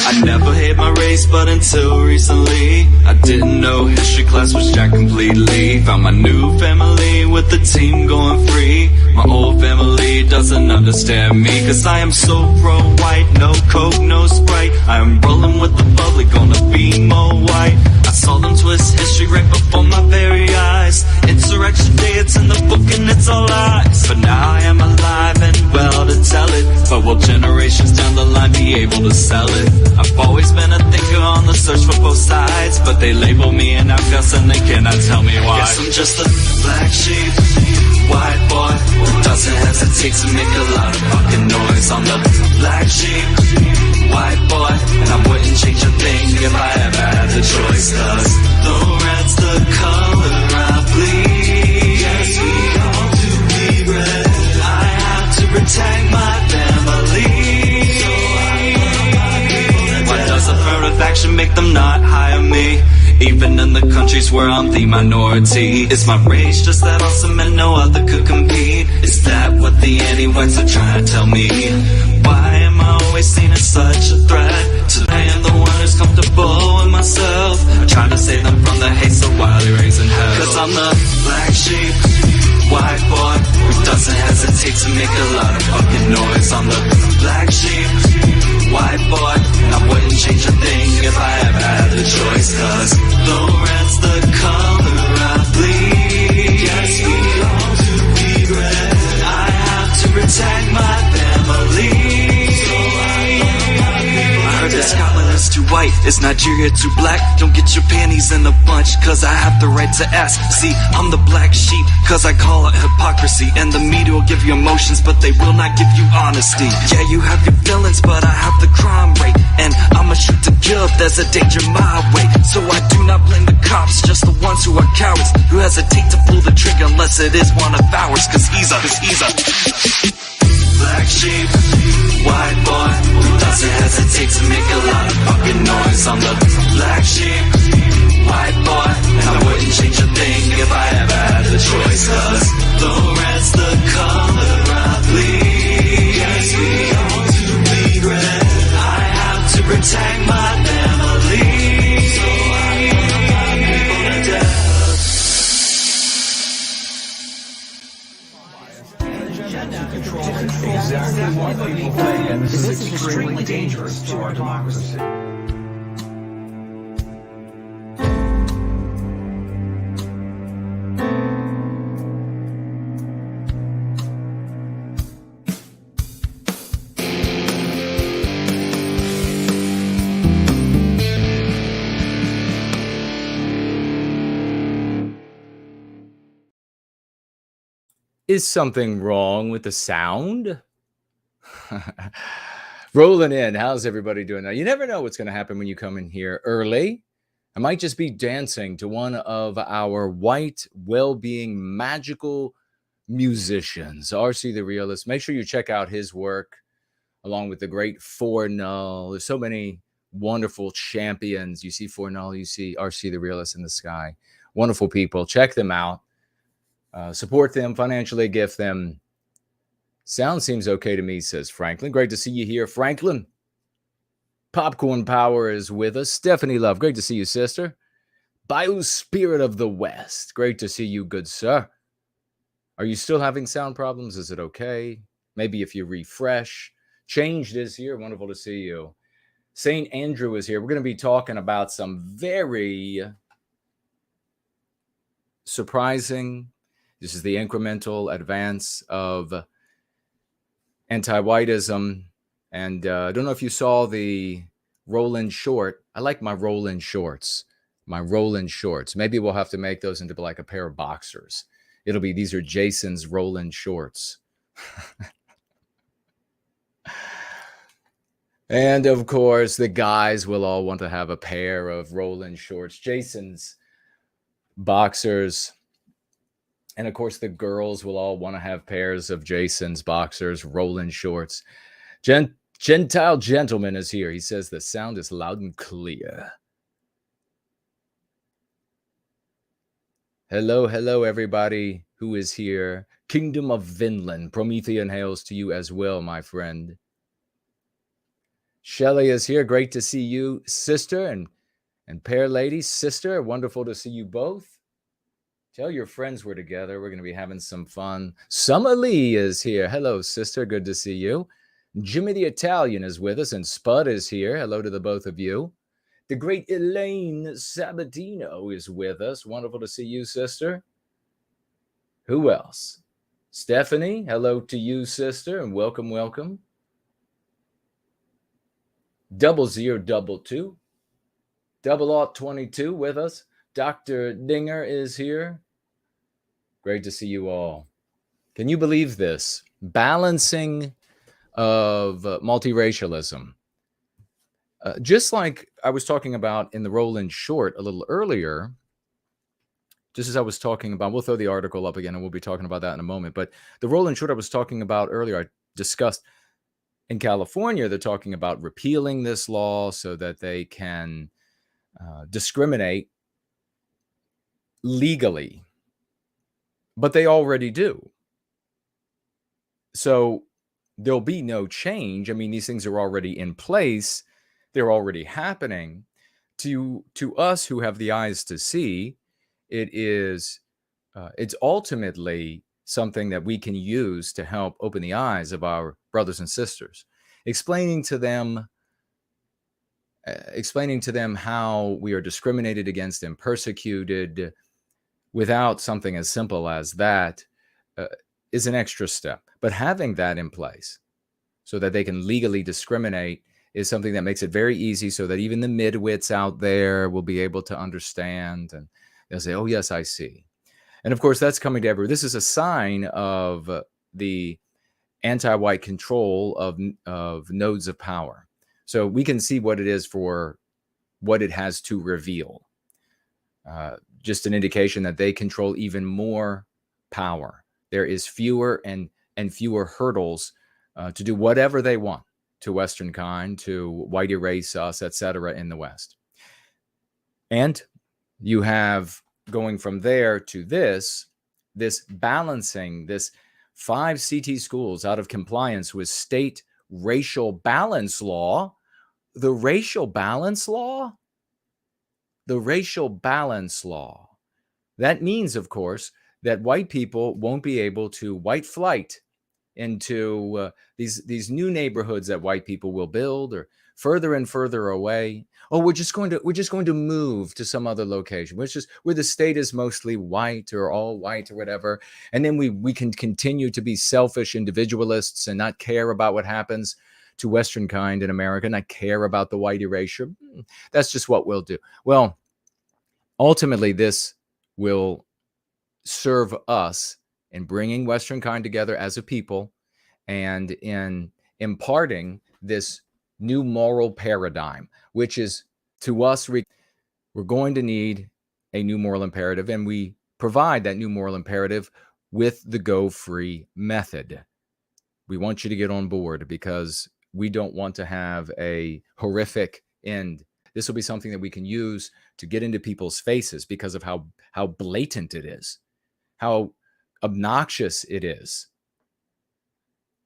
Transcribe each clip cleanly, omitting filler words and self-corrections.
I never hate my race, but until recently I didn't know history class was jacked completely. Found my new family with the team going free. My old family doesn't understand me, cause I am so pro-white. No coke, no Sprite, I am rolling with the public, gonna be more white. I saw them twist history right before my very eyes. Insurrection Day, it's in the book and it's all lies. But now I am alive and well to tell it. But will generations down the line be able to sell it? I've always been a thinker on the search for both sides, but they label me an outcast and they cannot tell me why. Guess I'm just a black sheep, white boy who doesn't hesitate to make a lot of fucking noise. I'm the black sheep, white boy, and I wouldn't change a thing if I ever had the choice. Cause the red's the color I bleed. Yes, we all do bleed red. I have to protect my family. Why does affirmative action make them not hire me? Even in the countries where I'm the minority. Is my race just that awesome and no other could compete? Is that what the anti-whites are trying to tell me? Why am I always seen as such a threat? I am the one who's comfortable with myself. I try to save them from the hate so wildly raising hell. Cause I'm the black sheep, white boy who doesn't hesitate to make a lot of fucking noise. I'm the black sheep, white boy, and I wouldn't change a thing if I ever had the choice. Cause the red's the color I bleed. Yes, we all do bleed red. I have to protect my family. That Scotland is too white, is Nigeria too black? Don't get your panties in a bunch, cause I have the right to ask. See, I'm the black sheep, cause I call it hypocrisy. And the media will give you emotions, but they will not give you honesty. Yeah, you have your feelings, but I have the crime rate. And I'ma shoot to kill if there's a danger my way. So I do not blame the cops, just the ones who are cowards, who hesitate to pull the trigger unless it is one of ours. Cause he's a black sheep, white boy who doesn't hesitate to make a lot of fucking noise. I'm the black sheep, white boy, and I wouldn't change a thing if I ever had the choice. Cause the red's the color I bleed. Yes, we all do bleed red. I have to protect my family. So I put my people to death. Exactly what people think, and this is extremely dangerous to our democracy. Is something wrong with the sound? Rolling in. How's everybody doing now? You never know what's going to happen when you come in here early. I might just be dancing to one of our white, well-being, magical musicians, RC the Realist. Make sure you check out his work along with the great 4-Null. There's so many wonderful champions. You see 4-Null, you see RC the Realist in the sky. Wonderful people. Check them out. Support them, financially gift them. Sound seems okay to me, says Franklin. Great to see you here, Franklin. Popcorn Power is with us. Stephanie Love, great to see you, sister. Bayou Spirit of the West, great to see you, good sir. Are you still having sound problems? Is it okay? Maybe if you refresh. Changed is here. Wonderful to see you. St. Andrew is here. We're going to be talking about some very surprising. This is the incremental advance of anti-whiteism. And I don't know if you saw the roll-in short. I like my roll-in shorts. My roll-in shorts. Maybe we'll have to make those into like a pair of boxers. It'll be, these are Jason's roll-in shorts. And of course, the guys will all want to have a pair of roll-in shorts. Jason's boxers. And of course, the girls will all want to have pairs of Jason's boxers, roll-in shorts. Gentile Gentleman is here. He says the sound is loud and clear. Hello, hello, everybody who is here. Kingdom of Vinland, Promethean hails to you as well, my friend. Shelley is here. Great to see you, sister, and Pear Lady, sister. Wonderful to see you both. Tell your friends we're together. We're going to be having some fun. Summer Lee is here. Hello, sister. Good to see you. Jimmy the Italian is with us, and Spud is here. Hello to the both of you. The great Elaine Sabatino is with us. Wonderful to see you, sister. Who else? Stephanie, hello to you, sister, and welcome, welcome. 0022, 0022 with us. Dr. Dinger is here. Great to see you all. Can you believe this? Balancing of multiracialism. Just like I was talking about in the Roland Short a little earlier, just as I was talking about, we'll throw the article up again and we'll be talking about that in a moment. But the Roland Short I was talking about earlier, I discussed in California, they're talking about repealing this law so that they can discriminate legally. But they already do. So there'll be no change. I mean, these things are already in place. They're already happening. To us who have the eyes to see, it's ultimately something that we can use to help open the eyes of our brothers and sisters, explaining to them how we are discriminated against and persecuted without something as simple as that is an extra step. But having that in place so that they can legally discriminate is something that makes it very easy so that even the midwits out there will be able to understand and they'll say, oh, yes, I see. And of course, that's coming to everyone. This is a sign of the anti-white control of nodes of power. So we can see what it is for what it has to reveal. Just an indication that they control even more power. There is fewer and fewer hurdles to do whatever they want to Western kind, to white erase us, etc. in the West. And you have going from there to this balancing, this 5 CT schools out of compliance with state racial balance law. The racial balance law? The racial balance law. That means, of course, that white people won't be able to white flight into these new neighborhoods that white people will build, or further and further away. Oh, we're just going to move to some other location, which is where the state is mostly white or all white or whatever. And then we can continue to be selfish individualists and not care about what happens to Western kind in America, not care about the white erasure. That's just what we'll do. Well, ultimately, this will serve us in bringing Western kind together as a people and in imparting this new moral paradigm, which is to us, we're going to need a new moral imperative, and we provide that new moral imperative with the Go Free method. We want you to get on board because we don't want to have a horrific end. This will be something that we can use to get into people's faces because of how blatant it is, how obnoxious it is.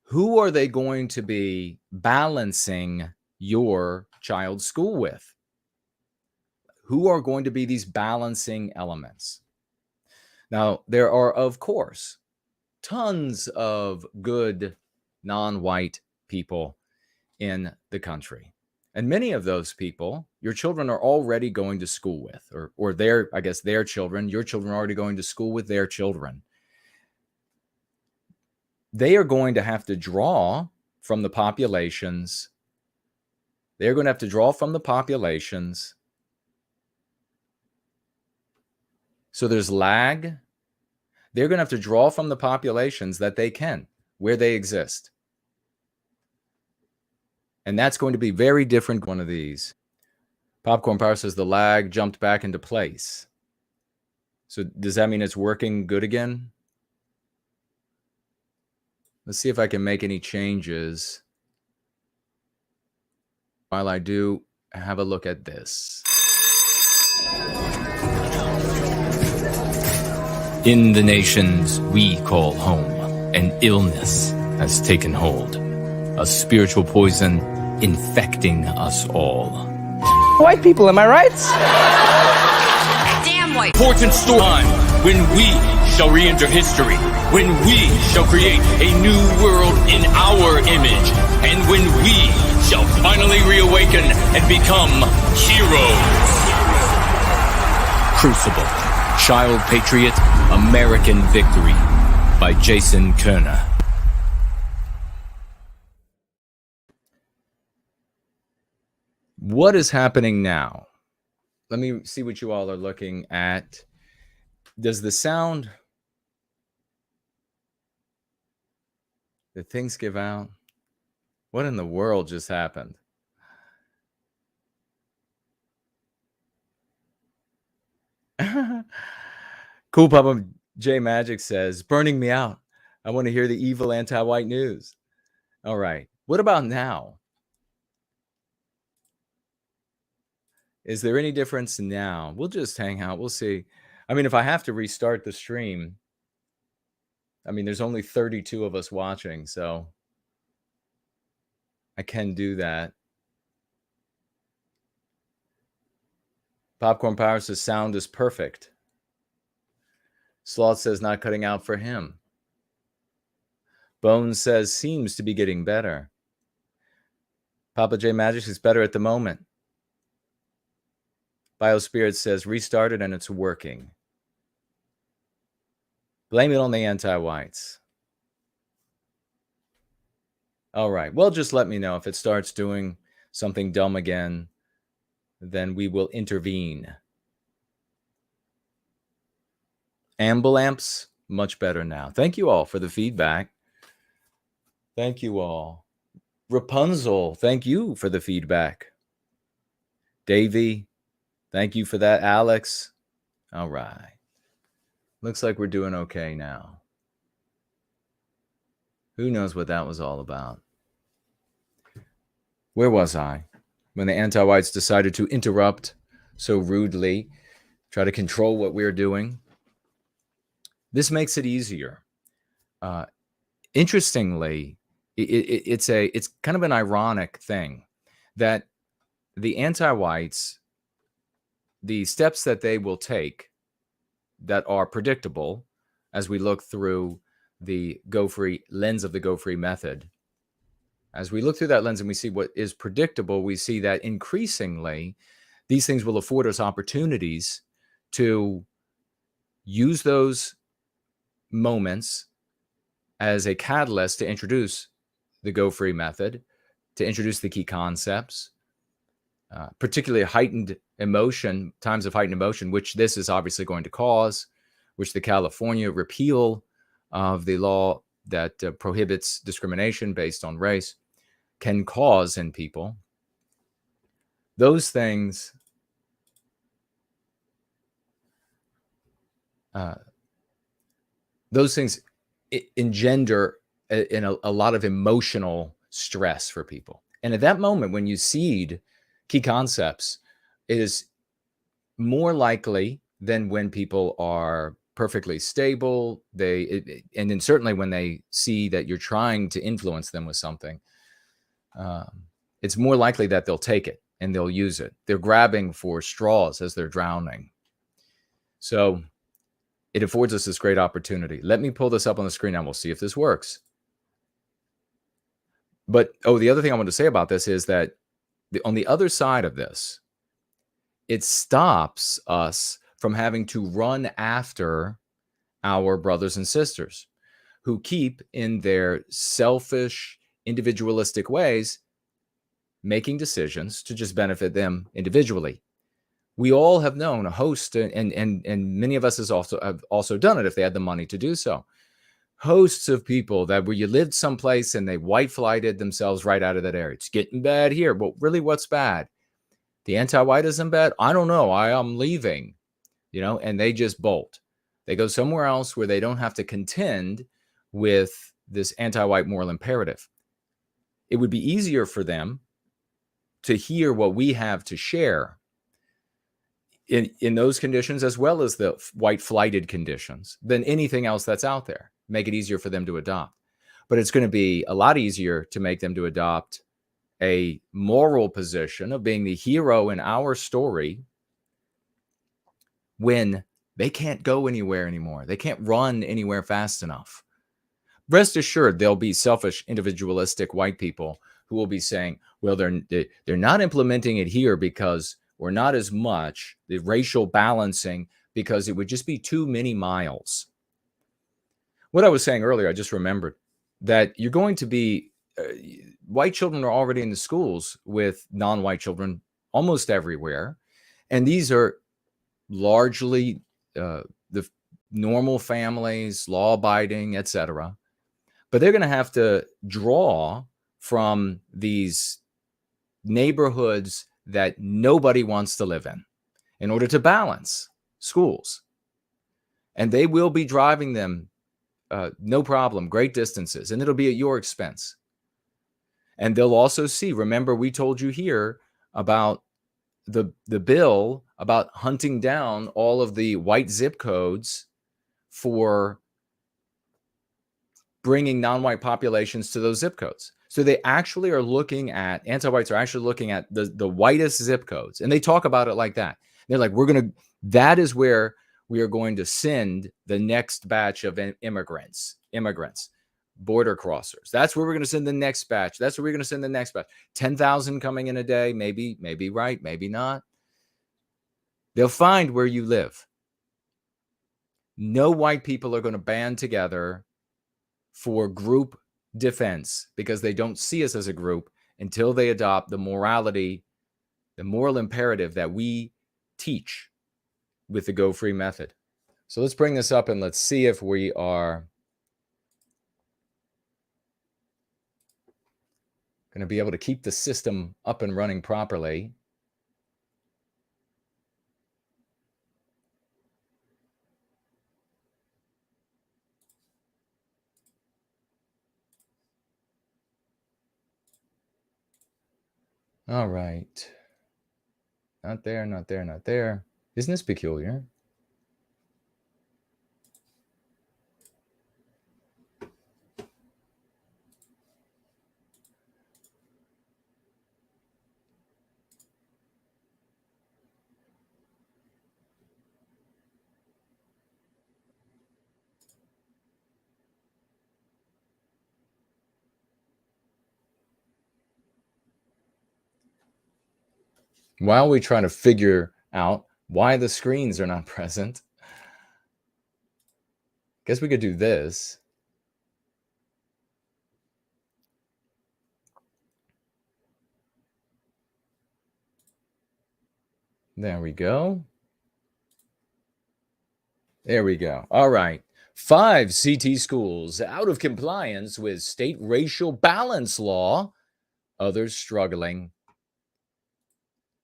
Who are they going to be balancing your child's school with? Who are going to be these balancing elements? Now, there are, of course, tons of good non-white people in the country. And many of those people, your children are already going to school with, or their children, your children are already going to school with their children. They are going to have to draw from the populations. They're going to have to draw from the populations. So there's lag. They're going to have to draw from the populations that they can, where they exist. And that's going to be very different. One of these. Popcorn Power says the lag jumped back into place. So does that mean it's working good again? Let's see if I can make any changes. While I do, have a look at this. In the nations we call home, an illness has taken hold. A spiritual poison infecting us all. White people, am I right? Damn white. Important time when we shall re-enter history, when we shall create a new world in our image, and when we shall finally reawaken and become heroes. Crucible, Child Patriot, American Victory by Jason Kerner. What is happening now? Let me see what you all are looking at. Does the sound... Did things give out? What in the world just happened? Cool Papa J Magic says, burning me out. I want to hear the evil anti-white news. All right. What about now? Is there any difference now? We'll just hang out. We'll see. I mean, if I have to restart the stream, I mean, there's only 32 of us watching, so I can do that. Popcorn Power says sound is perfect. Sloth says not cutting out for him. Bones says seems to be getting better. Papa J Magic is better at the moment. Biospirit says restarted and it's working. Blame it on the anti-whites. All right. Well, just let me know if it starts doing something dumb again. Then we will intervene. Ambulamps, much better now. Thank you all for the feedback. Thank you all. Rapunzel, thank you for the feedback. Davey, thank you for that. Alex, all right. Looks like we're doing okay now. Who knows what that was all about? Where was I? When the anti-whites decided to interrupt so rudely, try to control what we're doing. This makes it easier. Interestingly, it's kind of an ironic thing that the anti-whites, the steps that they will take that are predictable as we look through the Go Free lens of the Go Free method. As we look through that lens and we see what is predictable, we see that increasingly these things will afford us opportunities to use those moments as a catalyst to introduce the Go Free method, to introduce the key concepts, particularly heightened emotion, times of heightened emotion, which this is obviously going to cause, which the California repeal of the law that prohibits discrimination based on race can cause in people. Those things engender a lot of emotional stress for people. And at that moment, when you seed key concepts, it is more likely than when people are perfectly stable. And then certainly when they see that you're trying to influence them with something, it's more likely that they'll take it and they'll use it. They're grabbing for straws as they're drowning. So it affords us this great opportunity. Let me pull this up on the screen and we'll see if this works. But, the other thing I want to say about this is that on the other side of this, it stops us from having to run after our brothers and sisters who keep in their selfish, individualistic ways making decisions to just benefit them individually. We all have known a host, and many of us have also done it if they had the money to do so. Hosts of people that where you lived someplace and they white flighted themselves right out of that area. It's getting bad here. Well, really, what's bad? The anti-whiteism bad? I don't know. I am leaving, and they just bolt. They go somewhere else where they don't have to contend with this anti-white moral imperative. It would be easier for them to hear what we have to share in those conditions, as well as the white flighted conditions, than anything else that's out there. Make it easier for them to adopt. But it's going to be a lot easier to make them to adopt a moral position of being the hero in our story when they can't go anywhere anymore. They can't run anywhere fast enough. Rest assured, there'll be selfish, individualistic white people who will be saying, well, they're not implementing it here because we're not as much, the racial balancing, because it would just be too many miles. What I was saying earlier, I just remembered that you're going to be, white children are already in the schools with non-white children almost everywhere. And these are largely the normal families, law-abiding, etc. But they're going to have to draw from these neighborhoods that nobody wants to live in order to balance schools. And they will be driving them, no problem, great distances, and it'll be at your expense. And they'll also see, remember, we told you here about the bill about hunting down all of the white zip codes for bringing non-white populations to those zip codes. So they actually are looking at, anti-whites are actually looking at the whitest zip codes. And they talk about it like that. They're like, that is where we are going to send the next batch of immigrants, border crossers. That's where we're going to send the next batch. That's where we're going to send the next batch. 10,000 coming in a day, maybe right, maybe not. They'll find where you live. No white people are going to band together for group defense because they don't see us as a group until they adopt the morality, the moral imperative that we teach with the Go Free method. So let's bring this up and let's see if we are going to be able to keep the system up and running properly. All right. Not there, not there, not there. Isn't this peculiar? While we try to figure out why the screens are not present, guess we could do this. There we go. There we go. All right. 5 CT schools out of compliance with state racial balance law. Others struggling.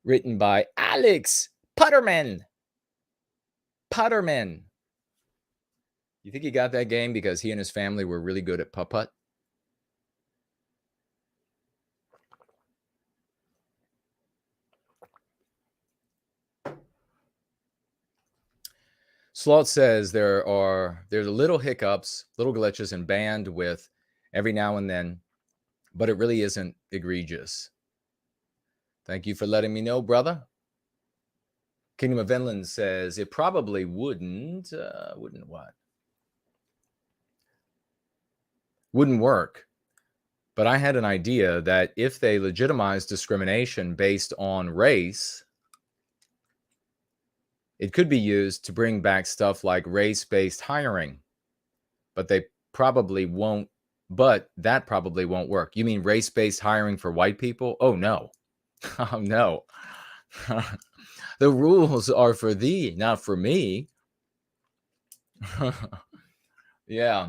Written by Alex Putterman. You think he got that game because he and his family were really good at putt-putt? Sloth says there's little hiccups, little glitches in bandwidth every now and then, but it really isn't egregious. Thank you for letting me know, brother. Kingdom of Vinland says it probably wouldn't what? Wouldn't work. But I had an idea that if they legitimize discrimination based on race, it could be used to bring back stuff like race-based hiring. But they probably won't, but that probably won't work. You mean race-based hiring for white people? Oh, no. Oh, no. The rules are for thee, not for me. Yeah.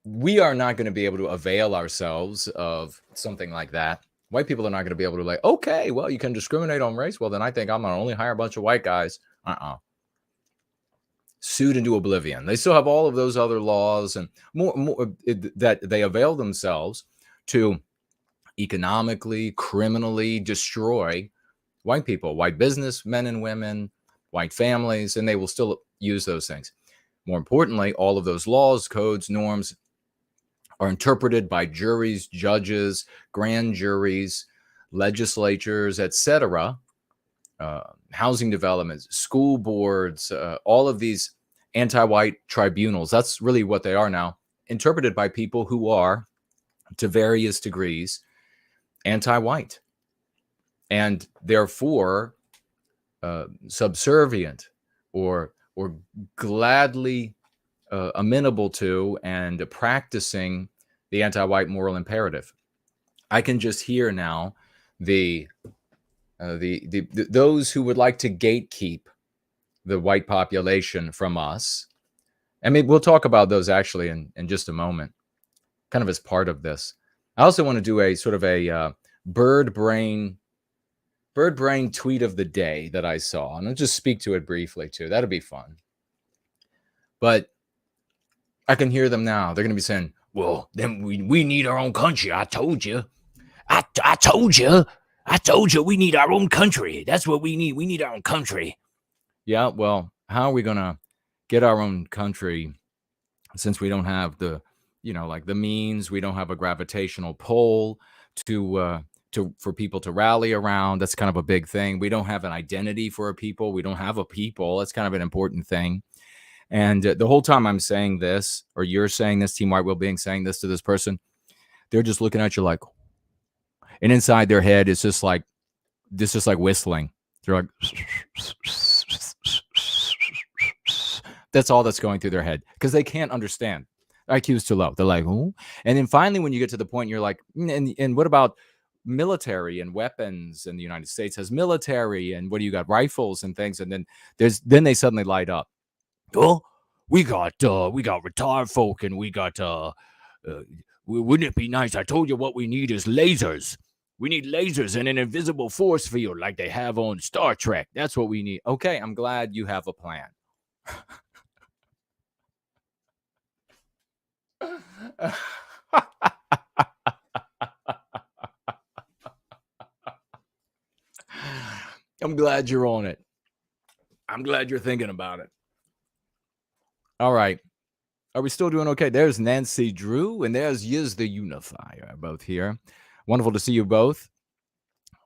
We are not going to be able to avail ourselves of something like that. White people are not going to be able to like, okay, well, you can discriminate on race. Well, then I think I'm going to only hire a bunch of white guys. Sued into oblivion. They still have all of those other laws and more that they avail themselves to economically, criminally destroy white people, white business men and women, white families, and they will still use those things. More importantly, all of those laws, codes, norms are interpreted by juries, judges, grand juries, legislatures, etc., housing developments, school boards, all of these anti-white tribunals. That's really what they are now, interpreted by people who are, to various degrees, anti-white, and therefore subservient or gladly amenable to and practicing the anti-white moral imperative. I can just hear now the those who would like to gatekeep the white population from us. I mean, we'll talk about those actually in just a moment, kind of as part of this. I also want to do a sort of a bird brain tweet of the day that I saw, and I'll just speak to it briefly too. That'll be fun. But I can hear them now. They're going to be saying, well, then we need our own country. I told you. I told you. I told you we need our own country. That's what we need. We need our own country. Yeah, well, how are we going to get our own country since we don't have the, like the means? We don't have a gravitational pull for people to rally around. That's kind of a big thing. We don't have an identity for a people. We don't have a people. That's kind of an important thing. And the whole time I'm saying this, or you're saying this, Team White Wellbeing saying this to this person, they're just looking at you like, and inside their head, it's just like whistling. They're like, that's all that's going through their head because they can't understand. IQ is too low. They're like, oh. And then finally, when you get to the point, you're like, and what about military and weapons? And the United States has military, and what do you got? Rifles and things. And then they suddenly light up. Oh, we got retired folk, and we got wouldn't it be nice? I told you what we need is lasers. We need lasers and an invisible force field like they have on Star Trek. That's what we need. Okay, I'm glad you have a plan. I'm glad you're on it. I'm glad you're thinking about it. All right. Are we still doing okay? There's Nancy Drew and there's Yiz the Unifier, both here. Wonderful to see you both.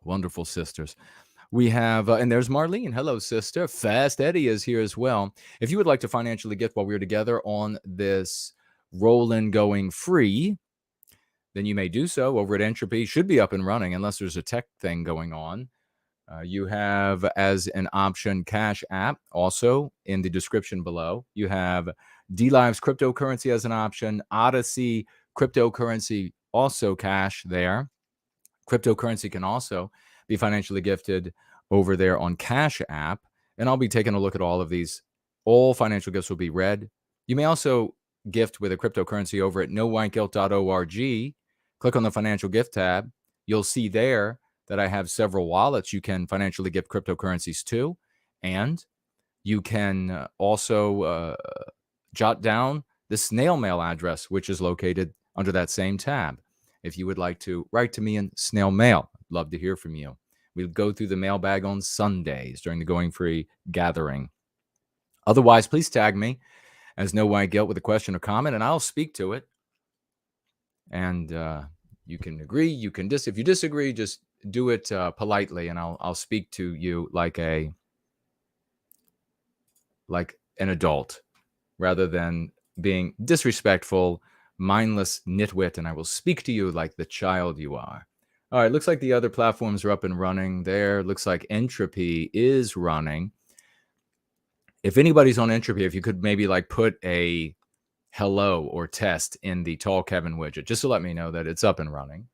Wonderful sisters. We have, and there's Marlene. Hello, sister. Fast Eddie is here as well. If you would like to financially gift while we're together on this Rollin' Going Free, then you may do so over at Entropy. Should be up and running unless there's a tech thing going on. You have as an option Cash App, also in the description below. You have DLive's cryptocurrency as an option. Odyssey cryptocurrency, also cash there. Cryptocurrency can also be financially gifted over there on Cash App. And I'll be taking a look at all of these. All financial gifts will be read. You may also gift with a cryptocurrency over at nowhiteguilt.org. Click on the financial gift tab. You'll see there that I have several wallets you can financially gift cryptocurrencies to. And you can also jot down the snail mail address, which is located under that same tab. If you would like to write to me in snail mail, I'd love to hear from you. We'll go through the mailbag on Sundays during the Going Free gathering. Otherwise, please tag me as No White Guilt with a question or comment, and I'll speak to it. And you can agree, you can if you disagree, just do it politely, and I'll speak to you like an adult, rather than being disrespectful, mindless nitwit, and I will speak to you like the child you are. All right, looks like the other platforms are up and running there. Looks like Entropy is running. If anybody's on Entropy, if you could maybe put a hello or test in the Tall Kevin widget, just to let me know that it's up and running.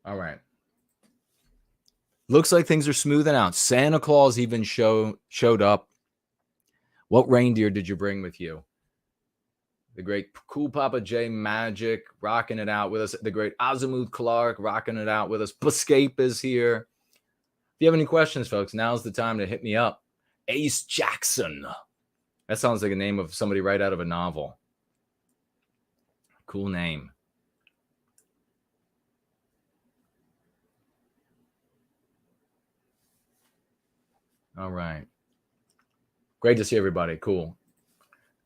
All right. Looks like things are smoothing out. Santa Claus even showed up. What reindeer did you bring with you? The great Cool Papa J Magic rocking it out with us. The great Azimuth Clark rocking it out with us. Escape is here. If you have any questions, folks, now's the time to hit me up. Ace Jackson. That sounds like a name of somebody right out of a novel. Cool name. All right. Great to see everybody. Cool.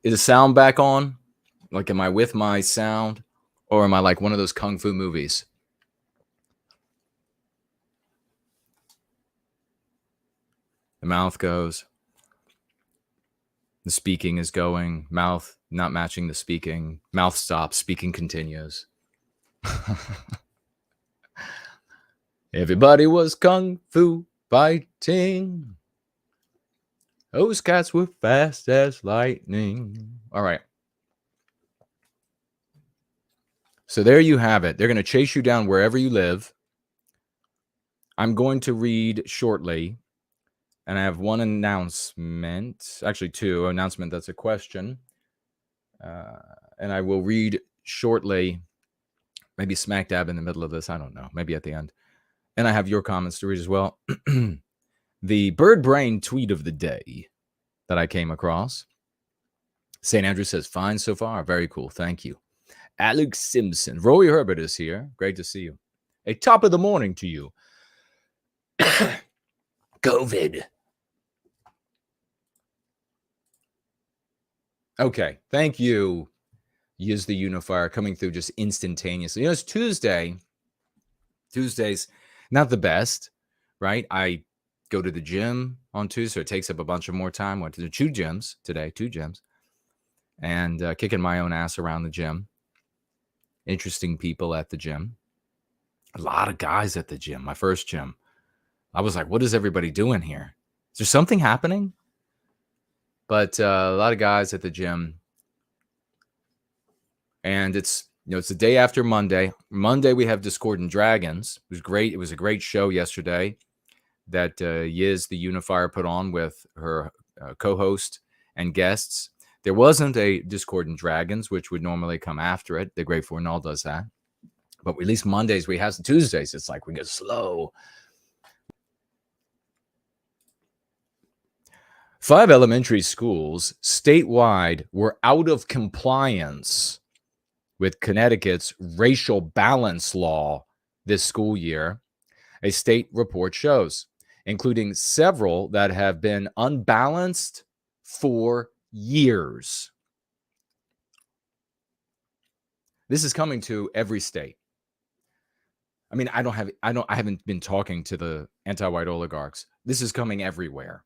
Is the sound back on? Like, am I with my sound? Or am I like one of those kung fu movies? The mouth goes. The speaking is going. Mouth not matching the speaking. Mouth stops. Speaking continues. Everybody was kung fu fighting. Those cats were fast as lightning. All right. So there you have it. They're going to chase you down wherever you live. I'm going to read shortly, and I have one announcement, actually two announcement. That's a question. And I will read shortly, maybe smack dab in the middle of this. I don't know, maybe at the end. And I have your comments to read as well. The bird brain tweet of the day that I came across. St. Andrew says, fine so far. Very cool. Thank you. Alex Simpson. Roy Herbert is here. Great to see you. A top of the morning to you. COVID. Okay. Thank you. Use the unifier coming through just instantaneously. You know, it's Tuesday. Tuesday's not the best, right? I go to the gym on Tuesday. So it takes up a bunch of more time. Went to the two gyms today, and kicking my own ass around the gym. Interesting people at the gym. A lot of guys at the gym. My first gym. I was like, what is everybody doing here? Is there something happening? But a lot of guys at the gym. And it's the day after Monday. Monday, we have Discordant Dragons. It was great. It was a great show yesterday that Yiz, the unifier, put on with her co-host and guests. There wasn't a Discordant Dragons, which would normally come after it. The Great Null does that. But at least Mondays, we have Tuesdays. It's like we get slow. 5 elementary schools statewide were out of compliance with Connecticut's racial balance law this school year, a state report shows, including several that have been unbalanced for years. This is coming to every state. I mean, I haven't been talking to the anti-white oligarchs. This is coming everywhere.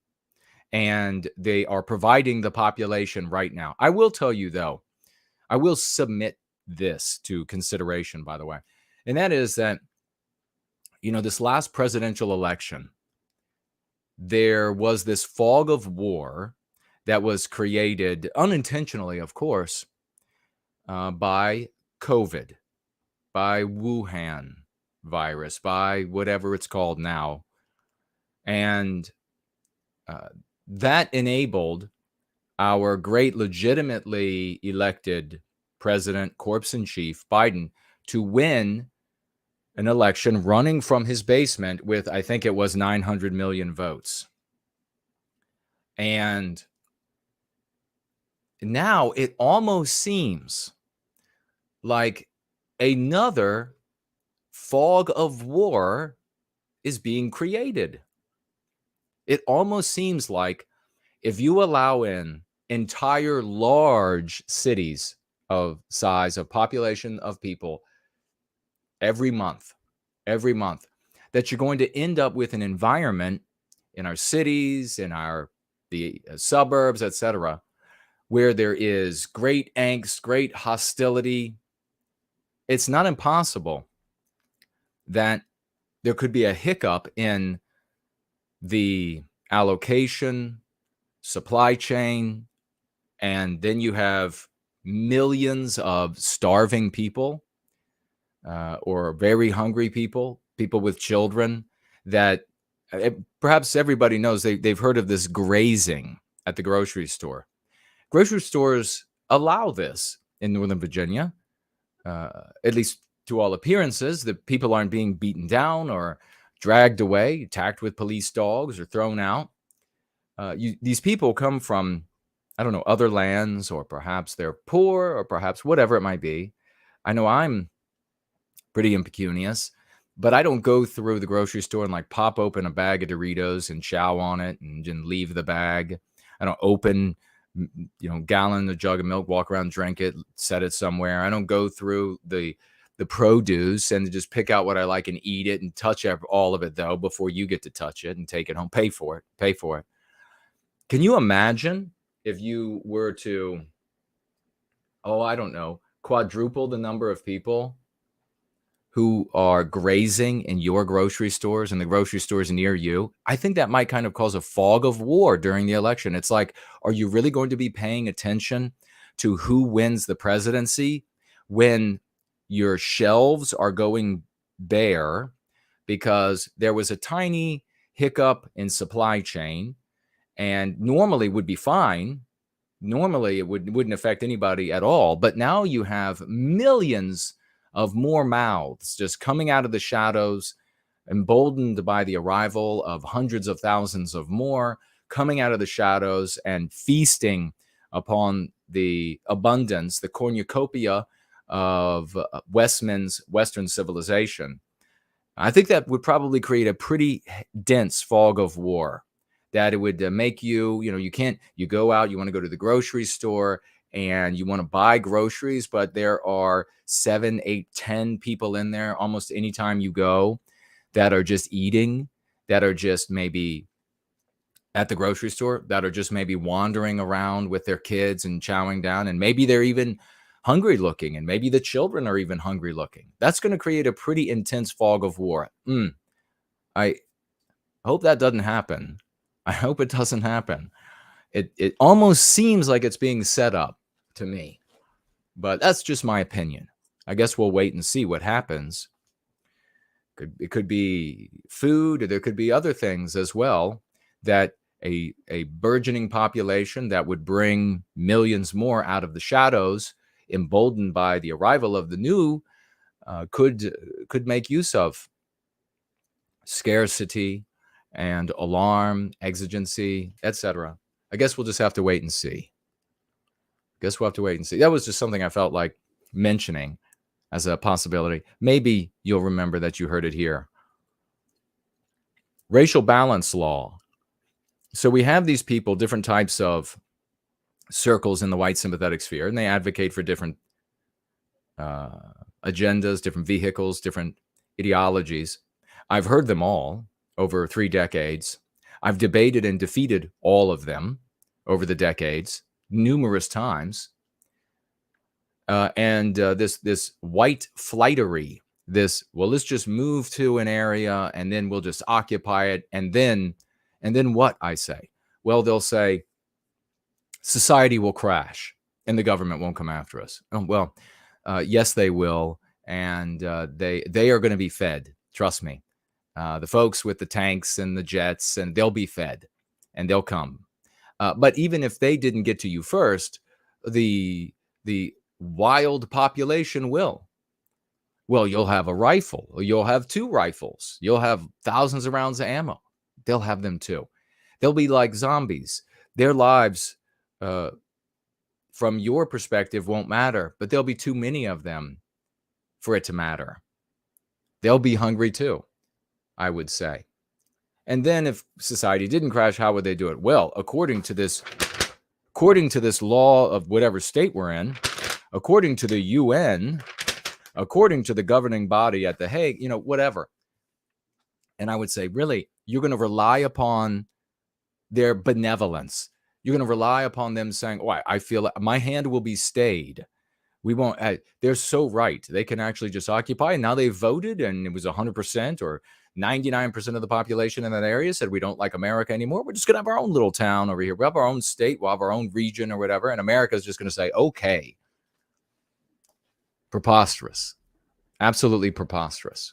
And they are providing the population right now. I will tell you, though, I will submit this to consideration, by the way. And that is that, this last presidential election, there was this fog of war that was created unintentionally, of course, by COVID, by Wuhan virus, by whatever it's called now. And that enabled our great legitimately elected president, corpse-in-chief, Biden, to win an election running from his basement with, I think it was 900 million votes. And now it almost seems like another fog of war is being created. It almost seems like if you allow in entire large cities of size, of population of people every month, that you're going to end up with an environment in our cities, in the suburbs, etc., where there is great angst, great hostility. It's not impossible that there could be a hiccup in the allocation, supply chain, and then you have millions of starving people or very hungry people with children that perhaps everybody knows. They've heard of this grazing at the grocery store. Grocery stores allow this in Northern Virginia, at least to all appearances. The people aren't being beaten down or dragged away, attacked with police dogs, or thrown out. These people come from, I don't know, other lands, or perhaps they're poor, or perhaps whatever it might be. I know I'm pretty impecunious, but I don't go through the grocery store and like pop open a bag of Doritos and chow on it and then leave the bag. I don't open gallon, a jug of milk, walk around, drink it, set it somewhere. I don't go through the produce and just pick out what I like and eat it and touch all of it, though, before you get to touch it and take it home. Pay for it. Can you imagine if you were to, I don't know, quadruple the number of people who are grazing in your grocery stores and the grocery stores near you? I think that might kind of cause a fog of war during the election. It's like, are you really going to be paying attention to who wins the presidency when your shelves are going bare because there was a tiny hiccup in supply chain, and normally would be fine? Normally it wouldn't affect anybody at all. But now you have millions of more mouths just coming out of the shadows, emboldened by the arrival of hundreds of thousands of more coming out of the shadows and feasting upon the abundance, the cornucopia of Western civilization. I think that would probably create a pretty dense fog of war, that it would make you go out, you want to go to the grocery store and you want to buy groceries, but there are 7, 8, 10 people in there almost anytime you go that are just eating, that are just maybe at the grocery store, that are just maybe wandering around with their kids and chowing down, and maybe they're even hungry looking, and maybe the children are even hungry looking. That's going to create a pretty intense fog of war. I hope that doesn't happen. I hope it doesn't happen. It almost seems like it's being set up to me, but that's just my opinion. I guess we'll wait and see what happens. It could be food, or there could be other things as well, that a burgeoning population that would bring millions more out of the shadows, emboldened by the arrival of the new, could make use of scarcity and alarm, exigency, etc. I guess we'll just have to wait and see. That was just something I felt like mentioning as a possibility. Maybe you'll remember that you heard it here. Racial balance law. So we have these people, different types of circles in the white sympathetic sphere, and they advocate for different agendas, different vehicles, different ideologies. I've heard them all over 3 decades. I've debated and defeated all of them over the decades numerous times. This white flightery, let's just move to an area and then we'll just occupy it. And then what, I say? Well, they'll say society will crash and the government won't come after us. Yes, they will. And they are going to be fed. Trust me. The folks with the tanks and the jets, and they'll be fed and they'll come. But even if they didn't get to you first, the wild population will. Well, you'll have a rifle, or you'll have 2 rifles, you'll have thousands of rounds of ammo. They'll have them too. They'll be like zombies. Their lives, from your perspective, won't matter, but there'll be too many of them for it to matter. They'll be hungry too, I would say. And then if society didn't crash, how would they do it? Well, according to this law of whatever state we're in, according to the UN, according to the governing body at The Hague, whatever. And I would say, really, you're going to rely upon their benevolence. You're going to rely upon them saying, I feel like my hand will be stayed. We won't. They're so right. They can actually just occupy. And now they voted, and it was 100% or 99% of the population in that area said we don't like America anymore. We're just going to have our own little town over here. We'll have our own state. We'll have our own region or whatever. And America is just going to say, okay. Preposterous. Absolutely preposterous.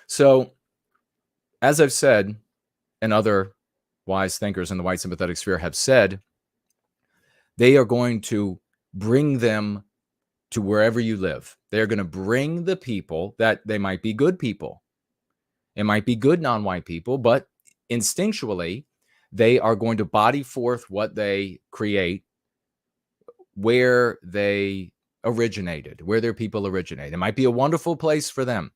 So, as I've said, and other wise thinkers in the white sympathetic sphere have said, they are going to bring them to wherever you live. They're going to bring the people that they might be good people. It might be good non-white people, but instinctually, they are going to body forth what they create where they originated, where their people originate. It might be a wonderful place for them,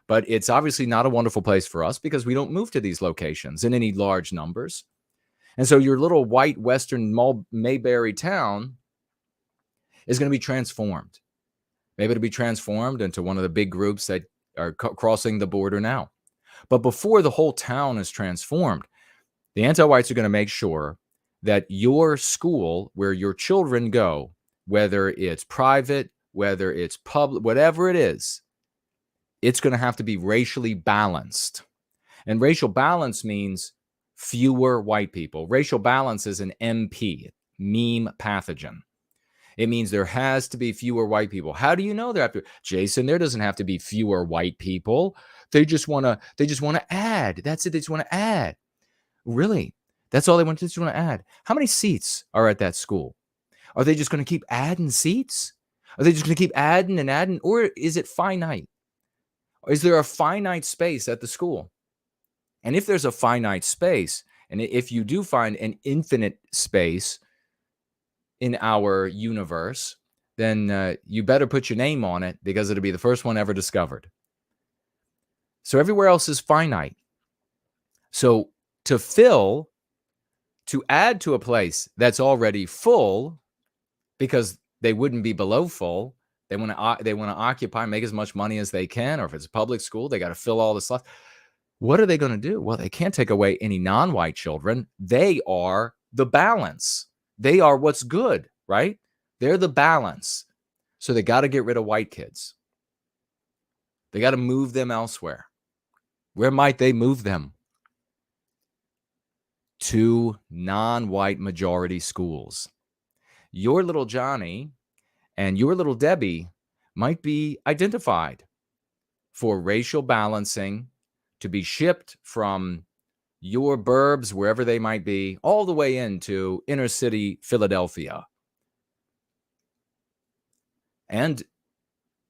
but it's obviously not a wonderful place for us because we don't move to these locations in any large numbers. And so your little white Western Mayberry town is going to be transformed. Maybe it'll be transformed into one of the big groups that are crossing the border now. But before the whole town is transformed, the anti-whites are going to make sure that your school, where your children go, whether it's private, whether it's public, whatever it is, it's going to have to be racially balanced. And racial balance means fewer white people. Racial balance is an MP, meme pathogen. It means there has to be fewer white people. How do you know there? Jason, there doesn't have to be fewer white people. They just want to add. That's it. They just want to add. Really? That's all they want to add. How many seats are at that school? Are they just going to keep adding seats? Are they just going to keep adding and adding? Or is it finite? Or is there a finite space at the school? And if there's a finite space, and if you do find an infinite space in our universe, then you better put your name on it, because it'll be the first one ever discovered. So everywhere else is finite. So to add to a place that's already full, because they wouldn't be below full, they want to occupy, make as much money as they can, or if it's a public school, they got to fill all the slots. What are they going to do? Well, they can't take away any non-white children. They are the balance. They are what's good, right? They're the balance. So they got to get rid of white kids. They got to move them elsewhere. Where might they move them? To non-white majority schools. Your little Johnny and your little Debbie might be identified for racial balancing, to be shipped from your burbs, wherever they might be, all the way into inner city Philadelphia. And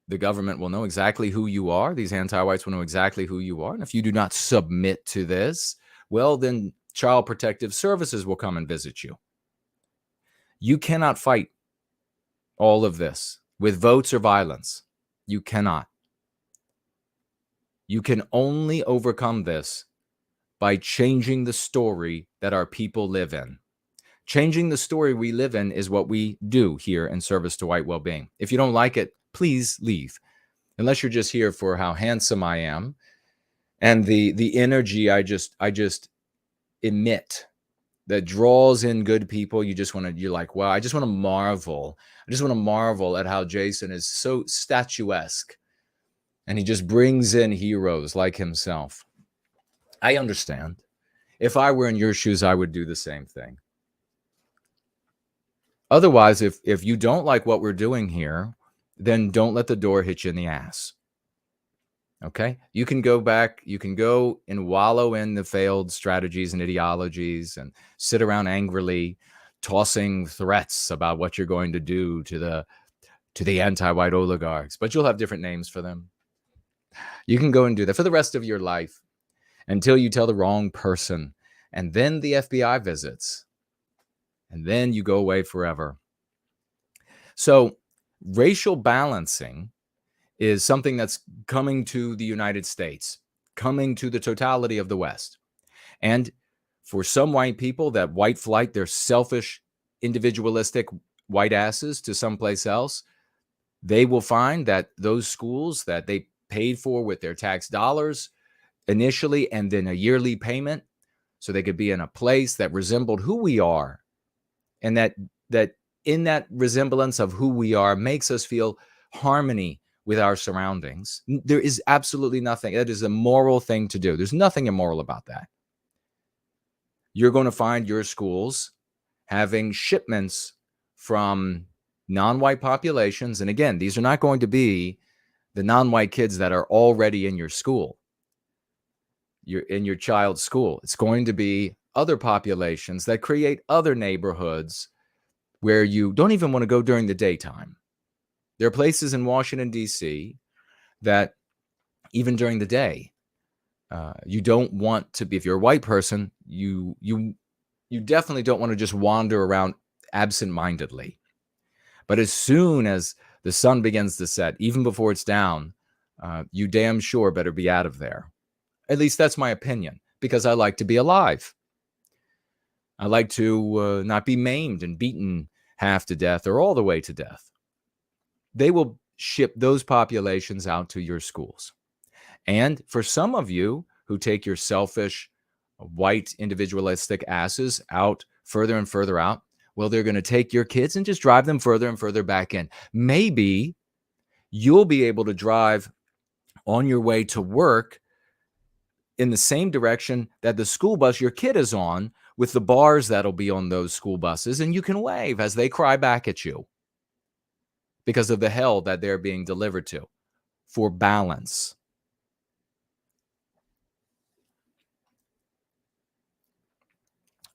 the government will know exactly who you are. These anti-whites will know exactly who you are. And if you do not submit to this, well, then Child Protective Services will come and visit you. You cannot fight all of this with votes or violence. You cannot. You can only overcome this by changing the story that our people live in. Changing the story we live in is what we do here in Service to White Wellbeing. If you don't like it, please leave. Unless you're just here for how handsome I am and the energy I just emit that draws in good people. You're like, wow, I just want to marvel. I just want to marvel at how Jason is so statuesque. And he just brings in heroes like himself. I understand. If I were in your shoes, I would do the same thing. Otherwise, if you don't like what we're doing here, then don't let the door hit you in the ass. Okay? You can go back. You can go and wallow in the failed strategies and ideologies and sit around angrily tossing threats about what you're going to do to the anti-white oligarchs. But you'll have different names for them. You can go and do that for the rest of your life until you tell the wrong person. And then the FBI visits. And then you go away forever. So racial balancing is something that's coming to the United States, coming to the totality of the West. And for some white people, that white flight, they're selfish, individualistic white asses to someplace else, they will find that those schools that they paid for with their tax dollars initially, and then a yearly payment, so they could be in a place that resembled who we are, and that in that resemblance of who we are makes us feel harmony with our surroundings. There is absolutely nothing. That is a moral thing to do. There's nothing immoral about that. You're going to find your schools having shipments from non-white populations. And again, these are not going to be the non-white kids that are already in your school. You're in your child's school. It's going to be other populations that create other neighborhoods where you don't even want to go during the daytime. There are places in Washington, D.C. that even during the day, you don't want to be. If you're a white person, you definitely don't want to just wander around absent-mindedly. But as soon as the sun begins to set, even before it's down, you damn sure better be out of there. At least that's my opinion, because I like to be alive. I like to not be maimed and beaten half to death or all the way to death. They will ship those populations out to your schools. And for some of you who take your selfish, white, individualistic asses out further and further out, well, they're going to take your kids and just drive them further and further back in. Maybe you'll be able to drive on your way to work in the same direction that the school bus your kid is on, with the bars that'll be on those school buses, and you can wave as they cry back at you because of the hell that they're being delivered to, for balance.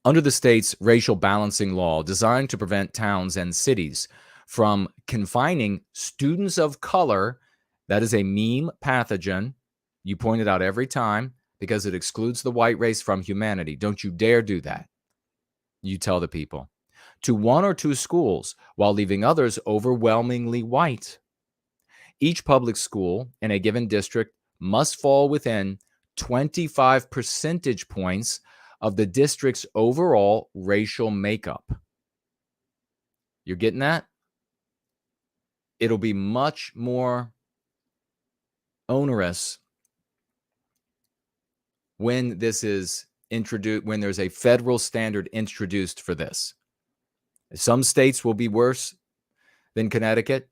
Under the state's racial balancing law designed to prevent towns and cities from confining students of color, that is a meme pathogen. You point it out every time because it excludes the white race from humanity. Don't you dare do that. You tell the people. To one or two schools while leaving others overwhelmingly white. Each public school in a given district must fall within 25 percentage points of the district's overall racial makeup. You're getting that? It'll be much more onerous when this is introduced, when there's a federal standard introduced for this. Some states will be worse than Connecticut,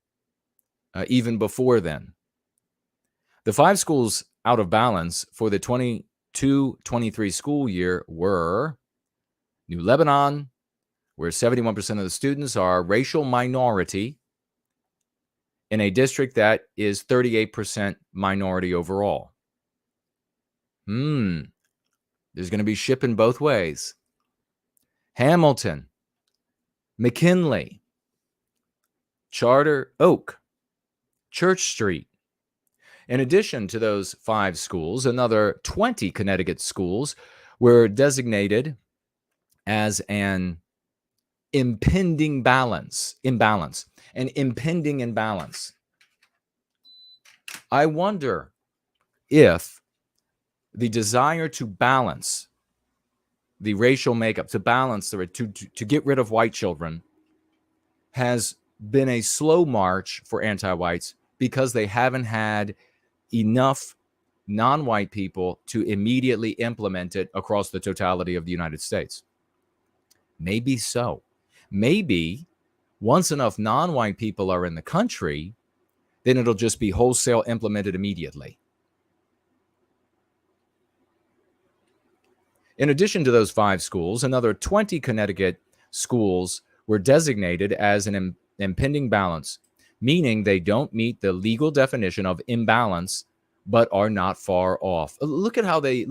even before then. The 5 schools out of balance for the 22-23 school year were New Lebanon, where 71% of the students are racial minority, in a district that is 38% minority overall. There's going to be shipping both ways. Hamilton, McKinley, Charter Oak, Church Street. In addition to those 5 schools, another 20 Connecticut schools were designated as an impending imbalance. I wonder if the desire to balance the racial makeup, to balance to get rid of white children, has been a slow march for anti-whites because they haven't had enough non-white people to immediately implement it across the totality of the United States. Maybe so. Maybe once enough non-white people are in the country, then it'll just be wholesale implemented immediately. In addition to those 5 schools, another 20 Connecticut schools were designated as an impending balance, meaning they don't meet the legal definition of imbalance, but are not far off. Look at how they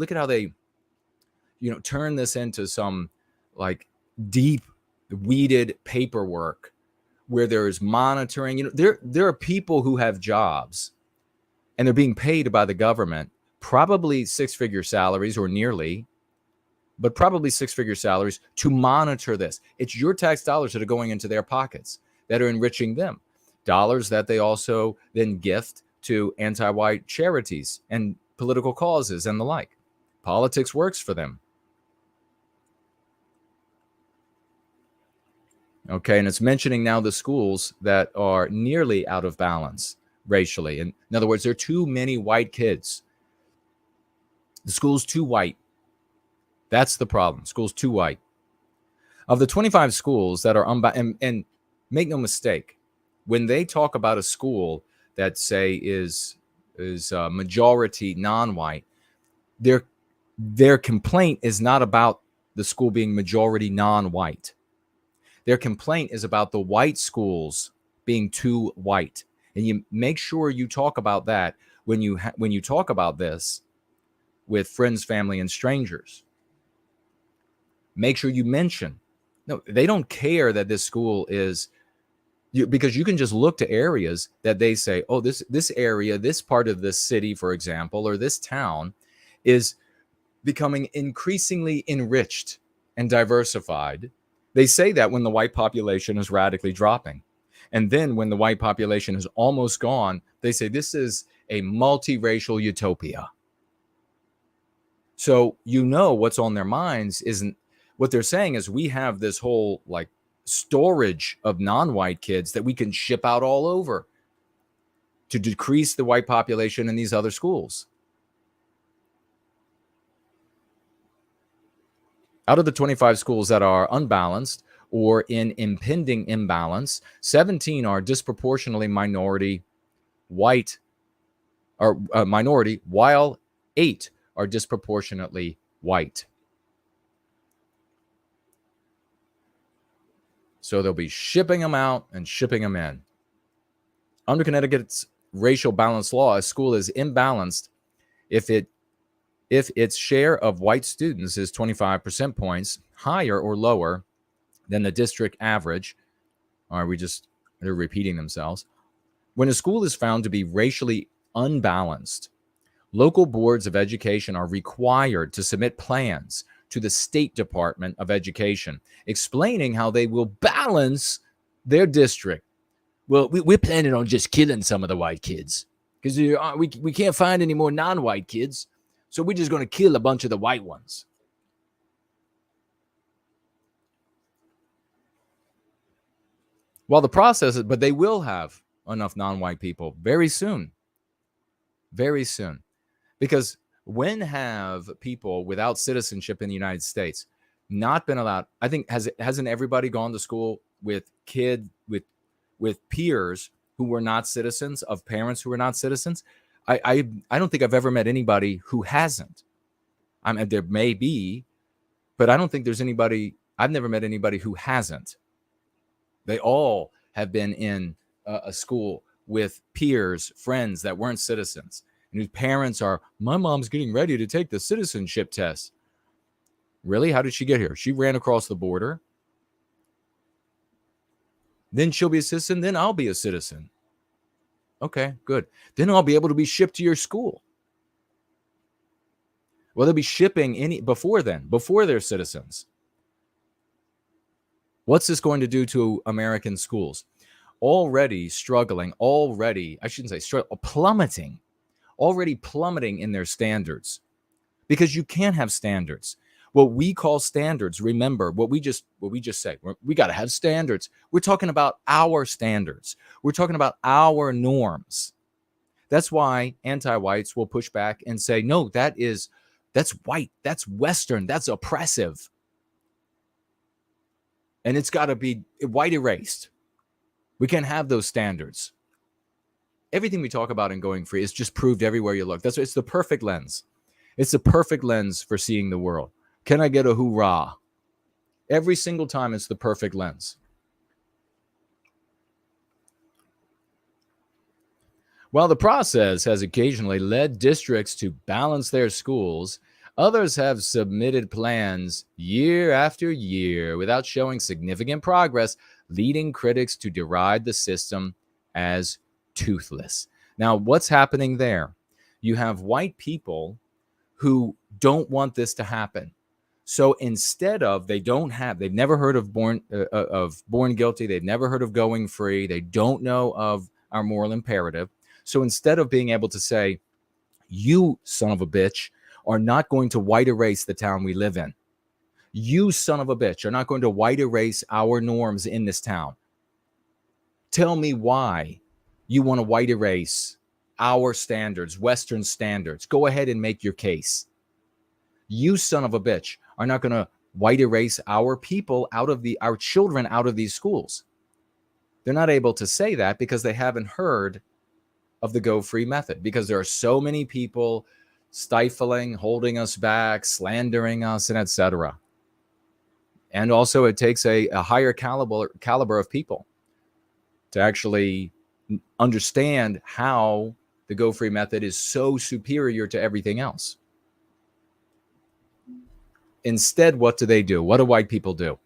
turn this into some like deep weeded paperwork where there's monitoring. There are people who have jobs and they're being paid by the government, probably 6-figure salaries or nearly, but probably 6-figure salaries to monitor this. It's your tax dollars that are going into their pockets that are enriching them. Dollars that they also then gift to anti-white charities and political causes and the like. Politics works for them. Okay, and it's mentioning now the schools that are nearly out of balance racially. In other words, there are too many white kids. The school's too white. That's the problem. School's too white. Of the 25 schools that are and make no mistake, when they talk about a school that say is majority non-white, their complaint is not about the school being majority non-white. Their complaint is about the white schools being too white. And you make sure you talk about that when you talk about this with friends, family, and strangers. Make sure you mention. No, they don't care that this school is, because you can just look to areas that they say, oh, this area, this part of this city, for example, or this town is becoming increasingly enriched and diversified. They say that when the white population is radically dropping. And then when the white population is almost gone, they say this is a multiracial utopia. So what's on their minds isn't What they're saying is we have this whole like storage of non-white kids that we can ship out all over to decrease the white population in these other schools. Out of the 25 schools that are unbalanced or in impending imbalance, 17 are disproportionately minority white, or minority, while 8 are disproportionately white. So they'll be shipping them out and shipping them in. Under Connecticut's racial balance law, a school is imbalanced if its share of white students is 25 percent points higher or lower than the district average. They're repeating themselves. When a school is found to be racially unbalanced, local boards of education are required to submit plans to the State Department of Education explaining how they will balance their district. Well, we're planning on just killing some of the white kids because we can't find any more non-white kids. So we're just going to kill a bunch of the white ones. Well, the process, but they will have enough non-white people very soon. Very soon. Because when have people without citizenship in the United States not been allowed? I think hasn't everybody gone to school with peers who were not citizens, of parents who were not citizens? I don't think I've ever met anybody who hasn't. I mean, there may be, but I don't think there's anybody. I've never met anybody who hasn't. They all have been in a school with peers, friends that weren't citizens, and whose parents are, my mom's getting ready to take the citizenship test. Really? How did she get here? She ran across the border. Then she'll be a citizen. Then I'll be a citizen. Okay, good. Then I'll be able to be shipped to your school. Well, they'll be shipping before they're citizens. What's this going to do to American schools? Already struggling, plummeting in their standards. Because you can't have standards. What we call standards, remember what we just say, we got to have standards. We're talking about our standards. We're talking about our norms. That's why anti-whites will push back and say, no, that's white, that's Western, that's oppressive. And it's got to be white erased. We can't have those standards. Everything we talk about in Going Free is just proved everywhere you look. It's the perfect lens. It's the perfect lens for seeing the world. Can I get a hoorah? Every single time it's the perfect lens. While the process has occasionally led districts to balance their schools, others have submitted plans year after year without showing significant progress, leading critics to deride the system as toothless. Now, what's happening there? You have white people who don't want this to happen. So instead of, they've never heard of Born Guilty. They've never heard of Going Free. They don't know of our moral imperative. So instead of being able to say, you son of a bitch are not going to white erase the town we live in. You son of a bitch are not going to white erase our norms in this town. Tell me why you want to white erase our standards, Western standards. Go ahead and make your case. You son of a bitch are not going to white erase our people our children out of these schools. They're not able to say that because they haven't heard of the Go Free method, because there are so many people stifling, holding us back, slandering us, and etc. And also it takes a higher caliber of people to actually understand how the Go Free method is so superior to everything else. Instead, what do? What do white people do?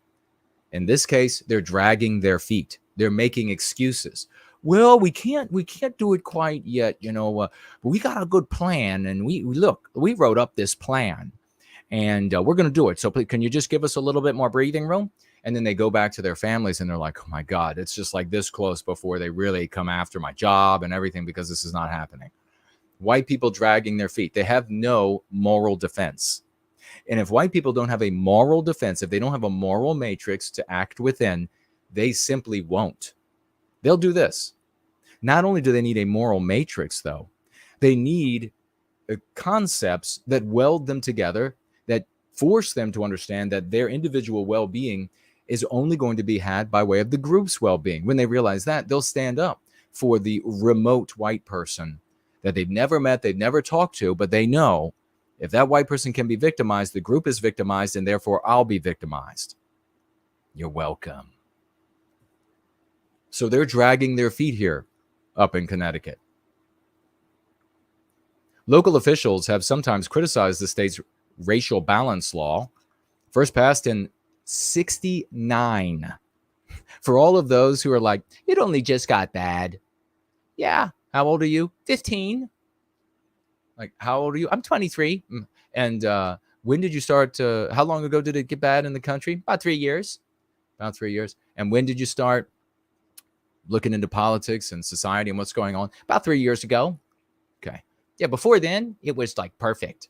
In this case, they're dragging their feet. They're making excuses. Well, we can't do it quite yet, but we got a good plan, and we wrote up this plan, and we're going to do it. So can you just give us a little bit more breathing room? And then they go back to their families and they're like, oh my God, it's just like this close before they really come after my job and everything, because this is not happening. White people dragging their feet. They have no moral defense. And if white people don't have a moral defense, if they don't have a moral matrix to act within, they simply won't. They'll do this. Not only do they need a moral matrix, though, they need concepts that weld them together, that force them to understand that their individual well-being is only going to be had by way of the group's well-being. When they realize that, they'll stand up for the remote white person that they've never met, they've never talked to, but they know if that white person can be victimized, the group is victimized, and therefore I'll be victimized. You're welcome. So they're dragging their feet here up in Connecticut. Local officials have sometimes criticized the state's racial balance law, first passed in 1969. For all of those who are like, it only just got bad. Yeah. How old are you? 15. Like, how old are you? I'm 23. And when did you start how long ago did it get bad in the country? About 3 years. About 3 years. And when did you start looking into politics and society and what's going on? About 3 years ago. Okay. Yeah, before then, it was like perfect.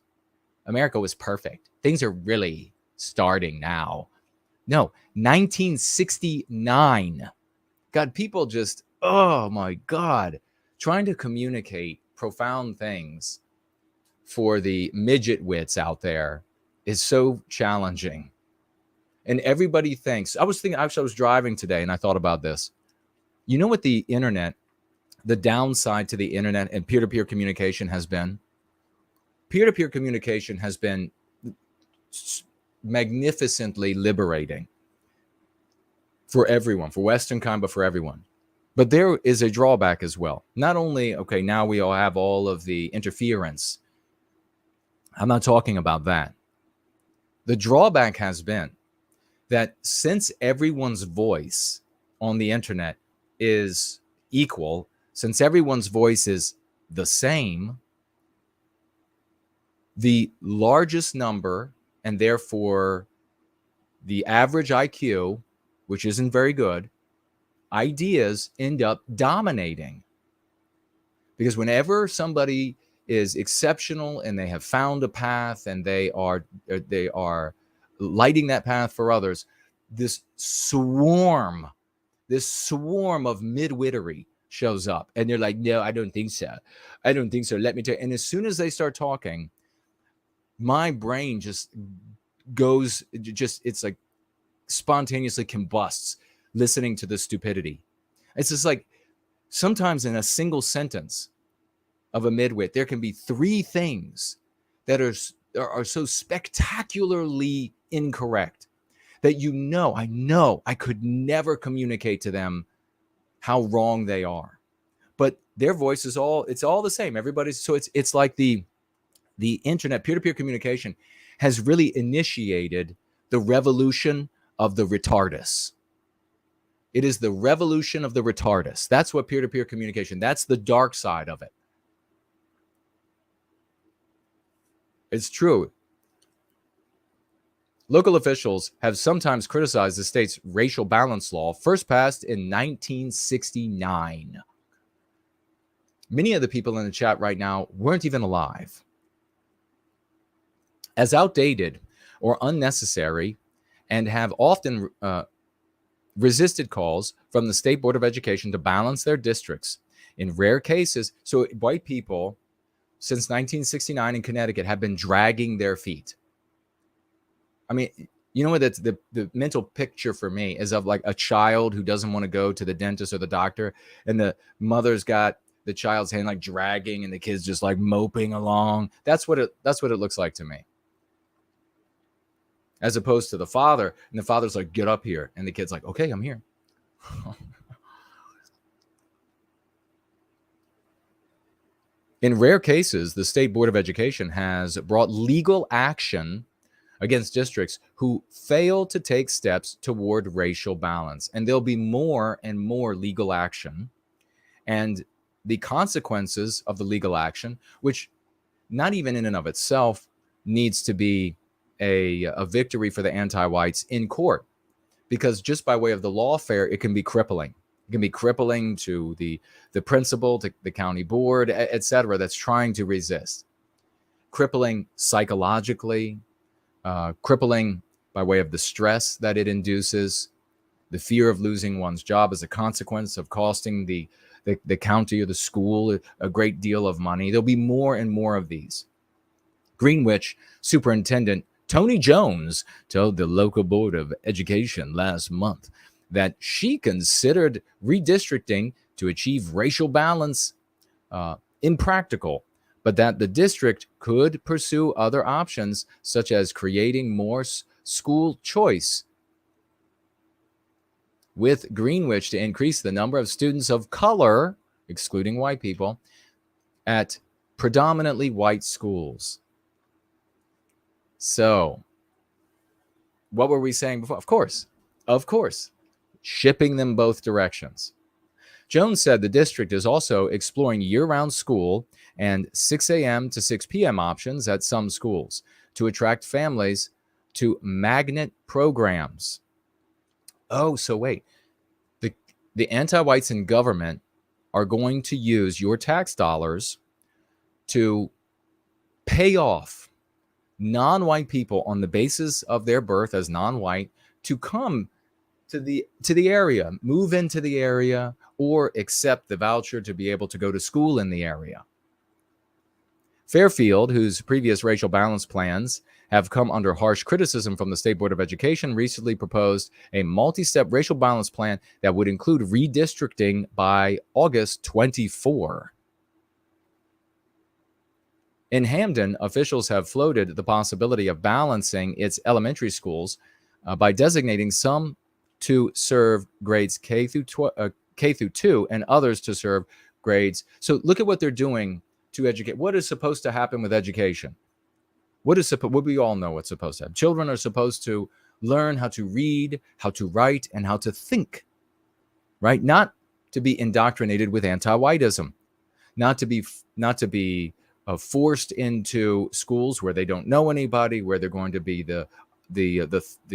America was perfect. Things are really starting now. No, 1969. God, people just, oh my God, trying to communicate profound things for the midget wits out there is so challenging. And everybody thinks, I was driving today and I thought about this. You know what the internet, the downside to the internet and peer-to-peer communication has been? Peer-to-peer communication has been magnificently liberating for everyone, for Western kind, but for everyone. But there is a drawback as well. Not only, okay, now we all have all of the interference. I'm not talking about that. The drawback has been that since everyone's voice on the internet is equal, since everyone's voice is the same, the largest number, and therefore the average IQ, which isn't very good, ideas end up dominating. Because whenever somebody is exceptional and they have found a path and they are lighting that path for others, this swarm of midwittery shows up, and they're like, no, I don't think so. I don't think so. Let me tell you. And as soon as they start talking, my brain just goes, it's like spontaneously combusts listening to the stupidity. It's just like sometimes in a single sentence of a midwit, there can be three things that are so spectacularly incorrect that I know I could never communicate to them how wrong they are. But their voice is all the same. Everybody's, so it's like the internet, peer-to-peer communication has really initiated the revolution of the retardus. It is the revolution of the retardus. That's what peer-to-peer communication, that's the dark side of it. It's true. Local officials have sometimes criticized the state's racial balance law, first passed in 1969. Many of the people in the chat right now weren't even alive. As outdated or unnecessary, and have often resisted calls from the State Board of Education to balance their districts. In rare cases, so white people since 1969 in Connecticut have been dragging their feet. I mean, you know what? That's the mental picture for me is of like a child who doesn't want to go to the dentist or the doctor, and the mother's got the child's hand like dragging, and the kid's just like moping along. That's what it looks like to me. As opposed to the father, and the father's like, get up here. And the kid's like, okay, I'm here. In rare cases, the State Board of Education has brought legal action against districts who fail to take steps toward racial balance. And there'll be more and more legal action. And the consequences of the legal action, which not even in and of itself needs to be a victory for the anti-whites in court, because just by way of the lawfare, it can be crippling. It can be crippling to the principal, to the county board, et cetera, that's trying to resist. Crippling psychologically, crippling by way of the stress that it induces, the fear of losing one's job as a consequence of costing the county or the school a great deal of money. There'll be more and more of these. Greenwich Superintendent Tony Jones told the local Board of Education last month that she considered redistricting to achieve racial balance impractical, but that the district could pursue other options, such as creating more school choice with Greenwich to increase the number of students of color, excluding white people, at predominantly white schools. So, what were we saying before? Of course, shipping them both directions. Jones said the district is also exploring year-round school and 6 a.m. to 6 p.m. options at some schools to attract families to magnet programs. Oh, so wait. The anti-whites in government are going to use your tax dollars to pay off non-white people on the basis of their birth as non-white to come to the area, move into the area, or accept the voucher to be able to go to school in the area. Fairfield, whose previous racial balance plans have come under harsh criticism from the State Board of Education, recently proposed a multi-step racial balance plan that would include redistricting by August 24. In Hamden, officials have floated the possibility of balancing its elementary schools by designating some to serve grades K through 2 and others to serve grades. So look at what they're doing to educate. What is supposed to happen with education? What we all know what's supposed to happen. Children are supposed to learn how to read, how to write, and how to think, right? Not to be indoctrinated with anti-whiteism, not to be forced into schools where they don't know anybody, where they're going to be the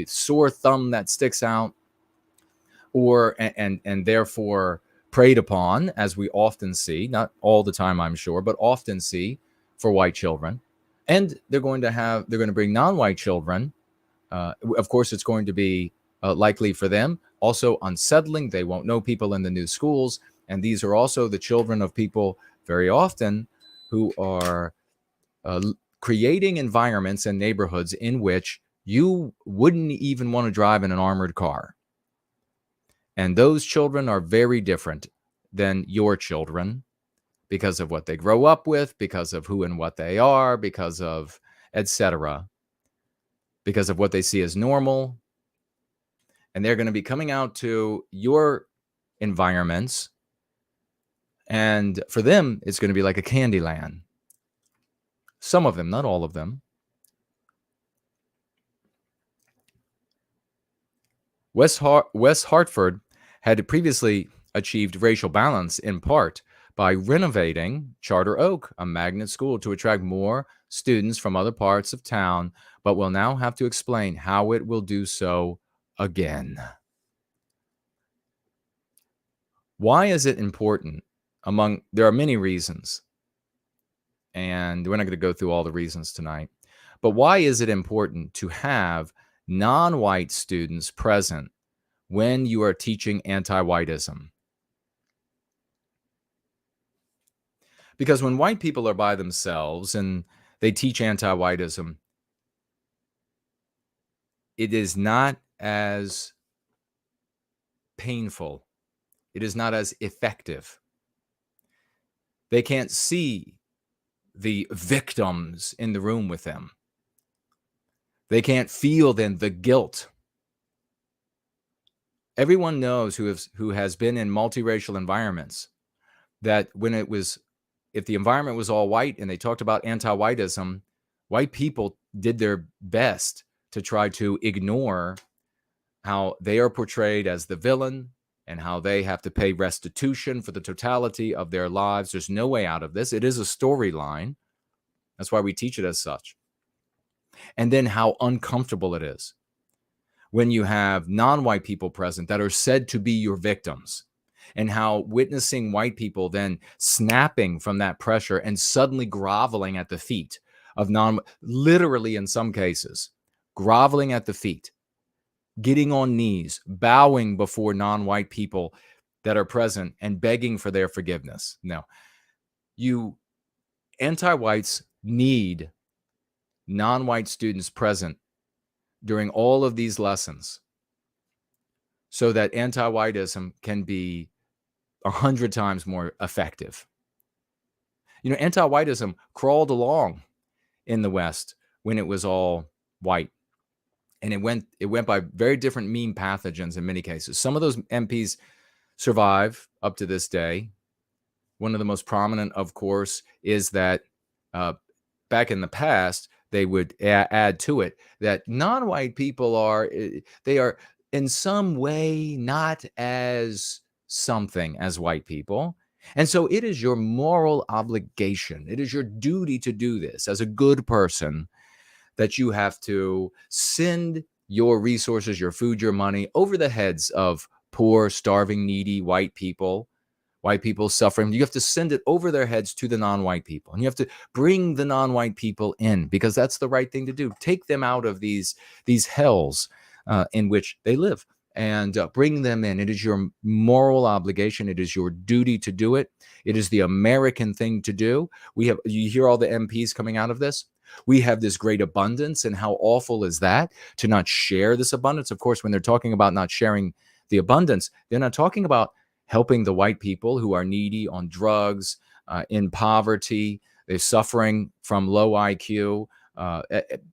sore thumb that sticks out, or and therefore preyed upon, as we often see, not all the time, I'm sure, but often see for white children. And they're going to bring non-white children. Of course, it's going to be likely for them also unsettling. They won't know people in the new schools. And these are also the children of people very often who are creating environments and neighborhoods in which you wouldn't even want to drive in an armored car. And those children are very different than your children because of what they grow up with, because of who and what they are, because of etc., because of what they see as normal. And they're going to be coming out to your environments. And for them, it's going to be like a candy land. Some of them, not all of them. West Hartford had previously achieved racial balance in part by renovating Charter Oak, a magnet school, to attract more students from other parts of town, but will now have to explain how it will do so again. Why is it important? There are many reasons, and we're not going to go through all the reasons tonight, but why is it important to have non-white students present when you are teaching anti-whiteism? Because when white people are by themselves and they teach anti-whiteism, it is not as painful. It is not as effective. They can't see the victims in the room with them. They can't feel then the guilt. Everyone knows who has been in multiracial environments that if the environment was all white and they talked about anti-whiteism, white people did their best to try to ignore how they are portrayed as the villain and how they have to pay restitution for the totality of their lives. There's no way out of this. It is a storyline. That's why we teach it as such. And then how uncomfortable it is when you have non-white people present that are said to be your victims, and how witnessing white people then snapping from that pressure and suddenly groveling at the feet of literally in some cases, groveling at the feet, getting on knees, bowing before non-white people that are present and begging for their forgiveness. No, you anti-whites need non-white students present during all of these lessons so that anti-whiteism can be 100 times more effective. You know, anti-whiteism crawled along in the West when it was all white. And it went by very different meme pathogens in many cases. Some of those MPs survive up to this day. One of the most prominent, of course, is that back in the past, they would add to it that non-white people are in some way not as something as white people. And so it is your moral obligation, it is your duty to do this as a good person, that you have to send your resources, your food, your money over the heads of poor, starving, needy white people suffering. You have to send it over their heads to the non-white people. And you have to bring the non-white people in, because that's the right thing to do. Take them out of these hells in which they live and bring them in. It is your moral obligation. It is your duty to do it. It is the American thing to do. You hear all the MPs coming out of this. We have this great abundance, and how awful is that to not share this abundance? Of course, when they're talking about not sharing the abundance, they're not talking about helping the white people who are needy, on drugs, in poverty. They're suffering from low IQ,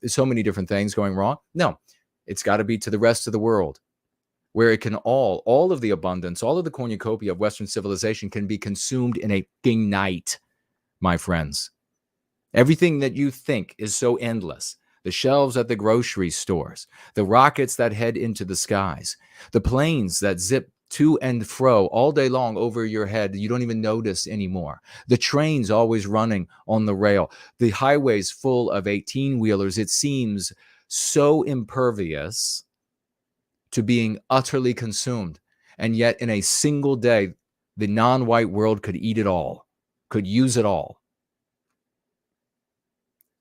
so many different things going wrong. No, it's got to be to the rest of the world, where it can all of the abundance, all of the cornucopia of Western civilization can be consumed in a fucking night, my friends. Everything that you think is so endless, the shelves at the grocery stores, the rockets that head into the skies, the planes that zip to and fro all day long over your head, you don't even notice anymore, the trains always running on the rail, the highways full of 18-wheelers, it seems so impervious to being utterly consumed. And yet in a single day, the non-white world could eat it all, could use it all.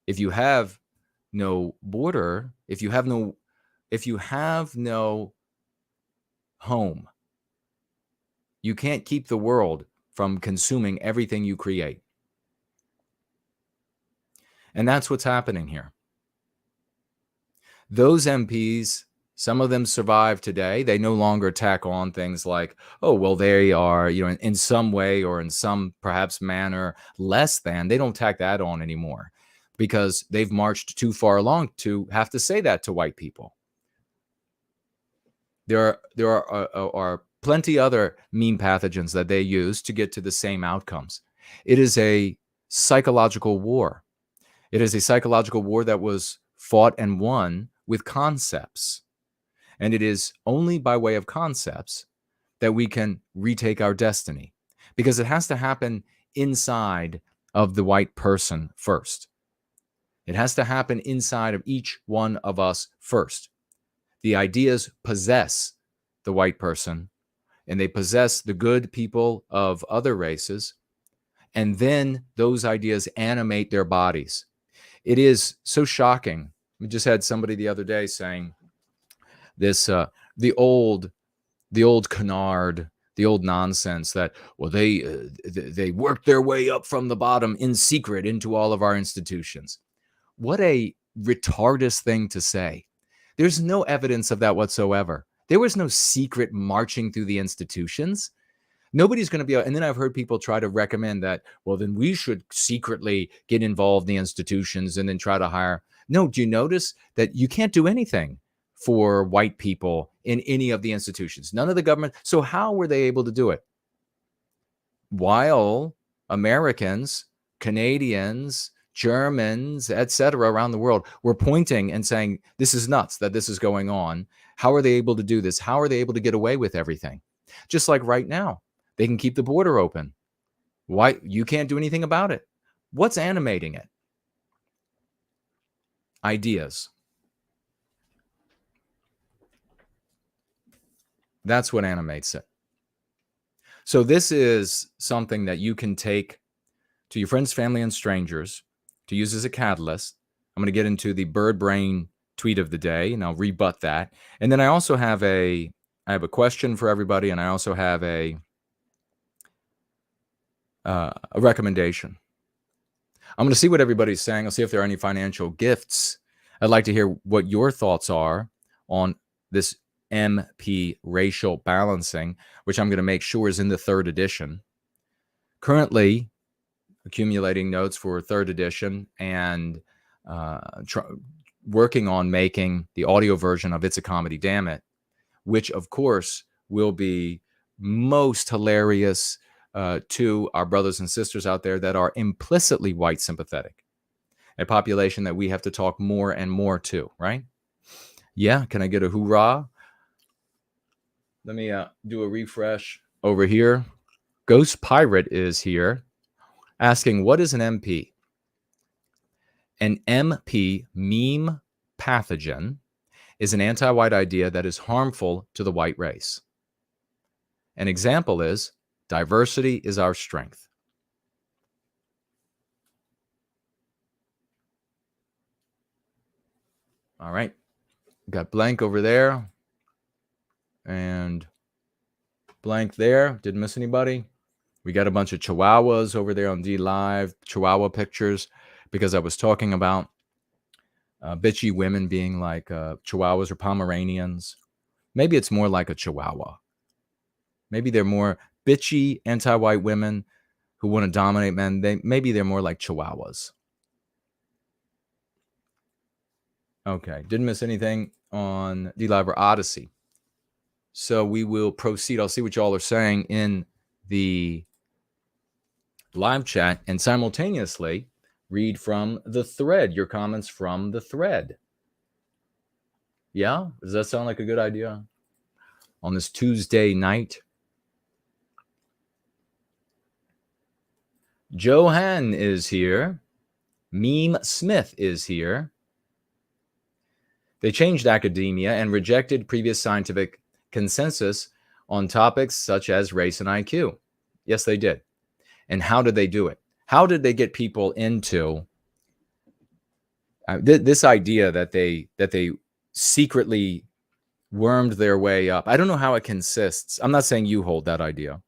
If you have no border, if you have no home, you can't keep the world from consuming everything you create. And that's what's happening here. Those MPs, some of them survive today. They no longer tack on things like, oh, well, they are, in some way or in some perhaps manner less than. They don't tack that on anymore, because they've marched too far along to have to say that to white people. There are plenty other meme pathogens that they use to get to the same outcomes. It is a psychological war. It is a psychological war that was fought and won with concepts. And it is only by way of concepts that we can retake our destiny, because it has to happen inside of the white person first. It has to happen inside of each one of us first. The ideas possess the white person, and they possess the good people of other races, and then those ideas animate their bodies. It is so shocking. We just had somebody the other day saying this, the old canard, the old nonsense that, well, they worked their way up from the bottom in secret into all of our institutions. What a retardus thing to say. There's no evidence of that whatsoever. There was no secret marching through the institutions. Nobody's going to be, and then I've heard people try to recommend that, well, then we should secretly get involved in the institutions and then try to hire. No, do you notice that you can't do anything for white people in any of the institutions? None of the government. So how were they able to do it? While Americans, Canadians, Germans, etc., around the world were pointing and saying, this is nuts that this is going on. How are they able to do this? How are they able to get away with everything? Just like right now, they can keep the border open. Why? You can't do anything about it. What's animating it? Ideas. That's what animates it. So this is something that you can take to your friends, family, and strangers to use as a catalyst. I'm going to get into the bird brain tweet of the day, and I'll rebut that. And then I also have I have a question for everybody, and I also have a recommendation. I'm going to see what everybody's saying. I'll see if there are any financial gifts. I'd like to hear what your thoughts are on this MP racial balancing, which I'm going to make sure is in the 3rd edition. Currently accumulating notes for 3rd edition and working on making the audio version of It's a Comedy, Damn It, which of course will be most hilarious to our brothers and sisters out there that are implicitly white sympathetic, a population that we have to talk more and more to, right? Yeah, can I get a hoorah? Let me do a refresh over here. Ghost Pirate is here asking, what is an MP? An MP, meme pathogen, is an anti-white idea that is harmful to the white race. An example is, diversity is our strength. All right. Got blank over there. And blank there. Didn't miss anybody. We got a bunch of chihuahuas over there on D Live, chihuahua pictures, because I was talking about bitchy women being like chihuahuas or Pomeranians. Maybe it's more like a chihuahua. Maybe they're more bitchy anti-white women who want to dominate men. Maybe they're more like chihuahuas. Okay, didn't miss anything on D Live or Odyssey. So we will proceed. I'll see what y'all are saying in the live chat and simultaneously read from the thread, your comments from the thread. Yeah? Does that sound like a good idea on this Tuesday night? Johan is here. Meme Smith is here. They changed academia and rejected previous scientific consensus on topics such as race and IQ. Yes, they did. And how did they do it? How did they get people into this idea that they secretly wormed their way up? I don't know how it consists. I'm not saying you hold that idea.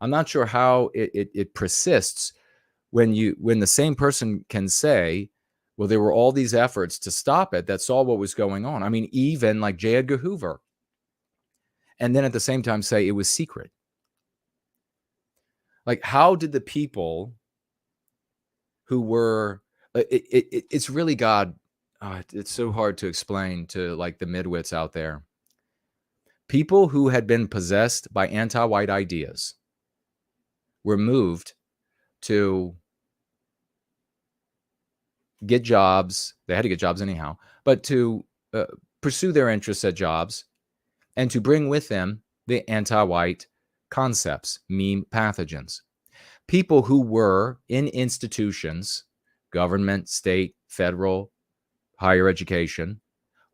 I'm not sure how it persists when the same person can say, well, there were all these efforts to stop it that saw what was going on. I mean, even like J. Edgar Hoover. And then at the same time say it was secret. Like, how did the people who were, it's really God, it's so hard to explain to like the midwits out there. People who had been possessed by anti-white ideas were moved to get jobs. They had to get jobs anyhow, but to pursue their interests at jobs and to bring with them the anti-white concepts, meme pathogens. People who were in institutions, government, state, federal, higher education,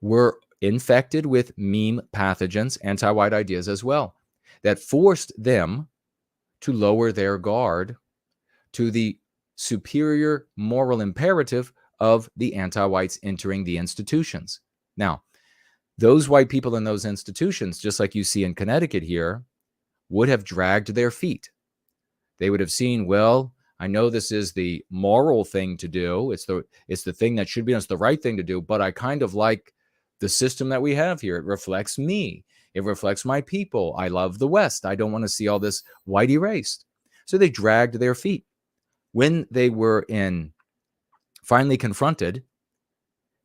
were infected with meme pathogens, anti-white ideas as well, that forced them to lower their guard to the superior moral imperative of the anti-whites entering the institutions. Now, those white people in those institutions, just like you see in Connecticut here, would have dragged their feet. They would have seen, well, I know this is the moral thing to do. It's the thing that should be, it's the right thing to do, but I kind of like the system that we have here. It reflects me. It reflects my people. I love the West. I don't want to see all this white erased. So they dragged their feet. When they were finally confronted,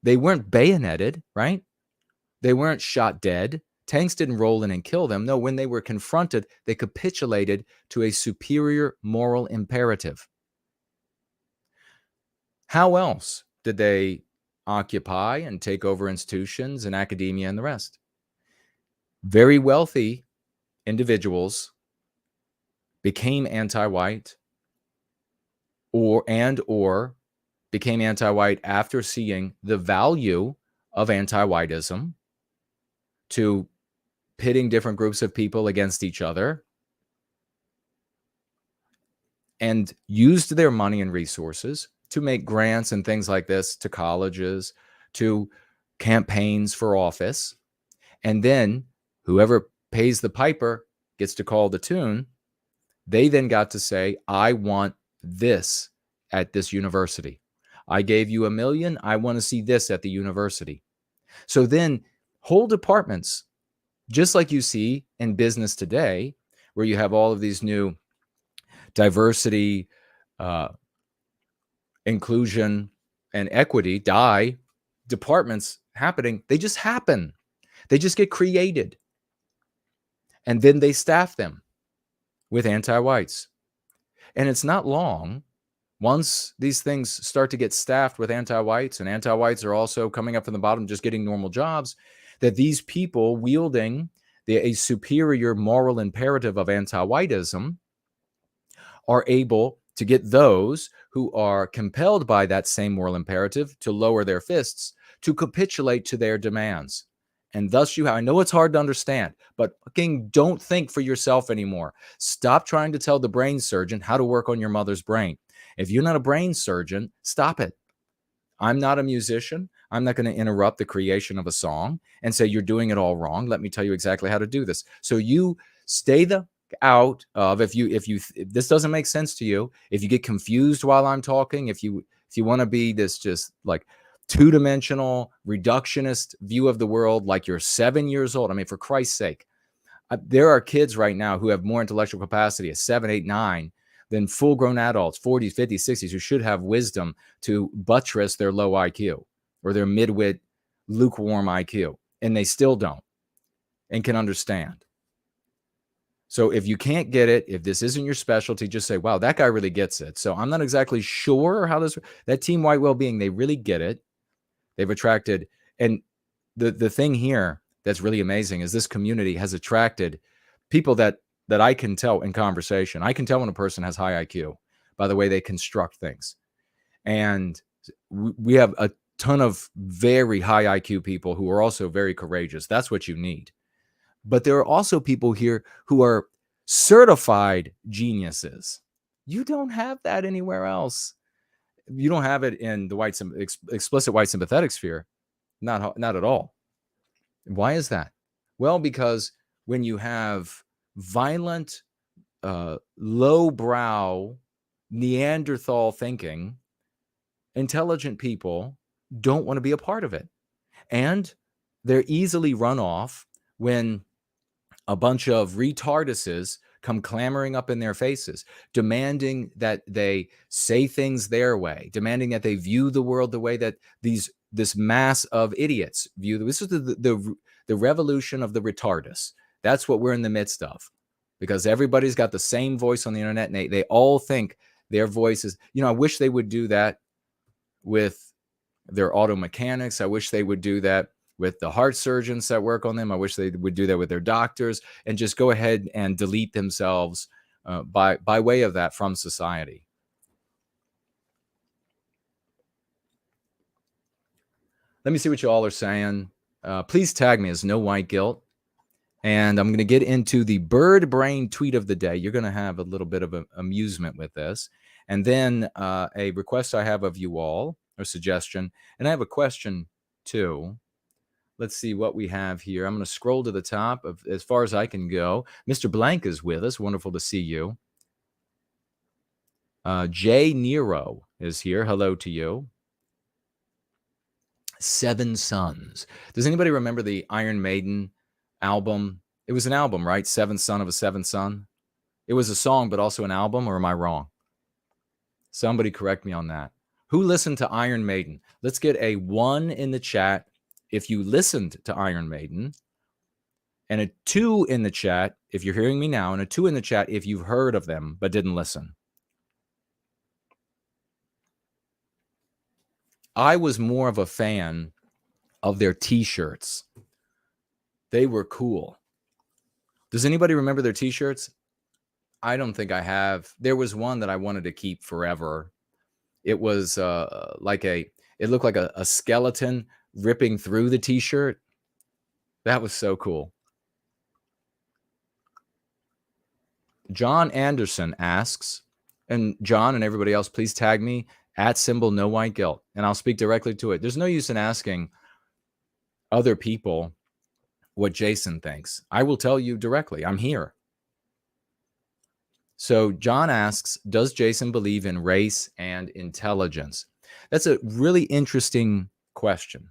they weren't bayoneted, right? They weren't shot dead. Tanks didn't roll in and kill them. No, when they were confronted, they capitulated to a superior moral imperative. How else did they occupy and take over institutions and academia and the rest? Very wealthy individuals became anti-white or became anti-white after seeing the value of anti-whiteism to pitting different groups of people against each other, and used their money and resources to make grants and things like this to colleges, to campaigns for office. And then whoever pays the piper gets to call the tune. They then got to say, I want this at this university. I gave you $1 million. I want to see this at the university. So then whole departments, just like you see in business today, where you have all of these new diversity, inclusion, and equity, departments happening, they just happen. They just get created. And then they staff them with anti-whites. And it's not long, once these things start to get staffed with anti-whites, and anti-whites are also coming up from the bottom, just getting normal jobs, that these people wielding a superior moral imperative of anti-whiteism are able to get those who are compelled by that same moral imperative to lower their fists, to capitulate to their demands. And thus I know it's hard to understand, but fucking don't think for yourself anymore. Stop trying to tell the brain surgeon how to work on your mother's brain. If you're not a brain surgeon, stop it. I'm not a musician. I'm not going to interrupt the creation of a song and say you're doing it all wrong. Let me tell you exactly how to do this. So you stay out of, if this doesn't make sense to you, if you get confused while I'm talking, if you want to be this just like two-dimensional reductionist view of the world, like you're 7 years old. I mean, for Christ's sake, there are kids right now who have more intellectual capacity at 7, 8, 9 than full-grown adults, 40s, 50s, 60s, who should have wisdom to buttress their low IQ or their midwit, lukewarm IQ, and they still don't and can understand. So if you can't get it, if this isn't your specialty, just say, wow, that guy really gets it. So I'm not exactly sure how that team white well-being, they really get it. They've attracted, and the thing here that's really amazing is this community has attracted people that I can tell in conversation. I can tell when a person has high IQ by the way they construct things. And we have a ton of very high IQ people who are also very courageous. That's what you need. But there are also people here who are certified geniuses. You don't have that anywhere else. You don't have it in the explicit white sympathetic sphere. Not at all. Why is that? Well, because when you have violent, lowbrow, Neanderthal thinking, intelligent people don't want to be a part of it. And they're easily run off when a bunch of retarduses come clamoring up in their faces, demanding that they say things their way, demanding that they view the world the way that this mass of idiots view. This is the revolution of the retardus. That's what we're in the midst of, because everybody's got the same voice on the internet, and they all think their voice is, I wish they would do that with their auto mechanics. I wish they would do that with the heart surgeons that work on them. I wish they would do that with their doctors, and just go ahead and delete themselves by way of that from society. Let me see what you all are saying. Please tag me as No White Guilt. And I'm going to get into the bird brain tweet of the day. You're going to have a little bit of amusement with this. And then a request I have of you all, or suggestion. And I have a question too. Let's see what we have here. I'm going to scroll to the top of as far as I can go. Mr. Blank is with us. Wonderful to see you. Jay Nero is here. Hello to you. Seven Sons. Does anybody remember the Iron Maiden album? It was an album, right? Seventh Son of a Seventh Son. It was a song, but also an album, or am I wrong? Somebody correct me on that. Who listened to Iron Maiden? Let's get a 1 in the chat if you listened to Iron Maiden, and a 2 in the chat if you're hearing me now, and a 2 in the chat if you've heard of them but didn't listen. I was more of a fan of their t-shirts. They were cool. Does anybody remember their t-shirts? I don't think I have. There was one that I wanted to keep forever. It was it looked like a skeleton ripping through the t-shirt. That was so cool. John Anderson asks, and John and everybody else, please tag me @ No White Guilt, and I'll speak directly to it. There's no use in asking other people what Jason thinks. I will tell you directly. I'm here. So John asks, does Jason believe in race and intelligence? That's a really interesting question,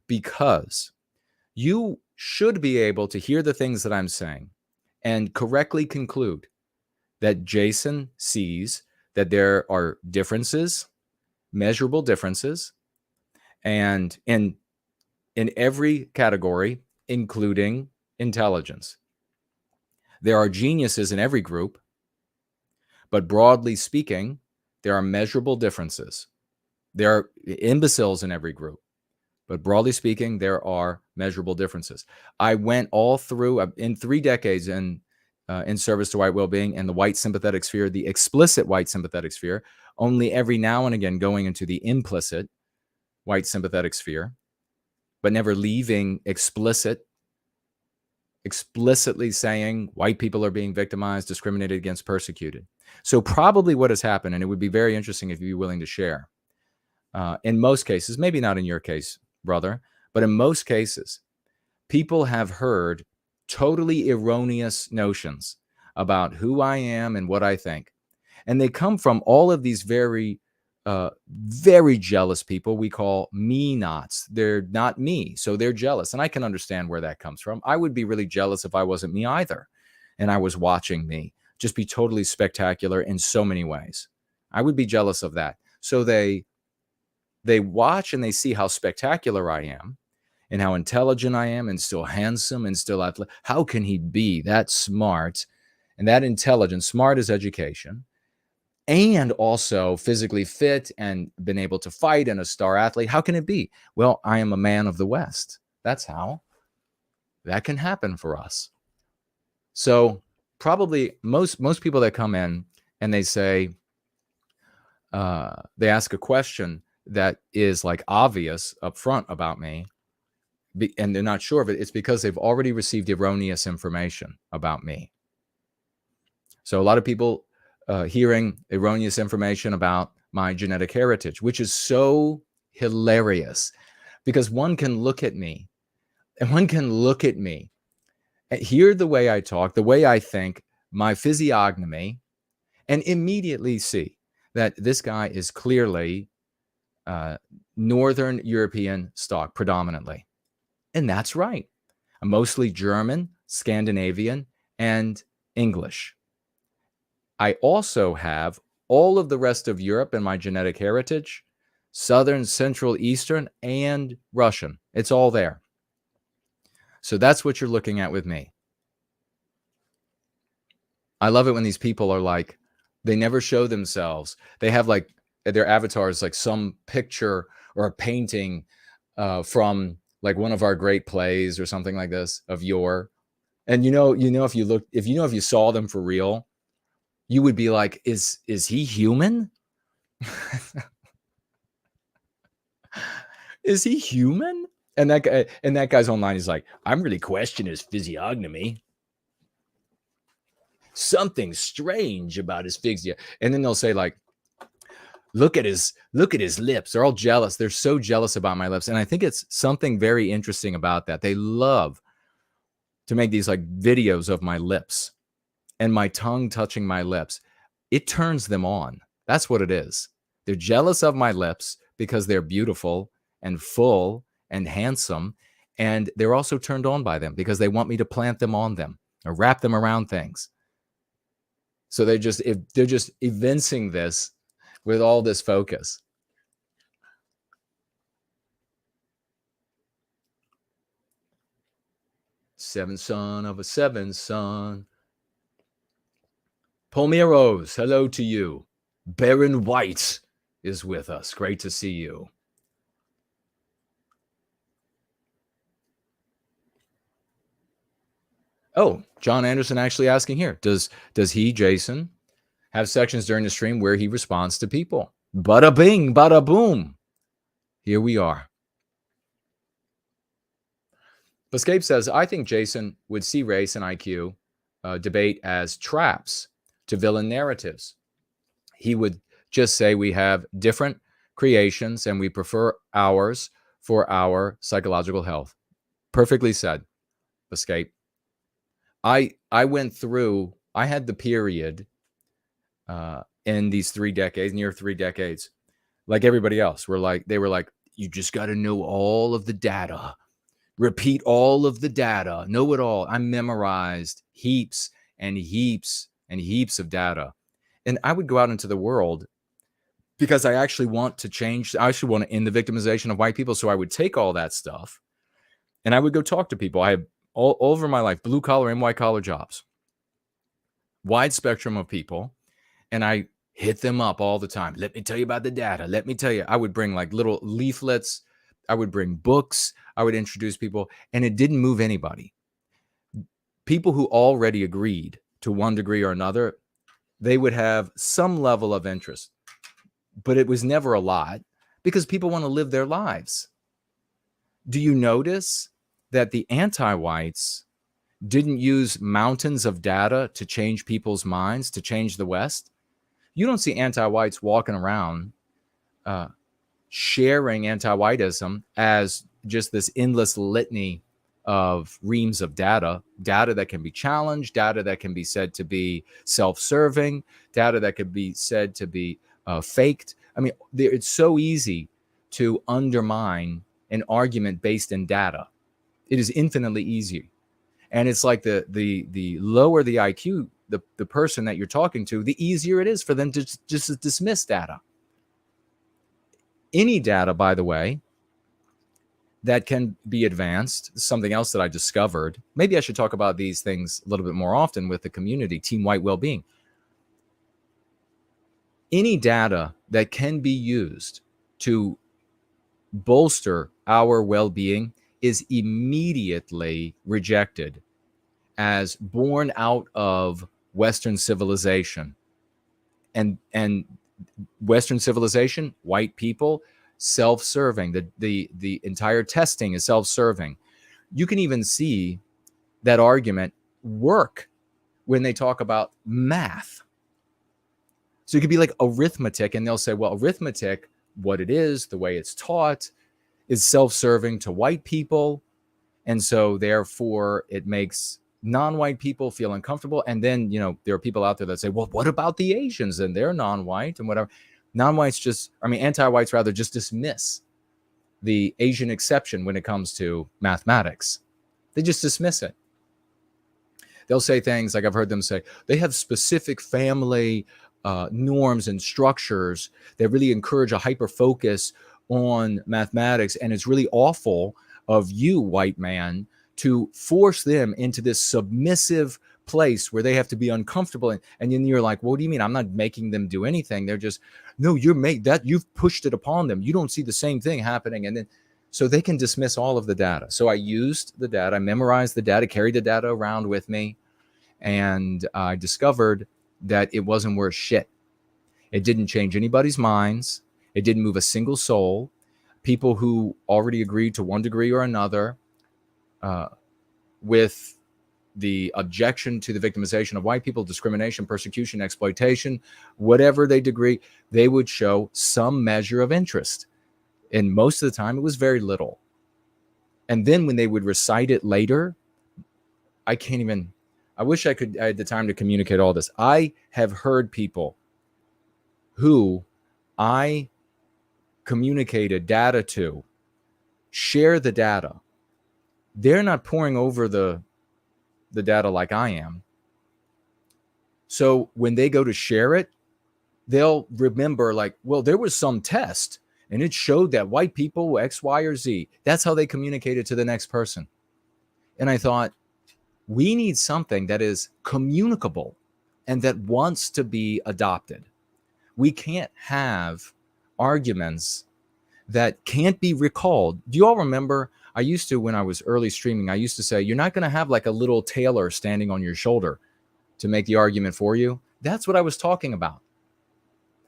because you should be able to hear the things that I'm saying and correctly conclude that Jason sees that there are differences, measurable differences, and in every category, including intelligence. There are geniuses in every group, but broadly speaking, there are measurable differences. There are imbeciles in every group, but broadly speaking, there are measurable differences. I went all through in 3 decades in service to white well-being and the white sympathetic sphere, the explicit white sympathetic sphere, only every now and again going into the implicit white sympathetic sphere, but never leaving explicitly saying white people are being victimized, discriminated against, persecuted. So probably what has happened, and it would be very interesting if you'd be willing to share, in most cases, maybe not in your case, brother, but in most cases, people have heard totally erroneous notions about who I am and what I think. And they come from all of these very, very jealous people we call me-nots. They're not me, so they're jealous. And I can understand where that comes from. I would be really jealous if I wasn't me either, and I was watching me just be totally spectacular in so many ways. I would be jealous of that. So they watch and they see how spectacular I am and how intelligent I am and still handsome and still athletic. How can he be that smart and that intelligent? Smart is education, and also physically fit and been able to fight and a star athlete. How can it be? Well, I am a man of the West. That's how that can happen for us. So probably most people that come in and they say, they ask a question that is like obvious up front about me, and they're not sure of it, it's because they've already received erroneous information about me. So a lot of people hearing erroneous information about my genetic heritage, which is so hilarious, because one can look at me and hear the way I talk, the way I think, my physiognomy, and immediately see that this guy is clearly Northern European stock predominantly. And that's right. I'm mostly German, Scandinavian, and English. I also have all of the rest of Europe in my genetic heritage, Southern, Central, Eastern, and Russian. It's all there. So that's what you're looking at with me. I love it when these people are like, they never show themselves. They have like their avatars, like some picture or a painting from like one of our great plays or something like this of yore. And if you saw them for real, you would be like, is he human? Is he human? And that guy's online, he's like, I'm really questioning his physiognomy. Something strange about his physiognomy. And then they'll say like, look at his lips. They're all jealous. They're so jealous about my lips. And I think it's something very interesting about that. They love to make these like videos of my lips and my tongue touching my lips. It turns them on. That's what it is. They're jealous of my lips because they're beautiful and full and handsome. And they're also turned on by them because they want me to plant them on them or wrap them around things. So they're just evincing this with all this focus. Seventh son of a seventh son. Palmeiros, hello to you. Baron White is with us. Great to see you. Oh, John Anderson actually asking here, does he, Jason, have sections during the stream where he responds to people? Bada bing, bada boom. Here we are. Escape says, I think Jason would see race and IQ debate as traps to villain narratives. He would just say we have different creations and we prefer ours for our psychological health. Perfectly said, Escape. I went through, I had the period in these 3 decades, near 3 decades, like everybody else. They were like, you just got to know all of the data, repeat all of the data, know it all. I memorized heaps and heaps and heaps of data. And I would go out into the world because I actually want to change. I actually want to end the victimization of white people. So I would take all that stuff and I would go talk to people. I have all over my life, blue collar and white collar jobs, wide spectrum of people. And I hit them up all the time. Let me tell you about the data. Let me tell you. I would bring like little leaflets. I would bring books. I would introduce people. And it didn't move anybody. People who already agreed to one degree or another, they would have some level of interest. But it was never a lot because people want to live their lives. Do you notice that the anti-whites didn't use mountains of data to change people's minds, to change the West? You don't see anti-whites walking around sharing anti-whiteism as just this endless litany of reams of data that can be challenged, data that can be said to be self-serving, data that could be said to be faked. I mean, it's so easy to undermine an argument based in data. It is infinitely easy. And it's like the lower the IQ, the person that you're talking to, the easier it is for them to just dismiss data. Any data, by the way, that can be advanced, something else that I discovered. Maybe I should talk about these things a little bit more often with the community, Team White Wellbeing. Any data that can be used to bolster our well-being is immediately rejected as born out of Western civilization. And Western civilization, white people, self-serving. The entire testing is self-serving. You can even see that argument work when they talk about math. So it could be like arithmetic, and they'll say, well, arithmetic, what it is, the way it's taught, is self-serving to white people. And so therefore it makes non-white people feel uncomfortable. And then, there are people out there that say, well, what about the Asians? And they're non-white and whatever. Anti-whites rather just dismiss the Asian exception when it comes to mathematics. They just dismiss it. They'll say things like, I've heard them say, they have specific family norms and structures that really encourage a hyper focus on mathematics. And it's really awful of you, white man, to force them into this submissive place where they have to be uncomfortable. And then you're like, well, what do you mean? I'm not making them do anything. They're just, no, you've pushed it upon them. You don't see the same thing happening. And then, so they can dismiss all of the data. So I used the data, I memorized the data, carried the data around with me. And I discovered that it wasn't worth shit. It didn't change anybody's minds. It didn't move a single soul. People who already agreed to one degree or another with the objection to the victimization of white people, discrimination, persecution, exploitation, whatever they degree, they would show some measure of interest. And most of the time, it was very little. And then when they would recite it later, I wish I had the time to communicate all this. I have heard people who I communicated data to share the data. They're not poring over the data like I am. So when they go to share it, they'll remember like, well, there was some test and it showed that white people X, Y, or Z. That's how they communicated to the next person. And I thought, we need something that is communicable and that wants to be adopted. We can't have arguments that can't be recalled. Do you all remember? I used to, when I was early streaming, I used to say, you're not going to have like a little tailor standing on your shoulder to make the argument for you. That's what I was talking about.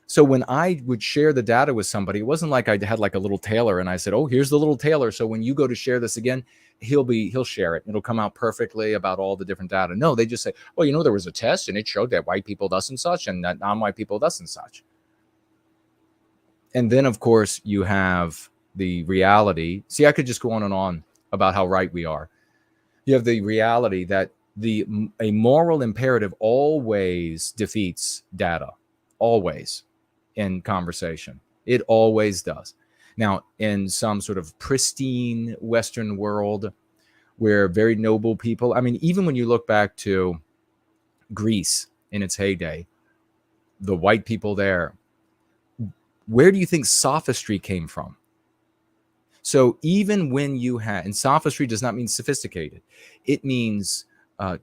So when I would share the data with somebody, it wasn't like I had like a little tailor and I said, oh, here's the little tailor. So when you go to share this again, he'll share it. It'll come out perfectly about all the different data. No, they just say, well, there was a test and it showed that white people thus and such and that non-white people thus and such. And then, of course, you have the reality. See, I could just go on and on about how right we are. You have the reality that a moral imperative always defeats data, always, in conversation. It always does. Now, in some sort of pristine Western world where very noble people, I mean, even when you look back to Greece in its heyday, the white people there, where do you think sophistry came from? So even when you had, and sophistry does not mean sophisticated, it means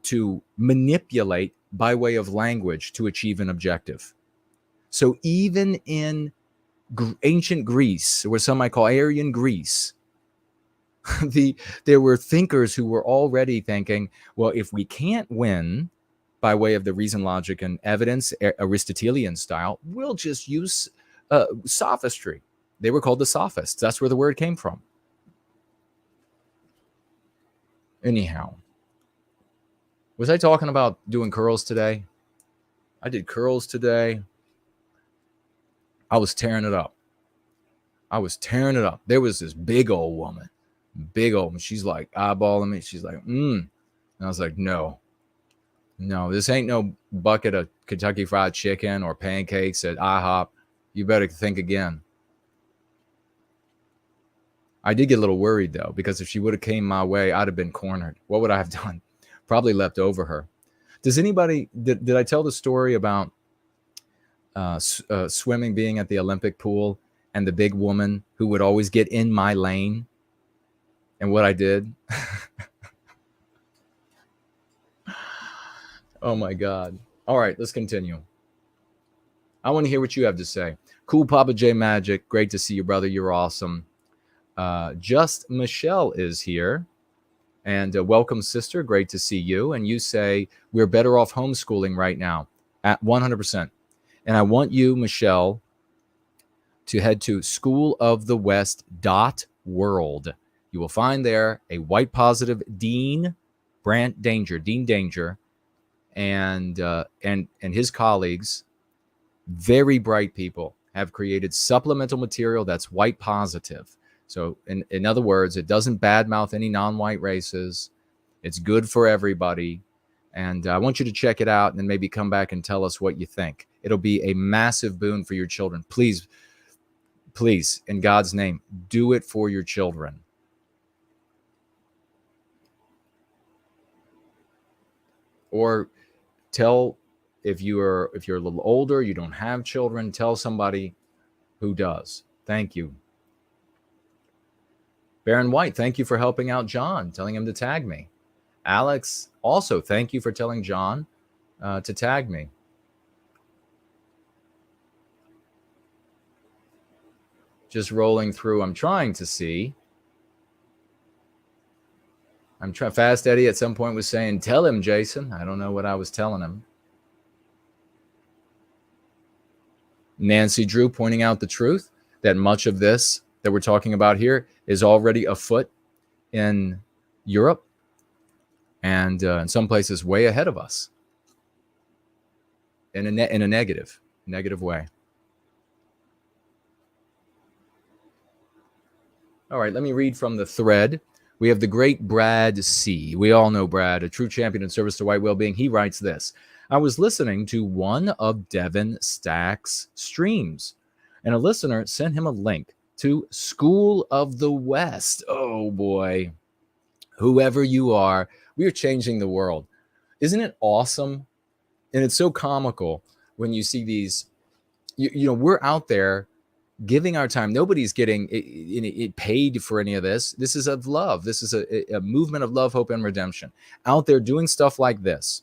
to manipulate by way of language to achieve an objective. So even in ancient Greece, or what some might call Aryan Greece, there were thinkers who were already thinking, well, if we can't win by way of the reason, logic, and evidence, Aristotelian style, we'll just use sophistry. They were called the sophists. That's where the word came from. Anyhow, was I talking about doing curls today? I did curls today. I was tearing it up. There was this big old woman. She's like eyeballing me. She's like, And I was like, no, this ain't no bucket of Kentucky Fried Chicken or pancakes at IHOP. You better think again. I did get a little worried, though, because if she would have came my way, I'd have been cornered. What would I have done? Probably leapt over her. Does anybody, did I tell the story about swimming, being at the Olympic pool, and the big woman who would always get in my lane? And what I did? Oh, my God. All right, let's continue. I want to hear what you have to say. Cool Papa J Magic. Great to see you, brother. You're awesome. Just Michelle is here. And welcome, sister. Great to see you. And you say, we're better off homeschooling right now at 100%. And I want you, Michelle, to head to schoolofthewest.world. You will find there a white positive Dean Danger, and his colleagues, very bright people, have created supplemental material that's white positive. So in other words, it doesn't badmouth any non-white races. It's good for everybody. And I want you to check it out and then maybe come back and tell us what you think. It'll be a massive boon for your children. Please, in God's name, do it for your children. Or tell, if you're a little older, you don't have children, tell somebody who does. Thank you. Baron White, thank you for helping out John, telling him to tag me. Alex, also, thank you for telling John to tag me. Just rolling through, I'm trying to see. Fast Eddie at some point was saying, tell him, Jason. I don't know what I was telling him. Nancy Drew pointing out the truth that much of this that we're talking about here is already afoot in Europe and in some places way ahead of us in a negative way. All right, let me read from the thread. We have the great Brad C. We all know Brad, a true champion in service to white well-being. He writes this: I was listening to one of Devin Stack's streams, and a listener sent him a link to School of the West. Oh, boy. Whoever you are, we are changing the world. Isn't it awesome? And it's so comical when you see these, you know, we're out there giving our time. Nobody's getting it paid for any of this. This is of love. This is a movement of love, hope, and redemption. Out there doing stuff like this.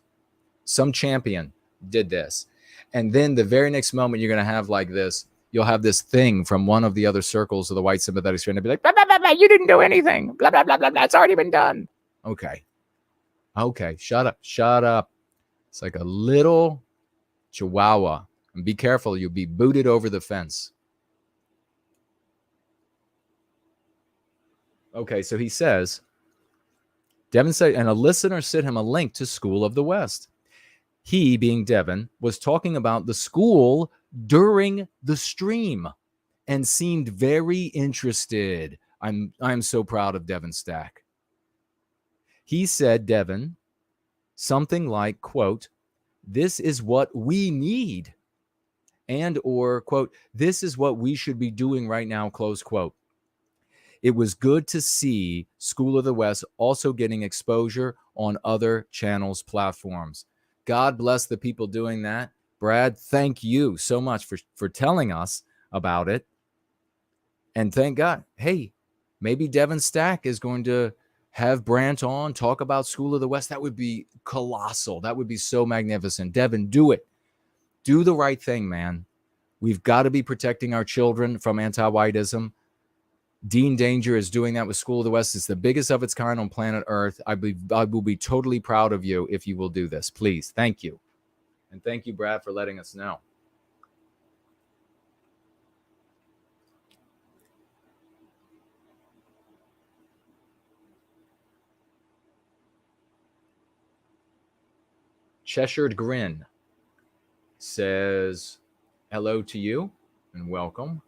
Some champion did this. And then the very next moment you're going to have like this, you'll have this thing from one of the other circles of the white sympathetic sphere and be like, blah, blah, blah, blah, you didn't do anything. Blah, blah, blah, blah, blah. It's already been done. Okay. Shut up. It's like a little chihuahua. And be careful. You'll be booted over the fence. Okay, so he says, Devin said, and a listener sent him a link to School of the West. He, being Devin, was talking about the school during the stream and seemed very interested. I'm so proud of Devin Stack. He said, Devin, something like, quote, "This is what we need," and or, quote, "This is what we should be doing right now," close quote. It was good to see School of the West also getting exposure on other channels' platforms. God bless the people doing that. Brad, thank you so much for telling us about it. And thank God. Hey, maybe Devin Stack is going to have Brant on, talk about School of the West. That would be colossal. That would be so magnificent. Devin, do it. Do the right thing, man. We've got to be protecting our children from anti-whiteism. Dean Danger is doing that with School of the West. It's the biggest of its kind on planet Earth. I will be totally proud of you if you will do this. Please. Thank you. And thank you, Brad, for letting us know. Cheshired Grin says hello to you and welcome.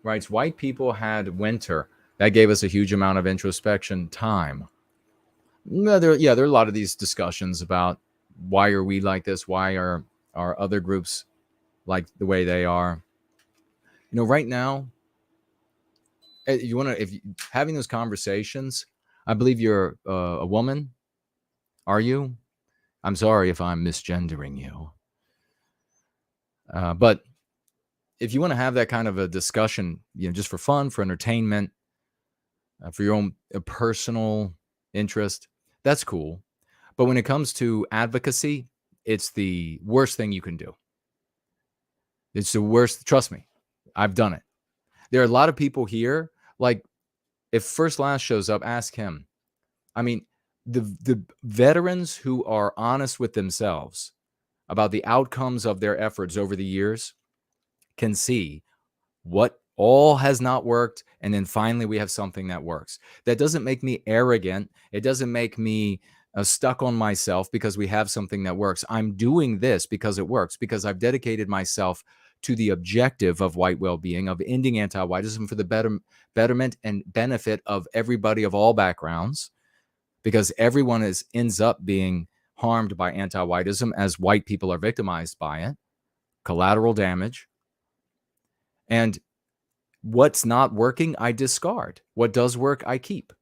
Writes, white people had winter. That gave us a huge amount of introspection time. There are a lot of these discussions about why are we like this? Why are other groups like the way they are? You know, right now, having those conversations, I believe you're a woman. Are you? I'm sorry if I'm misgendering you. But if you want to have that kind of a discussion, just for fun, for entertainment, for your own personal interest, that's cool. But when it comes to advocacy, it's the worst thing you can do. It's the worst. Trust me, I've done it. There are a lot of people here, like if First Last shows up, ask him. I mean, the veterans who are honest with themselves about the outcomes of their efforts over the years can see what all has not worked, and then finally we have something that works. That doesn't make me arrogant. It doesn't make me stuck on myself because we have something that works. I'm doing this because it works, because I've dedicated myself to the objective of white well-being, of ending anti-whiteism for the betterment and benefit of everybody of all backgrounds, because everyone ends up being harmed by anti-whiteism as white people are victimized by it. Collateral damage. And what's not working, I discard. What does work, I keep.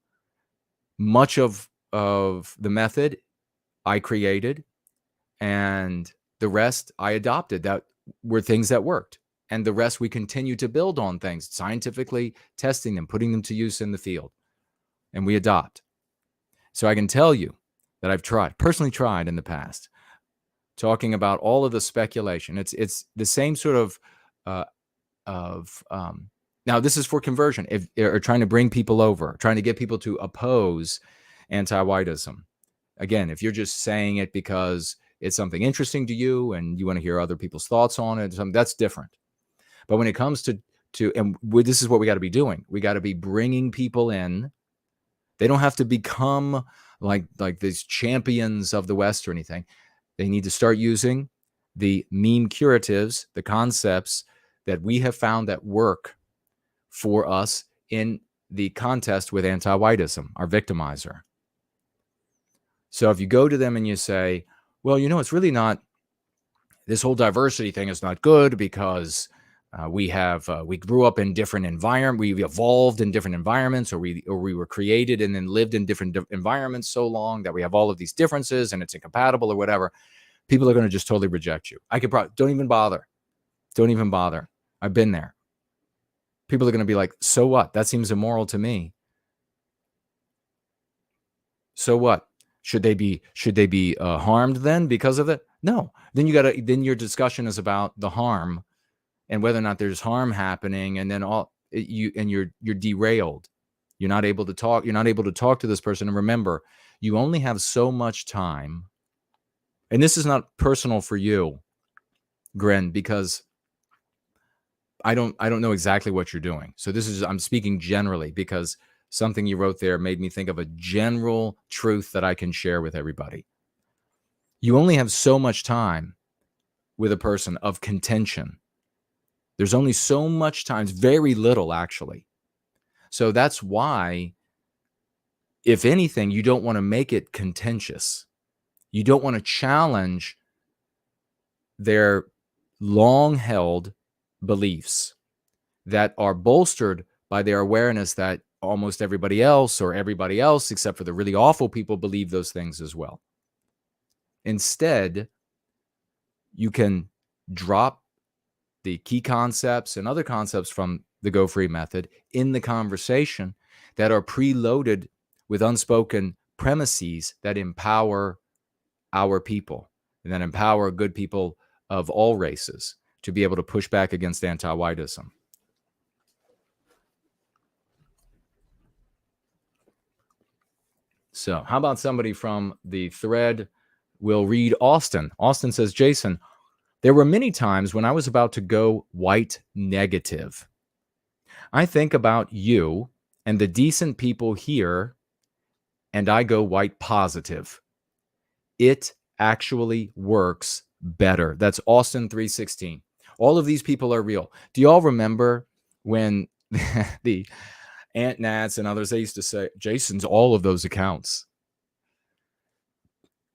Much of the method I created, and the rest I adopted. That were things that worked. And the rest we continue to build on things, scientifically testing them, putting them to use in the field. And we adopt. So I can tell you that I've personally tried in the past, talking about all of the speculation. It's the same sort of now this is for conversion, or trying to bring people over, trying to get people to oppose anti-whiteism. Again, if you're just saying it because it's something interesting to you and you want to hear other people's thoughts on it, that's different. But when it comes to this is what we got to be doing. We got to be bringing people in. They don't have to become like these champions of the West or anything. They need to start using the meme curatives, the concepts that we have found that work for us in the contest with anti-whiteism, our victimizer. So if you go to them and you say, well, it's really not, this whole diversity thing is not good because we grew up in different environments, we evolved in different environments, or we were created and then lived in different environments so long that we have all of these differences and it's incompatible or whatever. People are going to just totally reject you. Don't even bother. I've been there. People are going to be like, so what? That seems immoral to me. So what? Should they be harmed then because of that? No. Then your discussion is about the harm and whether or not there's harm happening, and then you're derailed. You're not able to talk. You're not able to talk to this person. And remember, you only have so much time. And this is not personal for you, Gren, because I don't know exactly what you're doing. So I'm speaking generally because something you wrote there made me think of a general truth that I can share with everybody. You only have so much time with a person of contention. There's only so much time, very little actually. So that's why if anything, you don't want to make it contentious. You don't want to challenge their long-held beliefs that are bolstered by their awareness that almost everybody else, or everybody else except for the really awful people, believe those things as well. Instead, you can drop the key concepts and other concepts from the Go Free method in the conversation that are preloaded with unspoken premises that empower our people and that empower good people of all races to be able to push back against anti-whiteism. So how about somebody from the thread? We'll read Austin. Austin says, Jason, there were many times when I was about to go white negative. I think about you and the decent people here, and I go white positive. It actually works better. That's Austin 316. All of these people are real. Do you all remember when the Ant Nats and others, they used to say, Jason's all of those accounts?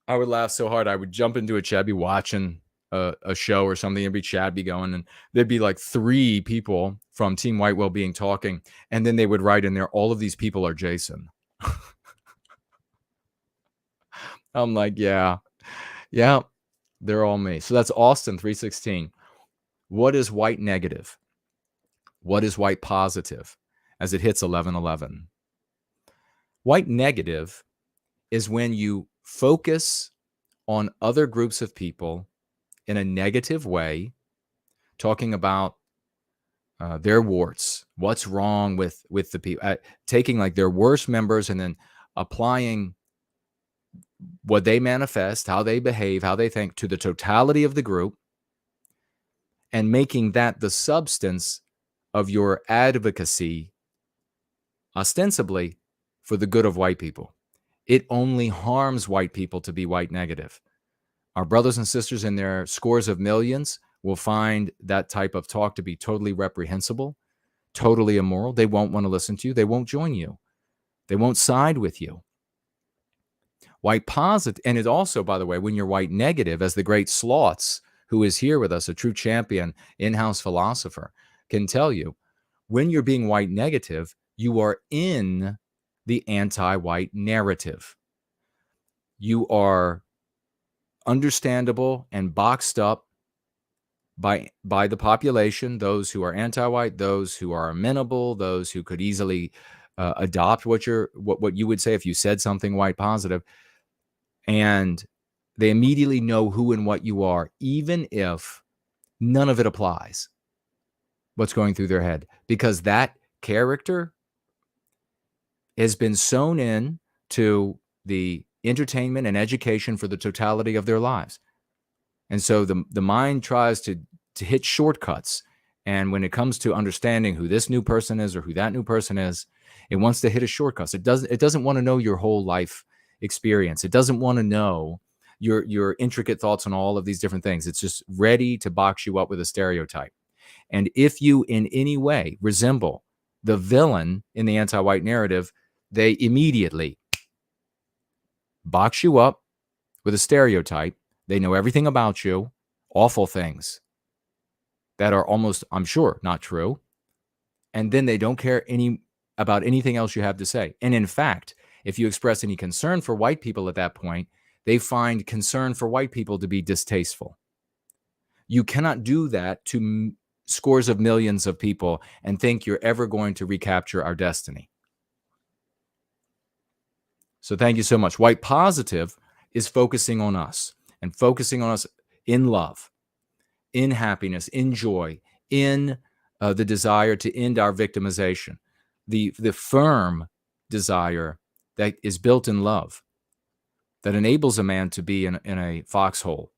I would laugh so hard. I would jump into a chat, be watching a show or something, and be chat be going, and there'd be like 3 people from Team White Wellbeing talking, and then they would write in there, all of these people are Jason. I'm like, yeah, they're all me. So that's Austin 316. What is white negative? What is white positive? As it hits 11:11. White negative is when you focus on other groups of people in a negative way, talking about their warts, what's wrong with the people, taking like their worst members and then applying what they manifest, how they behave, how they think to the totality of the group, and making that the substance of your advocacy, ostensibly for the good of white people. It only harms white people to be white negative. Our brothers and sisters in their scores of millions will find that type of talk to be totally reprehensible, totally immoral. They won't want to listen to you. They won't join you. They won't side with you. White positive, and it also, by the way, when you're white negative, as the great Slots, who is here with us, a true champion, in-house philosopher, can tell you, when you're being white negative, you are in the anti-white narrative. You are understandable and boxed up by the population, those who are anti-white, those who are amenable, those who could easily adopt what you would say if you said something white positive. And they immediately know who and what you are, even if none of it applies, what's going through their head, because that character has been sewn in to the entertainment and education for the totality of their lives. And so the mind tries to hit shortcuts. And when it comes to understanding who this new person is or who that new person is, it wants to hit a shortcut. It doesn't want to know your whole life experience. It doesn't want to know your intricate thoughts on all of these different things. It's just ready to box you up with a stereotype. And if you in any way resemble the villain in the anti-white narrative, they immediately box you up with a stereotype. They know everything about you, awful things that are almost, I'm sure, not true. And then they don't care about anything else you have to say. And in fact, if you express any concern for white people at that point, they find concern for white people to be distasteful. You cannot do that to scores of millions of people and think you're ever going to recapture our destiny. So thank you so much. White positive is focusing on us and focusing on us in love, in happiness, in joy, in the desire to end our victimization, the firm desire that is built in love, that enables a man to be in a foxhole,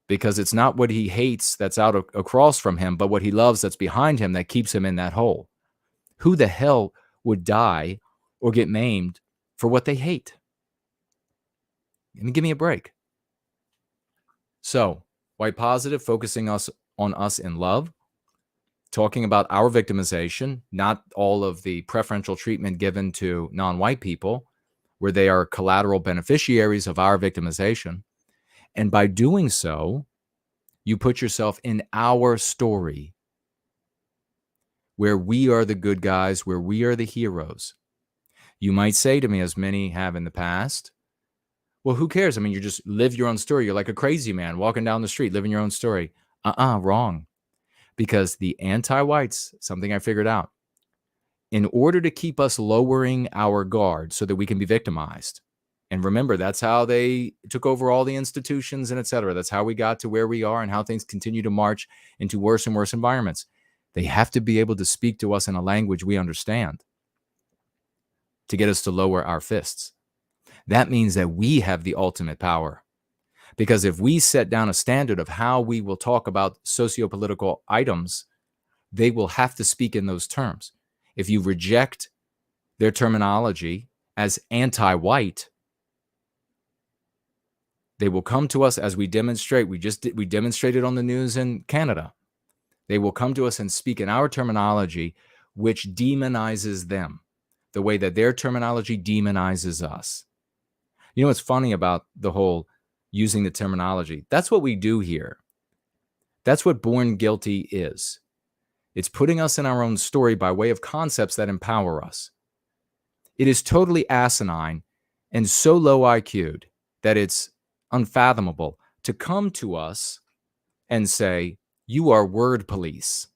because it's not what he hates that's out across from him, but what he loves that's behind him that keeps him in that hole. Who the hell would die or get maimed for what they hate? I mean, give me a break. So, white positive, focusing on us in love, talking about our victimization, not all of the preferential treatment given to non-white people, where they are collateral beneficiaries of our victimization. And by doing so, you put yourself in our story, where we are the good guys, where we are the heroes. You might say to me, as many have in the past, well, who cares? I mean, you just live your own story. You're like a crazy man walking down the street, living your own story. Wrong. Because the anti-whites, something I figured out, in order to keep us lowering our guard so that we can be victimized. And remember, that's how they took over all the institutions and et cetera. That's how we got to where we are and how things continue to march into worse and worse environments. They have to be able to speak to us in a language we understand to get us to lower our fists. That means that we have the ultimate power. Because if we set down a standard of how we will talk about socio-political items, they will have to speak in those terms. If you reject their terminology as anti-white, they will come to us as we demonstrate. We demonstrated on the news in Canada. They will come to us and speak in our terminology, which demonizes them, the way that their terminology demonizes us. You know what's funny about the whole using the terminology? That's what we do here. That's what born guilty is. It's putting us in our own story by way of concepts that empower us. It is totally asinine and so low IQ'd that it's unfathomable to come to us and say, you are word police.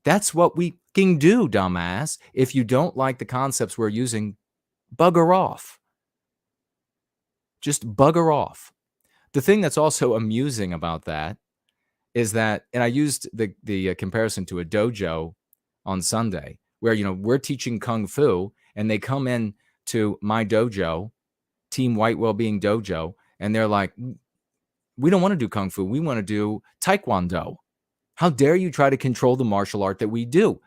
That's what we can do, dumbass. If you don't like the concepts we're using, bugger off. Just bugger off. The thing that's also amusing about that is that, and I used the comparison to a dojo on Sunday, where, you know, we're teaching Kung Fu, and they come in to my dojo, Team White Wellbeing Dojo, and they're like, we don't want to do Kung Fu. We want to do Taekwondo. How dare you try to control the martial art that we do?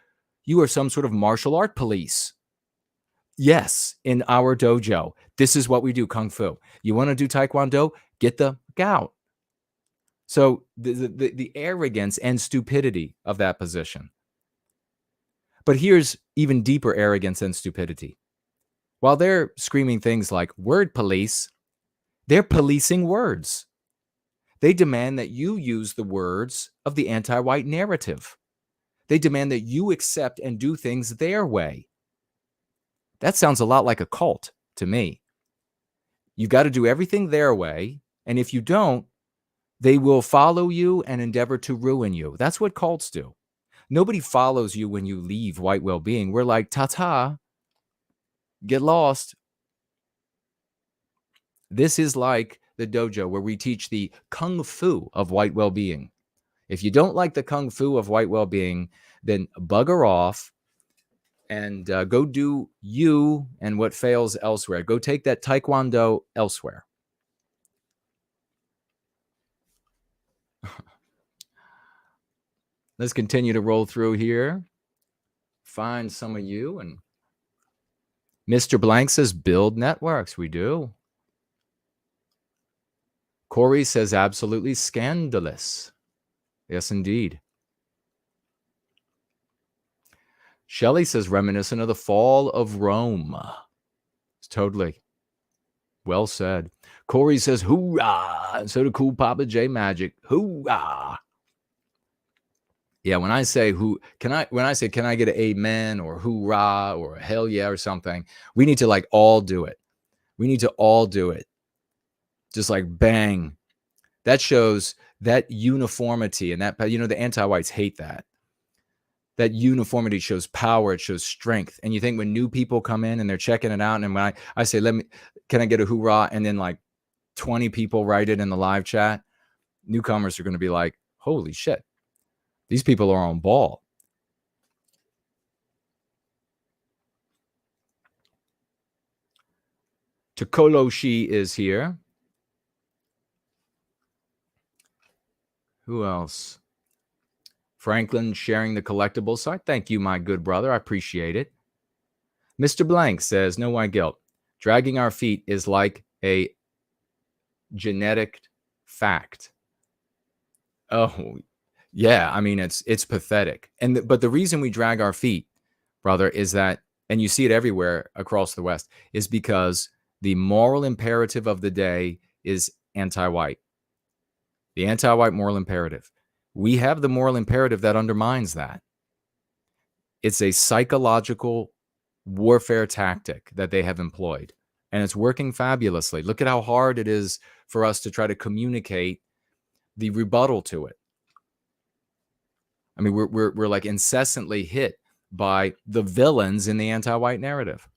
You are some sort of martial art police. Yes, in our dojo, this is what we do, Kung Fu. You want to do Taekwondo? Get the out. So the arrogance and stupidity of that position. But here's even deeper arrogance and stupidity. While they're screaming things like word police, they're policing words. They demand that you use the words of the anti-white narrative. They demand that you accept and do things their way. That sounds a lot like a cult to me. You've got to do everything their way, and if you don't, they will follow you and endeavor to ruin you. That's what cults do. Nobody follows you when you leave white well-being. We're like, ta-ta, get lost. This is like the dojo where we teach the Kung Fu of white well-being. If you don't like the Kung Fu of white well-being, then bugger off and go do you and what fails elsewhere. Go take that Taekwondo elsewhere. Let's continue to roll through here. Find some of you. And Mr. Blank says, build networks. We do. Corey says, absolutely scandalous. Yes, indeed. Shelley says, reminiscent of the fall of Rome. It's totally well said. Corey says, hoorah. And so did Cool Papa J Magic. Hoorah. Yeah, when I say can I get an amen or hoorah or hell yeah or something, we need to like all do it. We need to all do it. Just like bang. That shows that uniformity, and that, you know, the anti-whites hate that. That uniformity shows power, it shows strength. And you think when new people come in and they're checking it out, and when I say, can I get a hoorah? And then like 20 people write it in the live chat, newcomers are going to be like, holy shit. These people are on ball. Takoloshi is here. Who else? Franklin sharing the collectibles site. Thank you, my good brother. I appreciate it. Mr. Blank says, no white guilt. Dragging our feet is like a genetic fact. Oh, yeah, I mean, it's pathetic. But the reason we drag our feet, brother, is that, and you see it everywhere across the West, is because the moral imperative of the day is anti-white. The anti-white moral imperative. We have the moral imperative that undermines that. It's a psychological warfare tactic that they have employed, and it's working fabulously. Look at how hard it is for us to try to communicate the rebuttal to it. I mean, we're like incessantly hit by the villains in the anti-white narrative.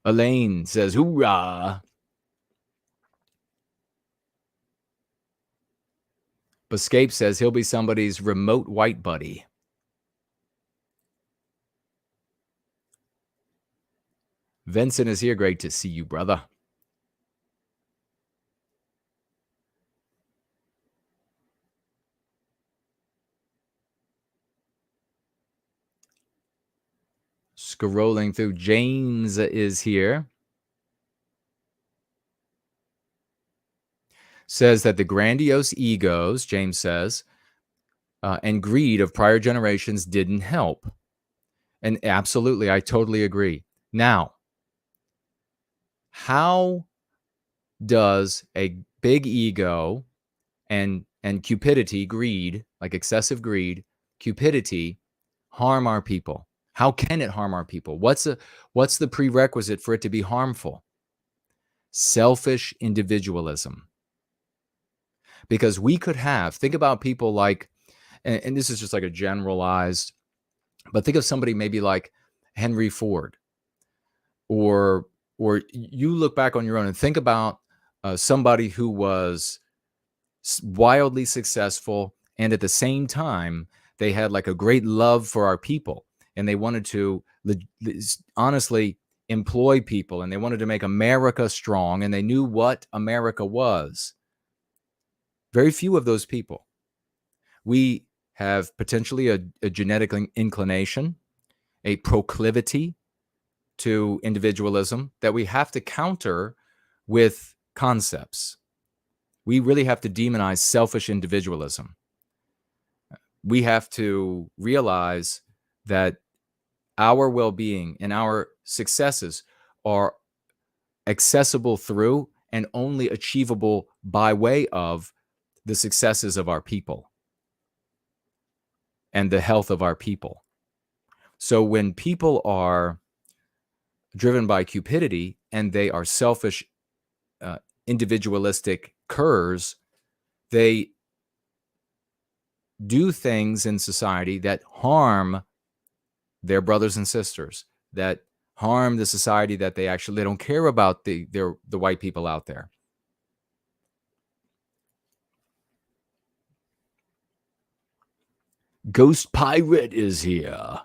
Elaine says, hoorah. Escape says he'll be somebody's remote white buddy. Vincent is here. Great to see you, brother. Scrolling through, James is here. Says that the grandiose egos, James says, and greed of prior generations didn't help. And absolutely, I totally agree. Now, how does a big ego and cupidity, greed, like excessive greed, cupidity, harm our people? How can it harm our people? What's the prerequisite for it to be harmful? Selfish individualism. Because we could have, think about people like, and this is just like a generalized, but think of somebody maybe like Henry Ford, or you look back on your own and think about somebody who was wildly successful, and at the same time, they had like a great love for our people, and they wanted to honestly employ people, and they wanted to make America strong, and they knew what America was. Very few of those people. We have potentially a genetic inclination, a proclivity to individualism that we have to counter with concepts. We really have to demonize selfish individualism. We have to realize that our well-being and our successes are accessible through and only achievable by way of the successes of our people and the health of our people. So when people are driven by cupidity and they are selfish, individualistic curs, they do things in society that harm their brothers and sisters, that harm the society that they don't care about the white people out there. Ghost Pirate is here.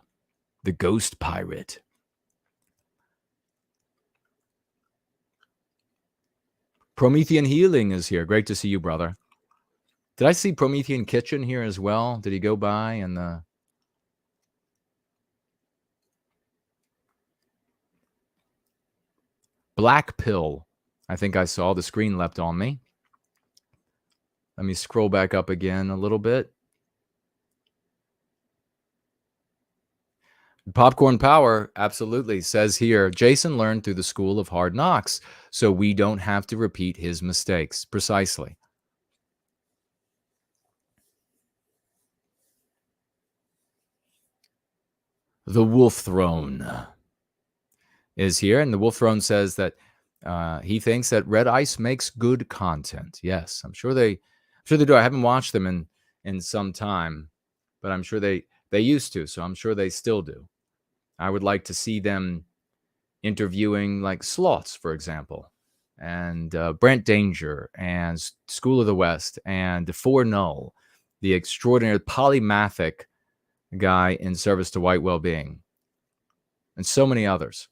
The Ghost Pirate. Promethean Healing is here. Great to see you, brother. Did I see Promethean Kitchen here as well? Did he go by? And the Black Pill. I think I saw the screen leapt on me. Let me scroll back up again a little bit. Popcorn Power absolutely says here, Jason learned through the school of hard knocks, so we don't have to repeat his mistakes. Precisely. The Wolf Throne is here, and the Wolf Throne says that he thinks that Red Ice makes good content. Yes, I'm sure they do. I haven't watched them in some time, but I'm sure they used to, so I'm sure they still do. I would like to see them interviewing like Sloths, for example, and Brent Danger, and School of the West, and For Null, the extraordinary polymathic guy in service to white well-being, and so many others.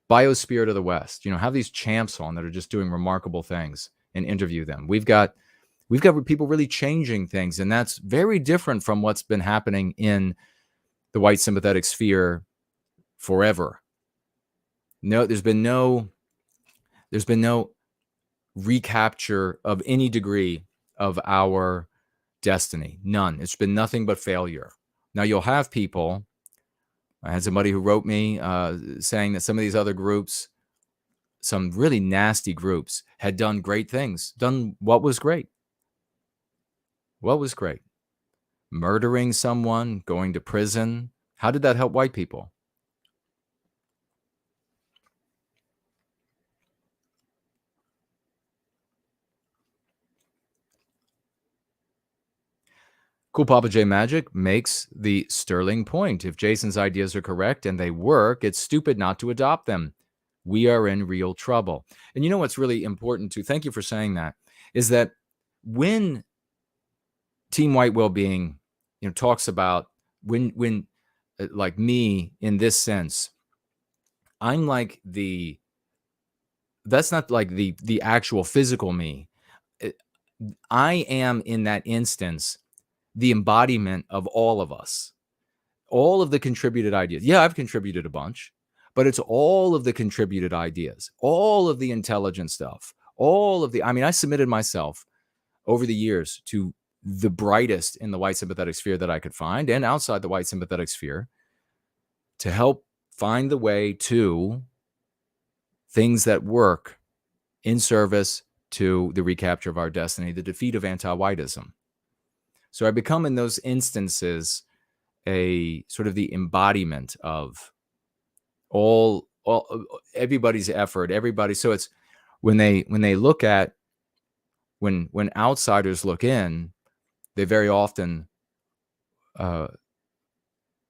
Biospirit of the West, have these champs on that are just doing remarkable things and interview them. We've got people really changing things, and that's very different from what's been happening in the white sympathetic sphere forever. No, there's been no recapture of any degree of our destiny. None. It's been nothing but failure. Now you'll have people I had somebody who wrote me saying that some of these other groups, some really nasty groups, had done great things, done what was great. What was great? Murdering someone, going to prison. How did that help white people? Cool Papa J Magic makes the sterling point. If Jason's ideas are correct and they work, it's stupid not to adopt them. We are in real trouble. And you know what's really important too? Thank you for saying that. Is that when Team White Wellbeing, talks about when like me in this sense, I'm like that's not like the actual physical me. I am in that instance the embodiment of all of us, all of the contributed ideas. Yeah, I've contributed a bunch, but it's all of the contributed ideas, all of the intelligent stuff, I submitted myself over the years to the brightest in the white sympathetic sphere that I could find and outside the white sympathetic sphere to help find the way to things that work in service to the recapture of our destiny, the defeat of anti-whiteism. So I become in those instances a sort of the embodiment of all everybody's effort, everybody. So it's when they look at when outsiders look in, they very often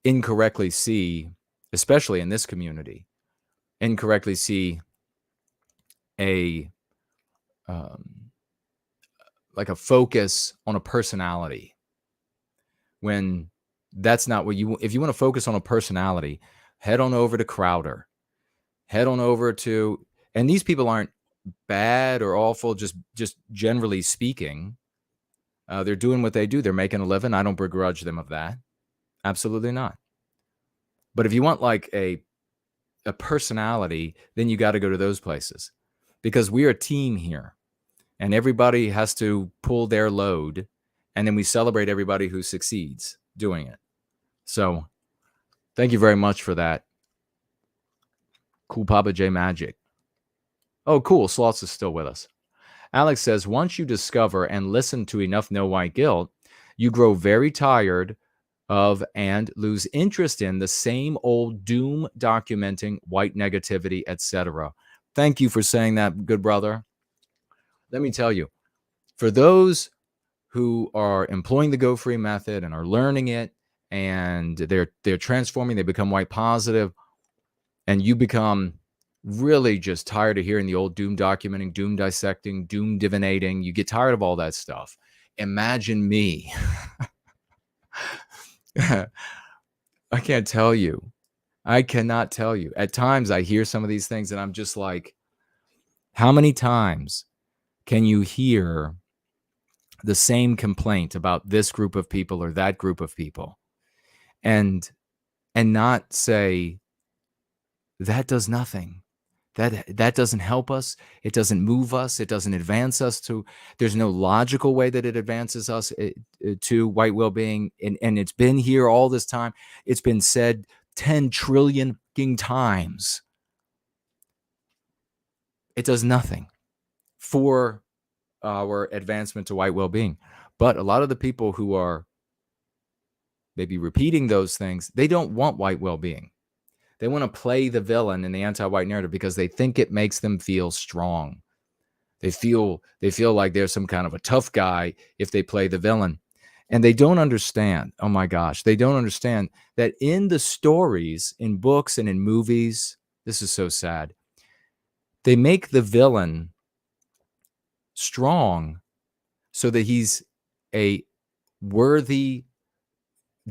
incorrectly see, especially in this community, incorrectly see a like a focus on a personality when that's not what if you want to focus on a personality, head on over to Crowder, head on over to, and these people aren't bad or awful, just generally speaking. They're doing what they do. They're making a living. I don't begrudge them of that. Absolutely not. But if you want like a personality, then you got to go to those places because we're a team here and everybody has to pull their load. And then we celebrate everybody who succeeds doing it. So thank you very much for that. Cool Papa J Magic. Oh, cool. Sloths is still with us. Alex says, once you discover and listen to enough no white guilt, you grow very tired of and lose interest in the same old doom documenting white negativity, etc. Thank you for saying that, good brother. Let me tell you, for those who are employing the Go Free method and are learning it, and they're transforming, they become white positive, and you become really just tired of hearing the old doom documenting, doom dissecting, doom divinating. You get tired of all that stuff. Imagine me. I can't tell you. I cannot tell you. At times I hear some of these things and I'm just like, how many times can you hear the same complaint about this group of people or that group of people and not say that does nothing, that doesn't help us, it doesn't move us, it doesn't advance us to, there's no logical way that it advances us to white well-being, and it's been here all this time. It's been said 10 trillion times. It does nothing for our advancement to white well-being. But a lot of the people who are maybe repeating those things, they don't want white well-being. They want to play the villain in the anti-white narrative because they think it makes them feel strong. They feel like they're some kind of a tough guy if they play the villain. And they don't understand, oh my gosh, they don't understand that in the stories, in books and in movies, this is so sad, they make the villain strong so that he's a worthy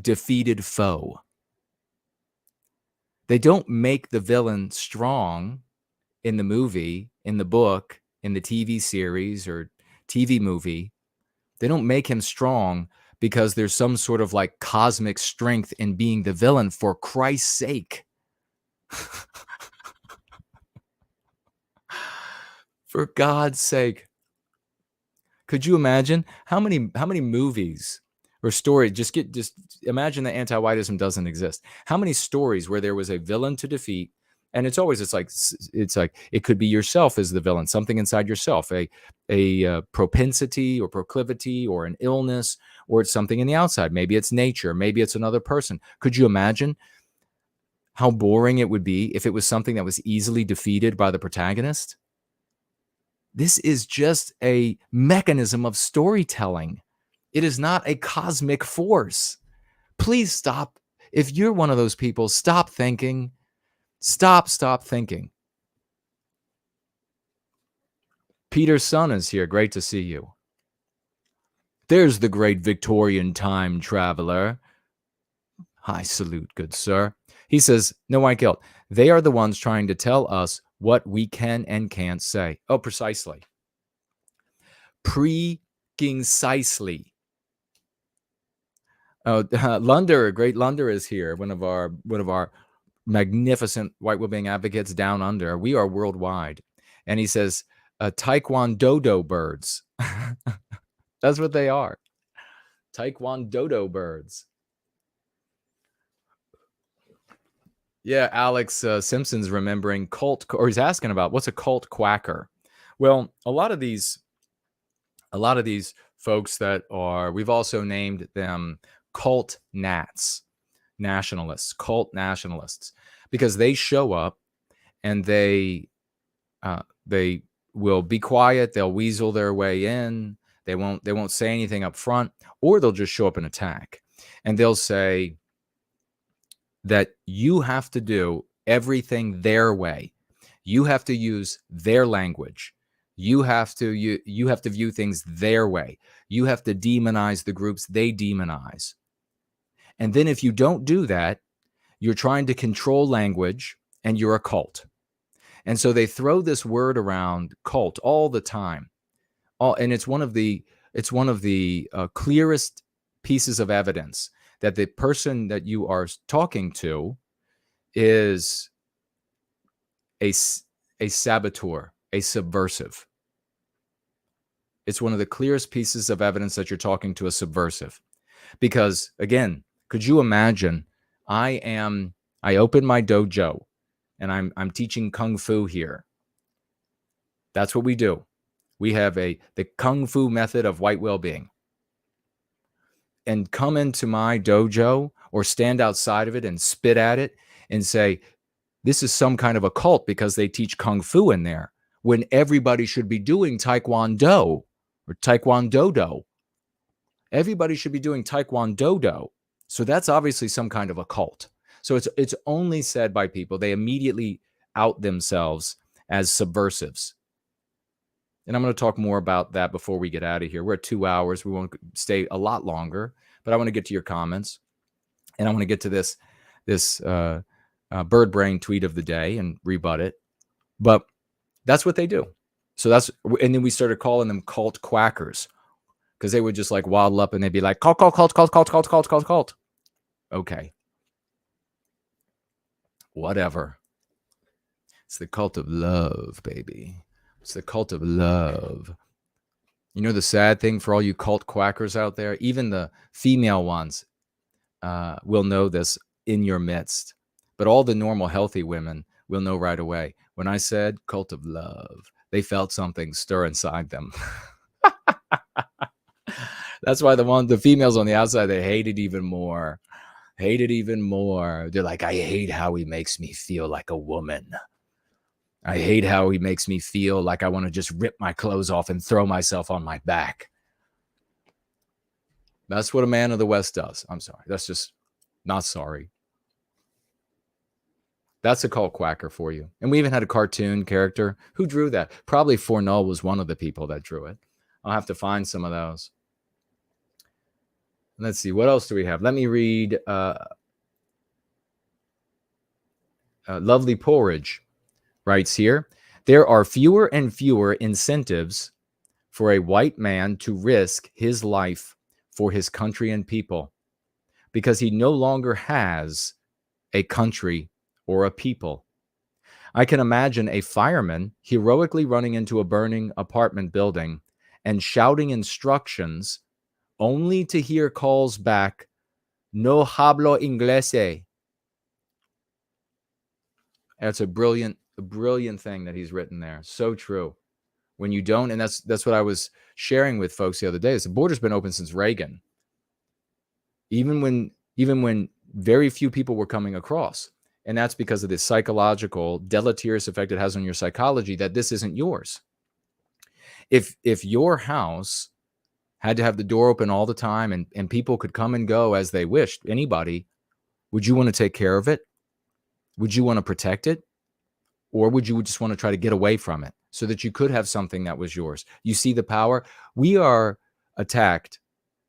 defeated foe. They don't make the villain strong in the movie, in the book, in the TV series or TV movie. They don't make him strong because there's some sort of like cosmic strength in being the villain, for Christ's sake. For God's sake. Could you imagine how many movies or story. Just imagine that anti-whiteism doesn't exist. How many stories where there was a villain to defeat, and it's like it could be yourself as the villain, something inside yourself, a propensity or proclivity or an illness, or it's something in the outside. Maybe it's nature, maybe it's another person. Could you imagine how boring it would be if it was something that was easily defeated by the protagonist? This is just a mechanism of storytelling. It is not a cosmic force. Please stop. If you're one of those people, stop thinking. Stop thinking. Peter's son is here. Great to see you. There's the great Victorian time traveler. High salute, good sir. He says, no white guilt. They are the ones trying to tell us what we can and can't say. Oh, precisely. Precisely. Oh, Lunder, great Lunder is here. One of our magnificent white well-being advocates down under. We are worldwide. And he says, Taekwondo birds. That's what they are. Taekwondo birds. Yeah, Alex Simpson's remembering cult, or he's asking about what's a cult quacker. Well, a lot of these folks that are, we've also named them cult nationalists, because they show up and they will be quiet. They'll weasel their way in. They won't say anything up front, or they'll just show up and attack. And they'll say that you have to do everything their way. You have to use their language. You have to view things their way. You have to demonize the groups they demonize. And then if you don't do that, you're trying to control language and you're a cult. And so they throw this word around, cult, all the time. And it's one of the clearest pieces of evidence that the person that you are talking to is a saboteur, a subversive. It's one of the clearest pieces of evidence that you're talking to a subversive. Because again, could you imagine, I open my dojo and I'm teaching Kung Fu here. That's what we do. We have the Kung Fu method of white well-being. And come into my dojo or stand outside of it and spit at it and say, this is some kind of a cult because they teach Kung Fu in there, when everybody should be doing Taekwondo or Taekwondo-do. Everybody should be doing Taekwondo-do. So that's obviously some kind of a cult. So it's only said by people, they immediately out themselves as subversives. And I'm going to talk more about that before we get out of here. We're at 2 hours. We won't stay a lot longer, but I want to get to your comments. And I want to get to this bird brain tweet of the day and rebut it. But that's what they do. And then we started calling them cult quackers, because they would just like waddle up and they'd be like, cult. Okay. Whatever. It's the cult of love, baby. It's the cult of love. You know the sad thing for all you cult quackers out there, even the female ones will know this in your midst. But all the normal, healthy women will know right away. When I said cult of love, they felt something stir inside them. That's why the females on the outside, they hate it even more. They're like, I hate how he makes me feel like a woman. I hate how he makes me feel like I want to just rip my clothes off and throw myself on my back. That's what a man of the West does. I'm sorry. That's just not sorry. That's a cult quacker for you. And we even had a cartoon character who drew that. Probably Fornull was one of the people that drew it. I'll have to find some of those. Let's see. What else do we have? Let me read Lovely Porridge writes here, there are fewer and fewer incentives for a white man to risk his life for his country and people, because he no longer has a country or a people. I can imagine a fireman heroically running into a burning apartment building and shouting instructions only to hear calls back, no hablo inglese. That's a brilliant thing that he's written there. So true. When you don't, and that's what I was sharing with folks the other day, is the border's been open since Reagan. Even when very few people were coming across. And that's because of the psychological deleterious effect it has on your psychology, that this isn't yours. If your house had to have the door open all the time and people could come and go as they wished, anybody, would you want to take care of it? Would you want to protect it? Or would you just want to try to get away from it so that you could have something that was yours? You see the power? We are attacked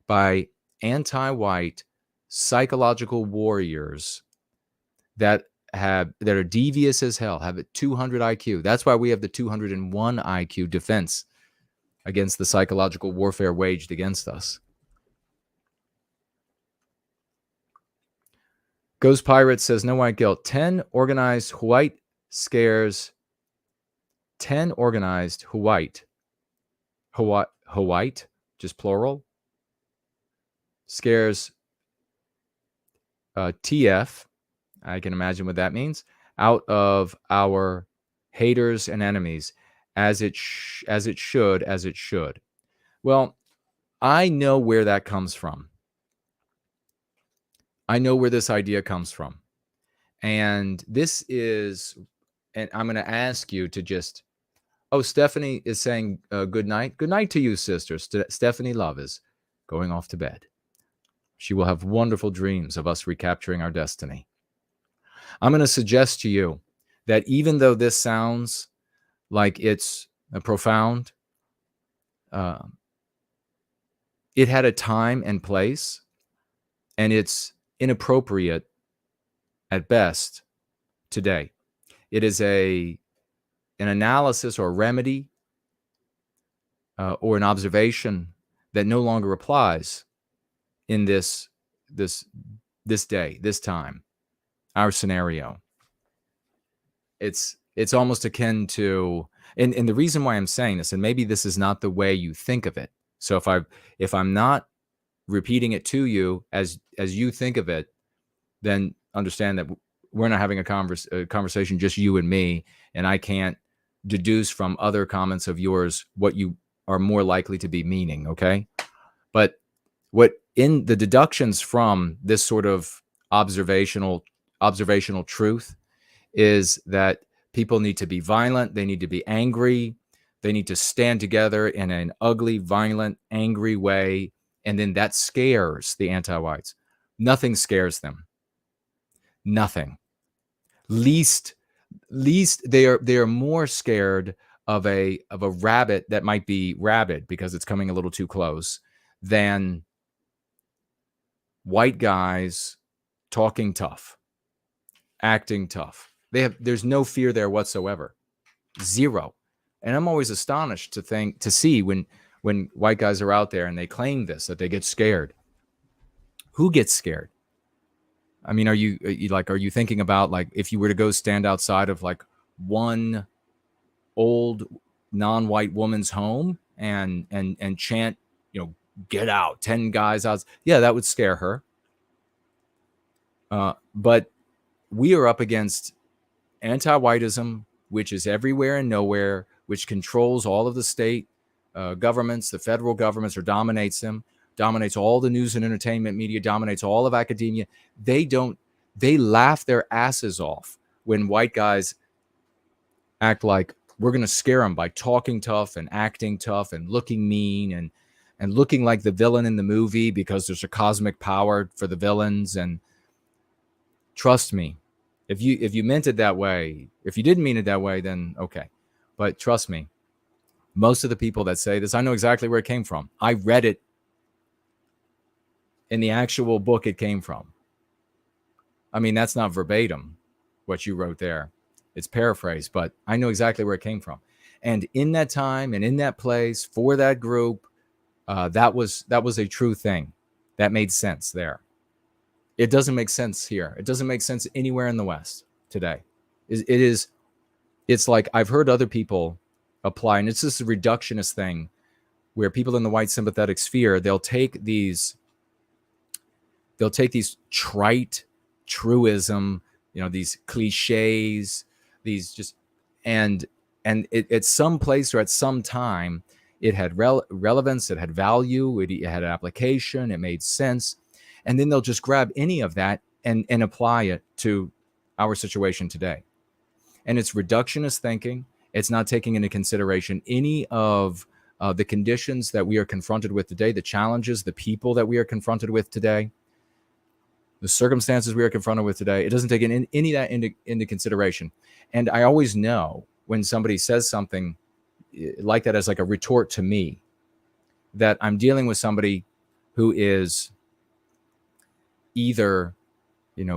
by anti-white psychological warriors that are devious as hell, have a 200 IQ. That's why we have the 201 IQ defense against the psychological warfare waged against us. Ghost Pirate says, no white guilt. 10 organized white scares. 10 organized white, just plural, scares TF, I can imagine what that means, out of our haters and enemies, as it should. Well, I know where that comes from. I know where this idea comes from. And this is, and I'm going to ask you to just, oh, Stephanie is saying good night. Good night to you, sister. Stephanie Love is going off to bed. She will have wonderful dreams of us recapturing our destiny. I'm going to suggest to you that even though this sounds like it's profound, it had a time and place, and it's inappropriate at best today. It is an analysis or remedy or an observation that no longer applies in this day, this time, our scenario. It's almost akin to, and the reason why I'm saying this, and maybe this is not the way you think of it. So if I'm not repeating it to you as you think of it, then understand that we're not having a conversation, just you and me, and I can't deduce from other comments of yours what you are more likely to be meaning, okay? But what in the deductions from this sort of observational truth is that people need to be violent, they need to be angry, they need to stand together in an ugly, violent, angry way, and then that scares the anti-whites. Nothing scares them. Nothing. Least they are more scared of a rabbit that might be rabid because it's coming a little too close than white guys talking tough, acting tough. There's no fear there whatsoever. Zero. And I'm always astonished to see when white guys are out there and they claim this, that they get scared. Who gets scared? I mean, are you thinking about, like, if you were to go stand outside of like one old non-white woman's home and chant, get out, 10 guys out. Yeah, that would scare her. But we are up against anti-whiteism, which is everywhere and nowhere, which controls all of the state governments, the federal governments, or dominates them, dominates all the news and entertainment media, dominates all of academia. They laugh their asses off when white guys act like we're going to scare them by talking tough and acting tough and looking mean and looking like the villain in the movie because there's a cosmic power for the villains. And trust me, if you meant it that way, if you didn't mean it that way, then okay. But trust me, most of the people that say this, I know exactly where it came from. I read it in the actual book it came from. I mean, that's not verbatim what you wrote there. It's paraphrased, but I know exactly where it came from. And in that time and in that place for that group, that was a true thing. That made sense there. It doesn't make sense here. It doesn't make sense anywhere in the West today. It's like I've heard other people apply, and it's this reductionist thing where people in the white sympathetic sphere, they'll take these trite truism, these cliches, these just, and at some place or at some time, it had relevance, it had value, it had application, it made sense. And then they'll just grab any of that and apply it to our situation today. And it's reductionist thinking. It's not taking into consideration any of the conditions that we are confronted with today, the challenges, the people that we are confronted with today, the circumstances we are confronted with today. It doesn't take any of that into consideration. And I always know when somebody says something like that as like a retort to me, that I'm dealing with somebody who is either,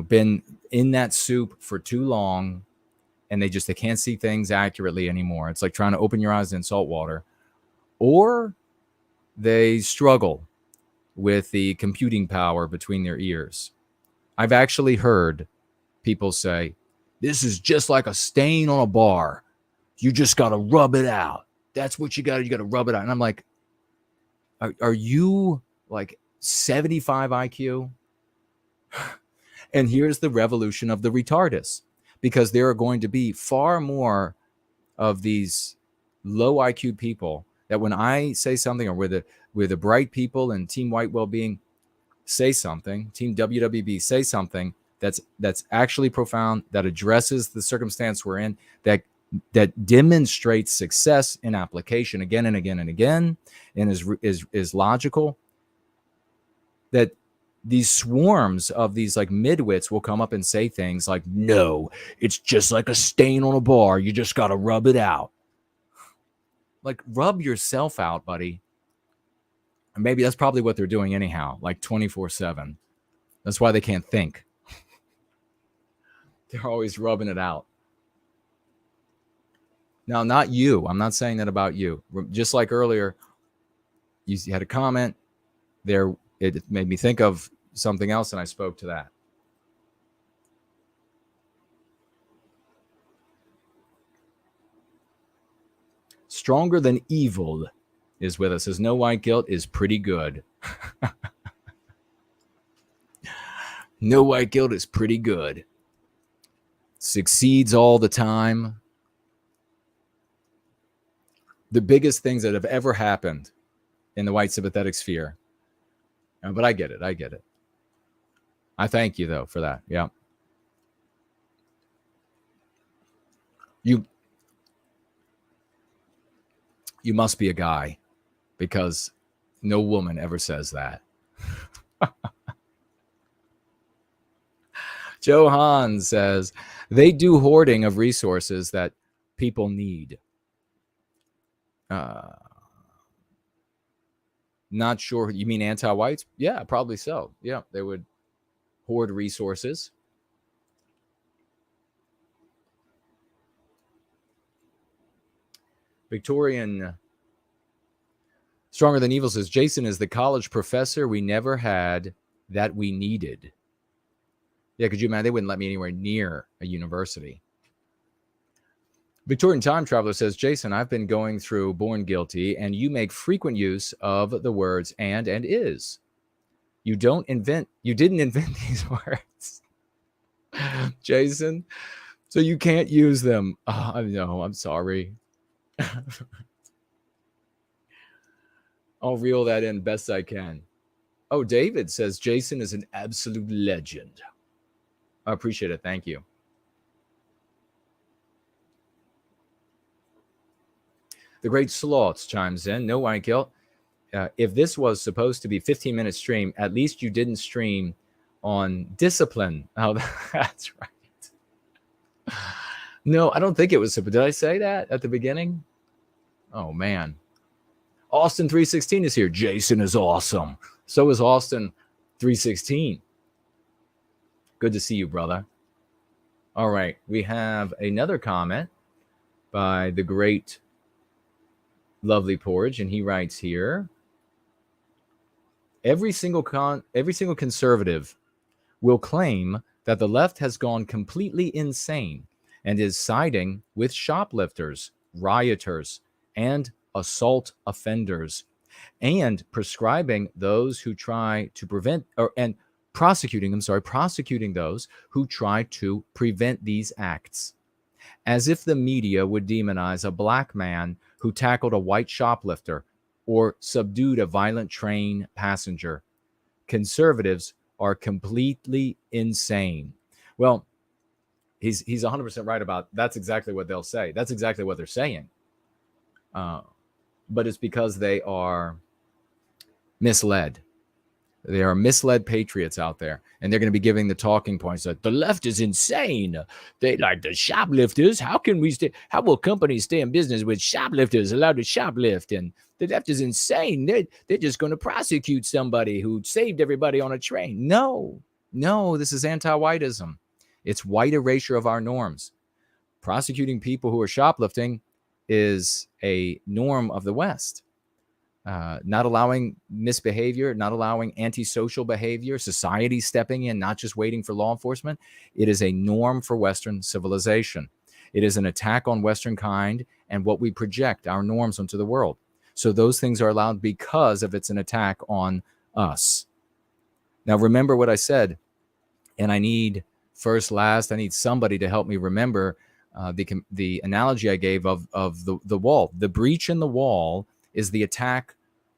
been in that soup for too long and they can't see things accurately anymore. It's like trying to open your eyes in salt water, or they struggle with the computing power between their ears. I've actually heard people say, this is just like a stain on a bar. You just got to rub it out. That's what you got to rub it out. And I'm like, are you like 75 IQ? And here's the revolution of the retardus, because there are going to be far more of these low IQ people that when I say something, or where the bright people and Team White Wellbeing say something, Team WWB say something that's actually profound, that addresses the circumstance we're in, that demonstrates success in application again and again and again, and is logical, that these swarms of these like midwits will come up and say things like, no, it's just like a stain on a bar. You just got to rub it out. Like, rub yourself out, buddy. And maybe that's probably what they're doing anyhow, like 24/7. That's why they can't think. They're always rubbing it out. Now, not you. I'm not saying that about you. Just like earlier, you had a comment there. It made me think of something else, and I spoke to that. Stronger Than Evil is with us. Says, no white guilt is pretty good. No white guilt is pretty good. Succeeds all the time. The biggest things that have ever happened in the white sympathetic sphere. But I get it. I thank you, though, for that. Yeah. You must be a guy, because no woman ever says that. Johan says, they do hoarding of resources that people need. Not sure. You mean anti-whites? Yeah, probably so. Yeah, they would hoard resources. Victorian Stronger Than Evil says, Jason is the college professor we never had that we needed. Yeah, could you imagine? They wouldn't let me anywhere near a university. Victorian Time Traveler says, Jason, I've been going through Born Guilty, and you make frequent use of the words and is. You didn't invent these words, Jason, so you can't use them. Oh, no, I'm sorry. I'll reel that in best I can. Oh, David says, Jason is an absolute legend. I appreciate it. Thank you. The Great Sloths chimes in. No white guilt. If this was supposed to be 15-minute stream, at least you didn't stream on discipline. Oh, that's right. No, I don't think it was. Did I say that at the beginning? Oh, man. Austin 316 is here. Jason is awesome. So is Austin 316. Good to see you, brother. All right. We have another comment by the great Lovely Porridge, and he writes here, every single conservative will claim that the left has gone completely insane and is siding with shoplifters, rioters, and assault offenders. and prescribing those who try to prevent and prosecuting those who try to prevent these acts, as if the media would demonize a black man who tackled a white shoplifter or subdued a violent train passenger. Conservatives are completely insane. Well, he's 100% right about that's exactly what they'll say. That's exactly what they're saying. But it's because they are misled. There are misled patriots out there, and they're going to be giving the talking points that the left is insane. They like the shoplifters. How will companies stay in business with shoplifters allowed to shoplift? And the left is insane. They're just going to prosecute somebody who saved everybody on a train. No, this is anti-whiteism. It's white erasure of our norms. Prosecuting people who are shoplifting is a norm of the West. Not allowing misbehavior, not allowing antisocial behavior, society stepping in, not just waiting for law enforcement. It is a norm for Western civilization. It is an attack on Western kind and what we project, our norms, onto the world. So those things are allowed because of it's an attack on us. Now, remember what I said, and I need I need somebody to help me remember the analogy I gave of the wall. The breach in the wall is the attack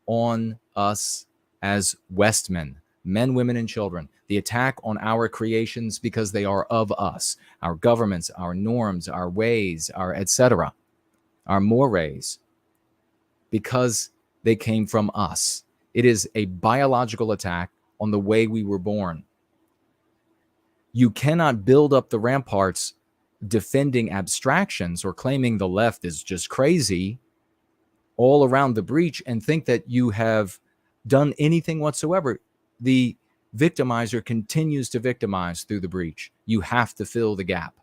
on us as Westmen, men, women, and children. The attack on our creations because they are of us, our governments, our norms, our ways, our etc., our mores, because they came from us. It is a biological attack on the way we were born. You cannot build up the ramparts defending abstractions or claiming the left is just crazy all around the breach and think that you have done anything whatsoever. The victimizer continues to victimize through the breach. You have to fill the gap.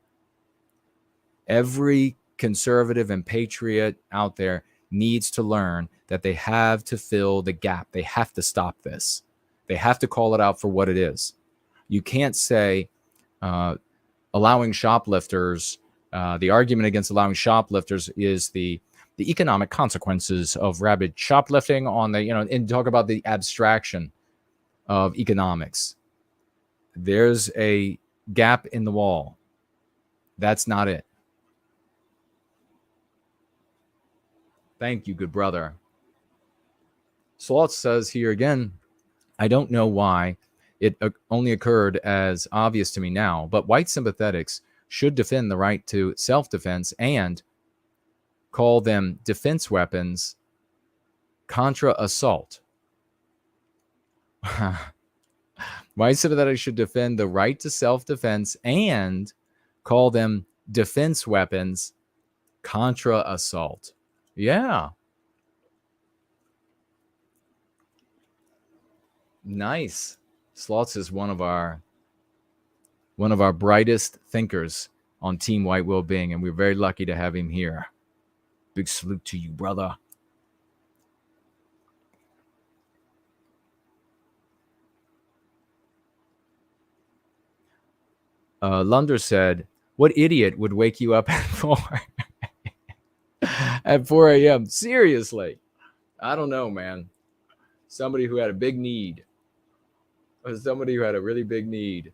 Every conservative and patriot out there needs to learn that they have to fill the gap. They have to stop this. They have to call it out for what it is. You can't say allowing shoplifters, the argument against allowing shoplifters is the economic consequences of rabid shoplifting on the, and talk about the abstraction of economics. There's a gap in the wall. That's not it. Thank you, good brother. Sloth says here again, I don't know why it only occurred as obvious to me now, but white sympathetics should defend the right to self-defense and call them defense weapons contra assault. White sympathetics should defend the right to self-defense and call them defense weapons contra assault. Yeah. Nice. Slots is one of our brightest thinkers on Team White Wellbeing, and we're very lucky to have him here. Big salute to you, brother. Lunder said, what idiot would wake you up at 4 a.m.? Seriously. I don't know, man. Somebody who had a big need. Somebody who had a really big need.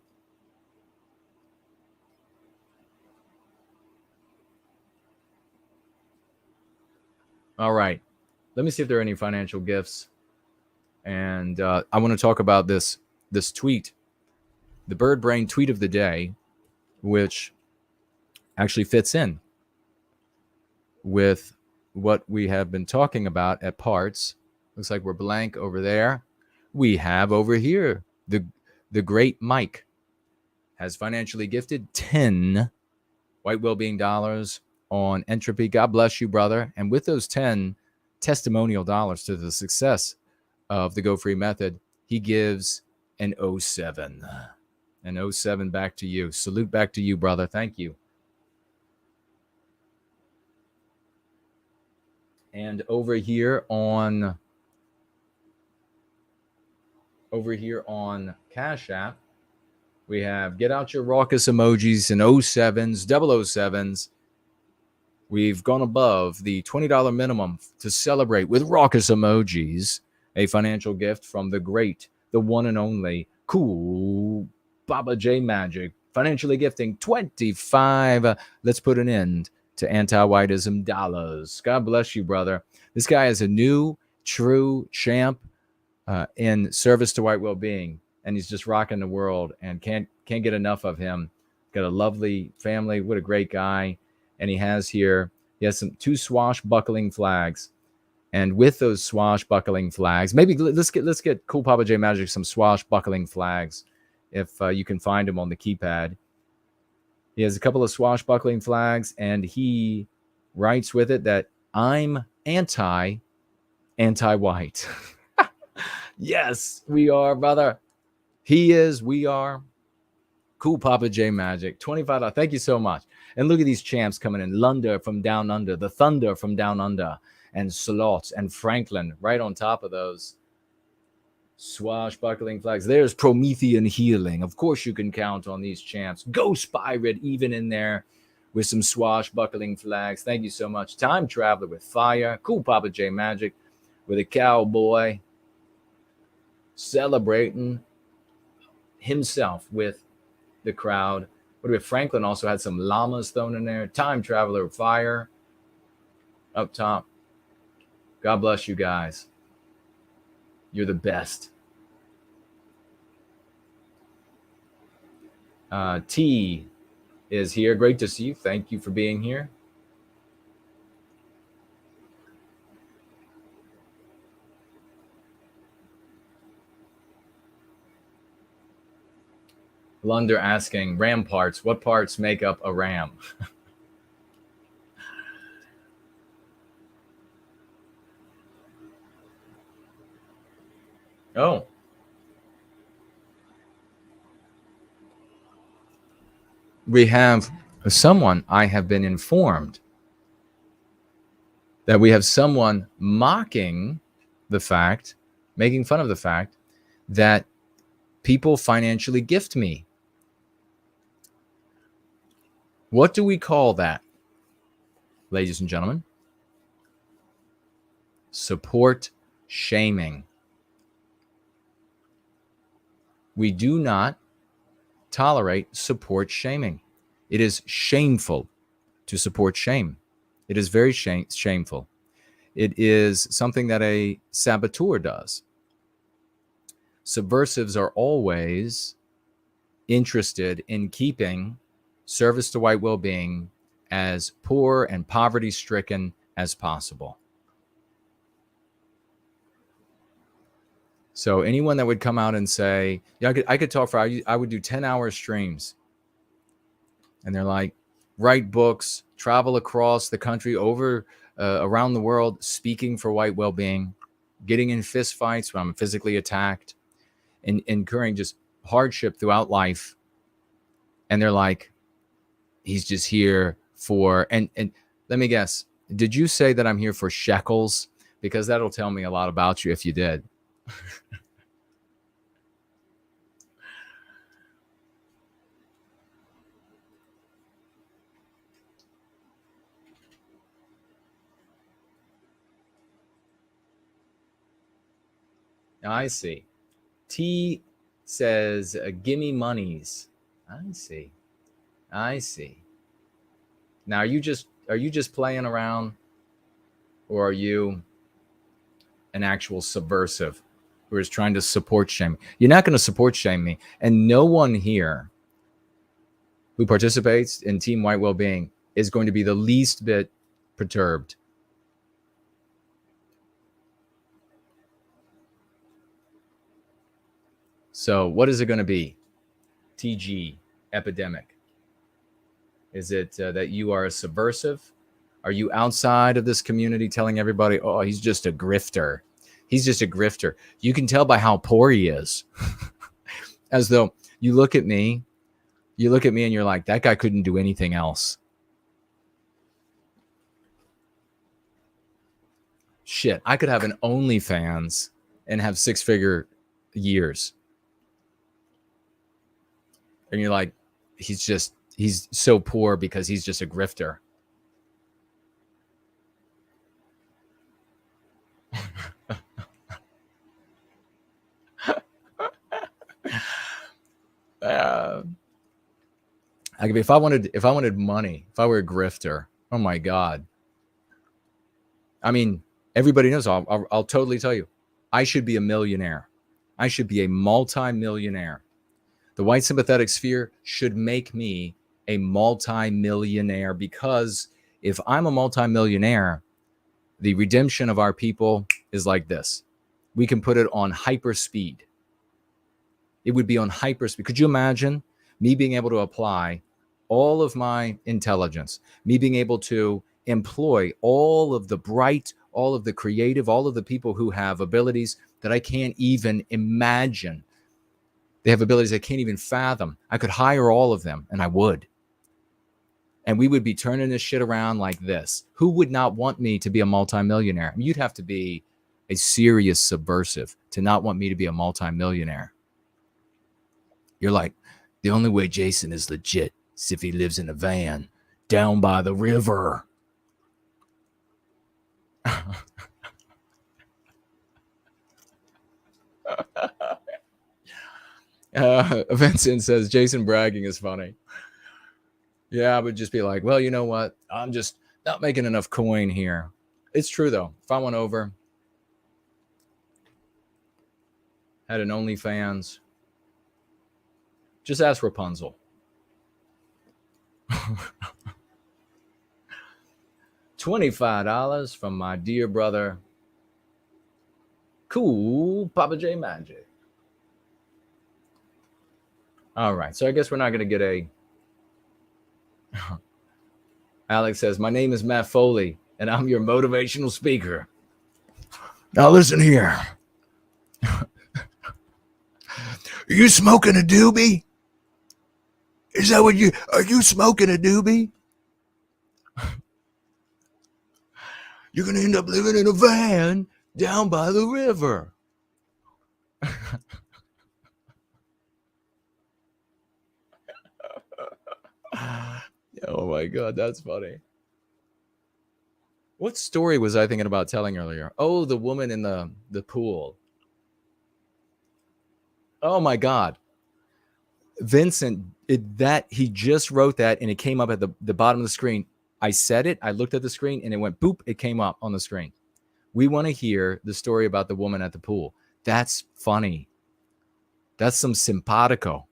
All right. Let me see if there are any financial gifts. And I want to talk about this tweet, the Bird Brain tweet of the day, which actually fits in with what we have been talking about at parts. Looks like we're blank over there. We have over here the great Mike has financially gifted 10 White Wellbeing dollars on Entropy. God bless you, brother. And with those 10 testimonial dollars to the success of the Go Free method, he gives an 07. An 07 back to you. Salute back to you, brother. Thank you. And over here on Cash App, we have get out your raucous emojis and 07s, 007s. We've gone above the $20 minimum to celebrate with raucous emojis a financial gift from the great, the one and only, cool Baba J Magic, financially gifting 25. Let's put an end to anti-whiteism dollars. God bless you, brother. This guy is a new, true champ in service to white well-being, and he's just rocking the world and can't get enough of him. Got a lovely family. What a great guy. And he has two swashbuckling flags. And with those swashbuckling flags, maybe let's get Cool Papa J Magic some swashbuckling flags if you can find them on the keypad. He has a couple of swashbuckling flags, and he writes with it that I'm anti-white. Yes, we are, brother. He is, we are. Cool Papa J Magic, $25. Thank you so much. And look at these champs coming in. Lunder from down under, the Thunder from down under, and Slot and Franklin right on top of those swashbuckling flags. There's Promethean Healing. Of course you can count on these champs. Ghost Pirate even in there with some swashbuckling flags. Thank you so much. Time Traveler with fire. Cool Papa J Magic with a cowboy celebrating himself with the crowd. What do we have? Franklin also had some llamas thrown in there. Time Traveler fire up top. God bless you guys. You're the best. T is here. Great to see you. Thank you for being here. Lunder asking, ram parts, what parts make up a ram? Oh. We have someone, I have been informed that we have someone mocking the fact, making fun of the fact that people financially gift me. What do we call that, ladies and gentlemen? Support shaming. We do not tolerate support shaming. It is shameful to support shame. It is very shameful. It is something that a saboteur does. Subversives are always interested in keeping service to white well-being as poor and poverty-stricken as possible. So anyone that would come out and say, yeah, I could talk for, I would do 10-hour streams. And they're like, write books, travel across the country, around the world, speaking for white well-being, getting in fist fights when I'm physically attacked, and incurring just hardship throughout life. And they're like, he's just here for, and let me guess, did you say that I'm here for shekels? Because that'll tell me a lot about you if you did. I see. T says, gimme monies. I see. Now, are you just playing around, or are you an actual subversive who is trying to support shame? You're not going to support shame me. And no one here who participates in Team White Wellbeing is going to be the least bit perturbed. So what is it going to be? TG, epidemic. Is it that you are a subversive? Are you outside of this community telling everybody, oh, he's just a grifter? He's just a grifter. You can tell by how poor he is. As though you look at me and you're like, that guy couldn't do anything else. Shit, I could have an OnlyFans and have 6-figure years. And you're like, he's so poor because he's just a grifter. I could be, if I wanted money, if I were a grifter, oh my God. I mean, everybody knows, I'll totally tell you, I should be a millionaire. I should be a multi-millionaire. The white sympathetic sphere should make me a multi-millionaire, because if I'm a multi-millionaire, the redemption of our people is like this. We can put it on hyper speed. It would be on hyper speed. Could you imagine me being able to apply all of my intelligence, me being able to employ all of the bright, all of the creative, all of the people who have abilities that I can't even imagine. They have abilities I can't even fathom. I could hire all of them, and I would. And we would be turning this shit around like this. Who would not want me to be a multimillionaire? I mean, you'd have to be a serious subversive to not want me to be a multimillionaire. You're like, the only way Jason is legit is if he lives in a van down by the river. Vincent says Jason bragging is funny. Yeah, I would just be like, well, you know what? I'm just not making enough coin here. It's true, though. If I went over, had an OnlyFans, just ask Rapunzel. $25 from my dear brother, Cool Papa J Magic. All right, so I guess we're not going to get a... Alex says, my name is Matt Foley, and I'm your motivational speaker. Now listen here. Are you smoking a doobie? Is that what are you smoking a doobie? You're going to end up living in a van down by the river. Oh my God, that's funny. What story was I thinking about telling earlier? Oh, the woman in the pool. Oh my God. Vincent, he just wrote that, and it came up at the bottom of the screen. I said it, I looked at the screen, and it went boop, it came up on the screen. We want to hear the story about the woman at the pool. That's funny. That's some simpatico.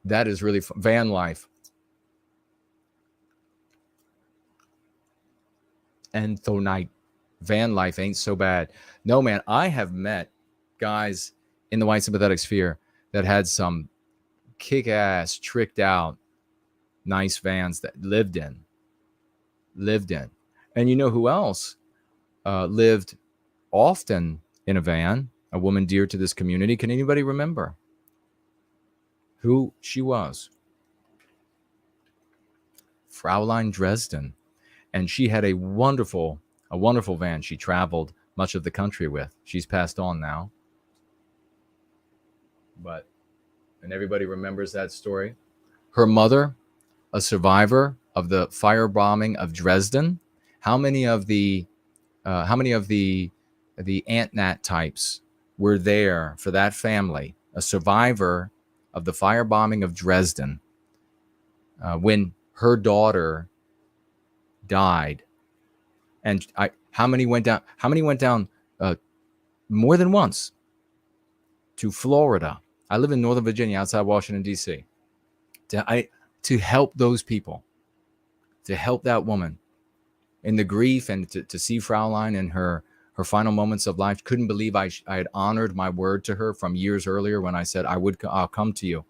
That is really fun. Van life. Anthonite. Van life ain't so bad. No, man, I have met guys in the white sympathetic sphere that had some kick-ass, tricked out, nice vans that lived in. And you know who else lived often in a van? A woman dear to this community. Can anybody remember who she was? Fraulein Dresden. And she had a wonderful van she traveled much of the country with. She's passed on now. And everybody remembers that story. Her mother, a survivor of the firebombing of Dresden. How many of the Ant Nat types were there for that family? A survivor of the firebombing of Dresden, when her daughter died. And how many went down more than once to Florida? I live in Northern Virginia, outside Washington, D.C. To help those people, to help that woman in the grief, and to see Fraulein in her final moments of life. Couldn't believe I had honored my word to her from years earlier when I said I'll come to you.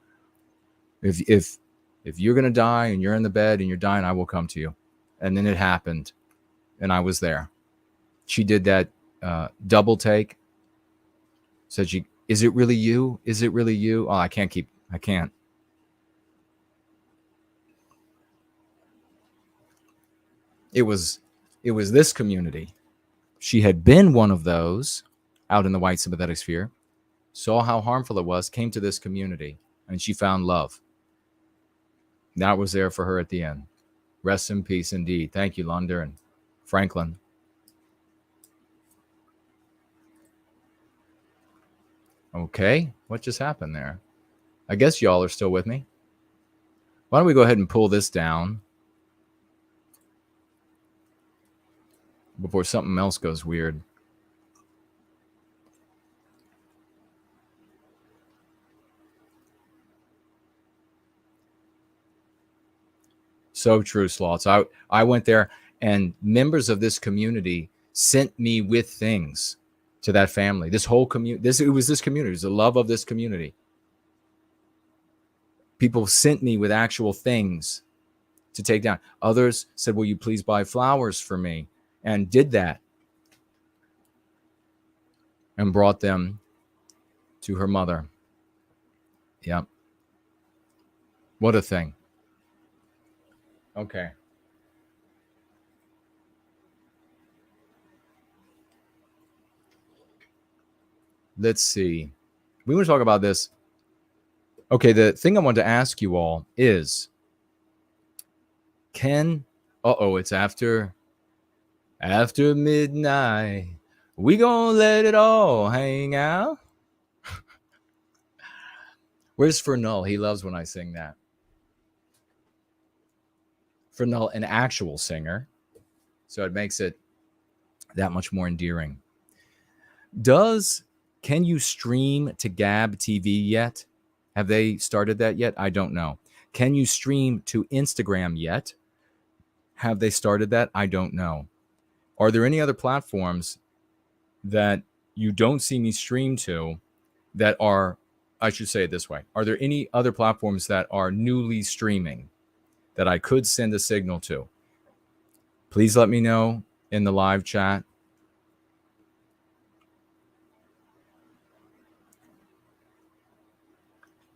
If you're going to die and you're in the bed and you're dying, I will come to you. And then it happened, and I was there. She did that double take. Said she, is it really you? Is it really you? Oh, I can't. It was this community. She had been one of those out in the white sympathetic sphere, saw how harmful it was, came to this community, and she found love. That was there for her at the end. Rest in peace indeed. Thank you, Lunder and Franklin. Okay, what just happened there? I guess y'all are still with me. Why don't we go ahead and pull this down before something else goes weird. So true, Sloths. I went there, and members of this community sent me with things to that family. This whole community, it was this community. It was the love of this community. People sent me with actual things to take down. Others said, will you please buy flowers for me? And did that. And brought them to her mother. Yep. What a thing. Okay. Let's see. We want to talk about this. Okay, the thing I want to ask you all is, it's after midnight. We gonna let it all hang out. Where's Fernell? He loves when I sing that. Fernell, an actual singer. So it makes it that much more endearing. Can you stream to Gab TV yet? Have they started that yet? I don't know. Can you stream to Instagram yet? Have they started that? I don't know. Are there any other platforms that you don't see me stream to that are, I should say it this way, are there any other platforms that are newly streaming that I could send a signal to? Please let me know in the live chat.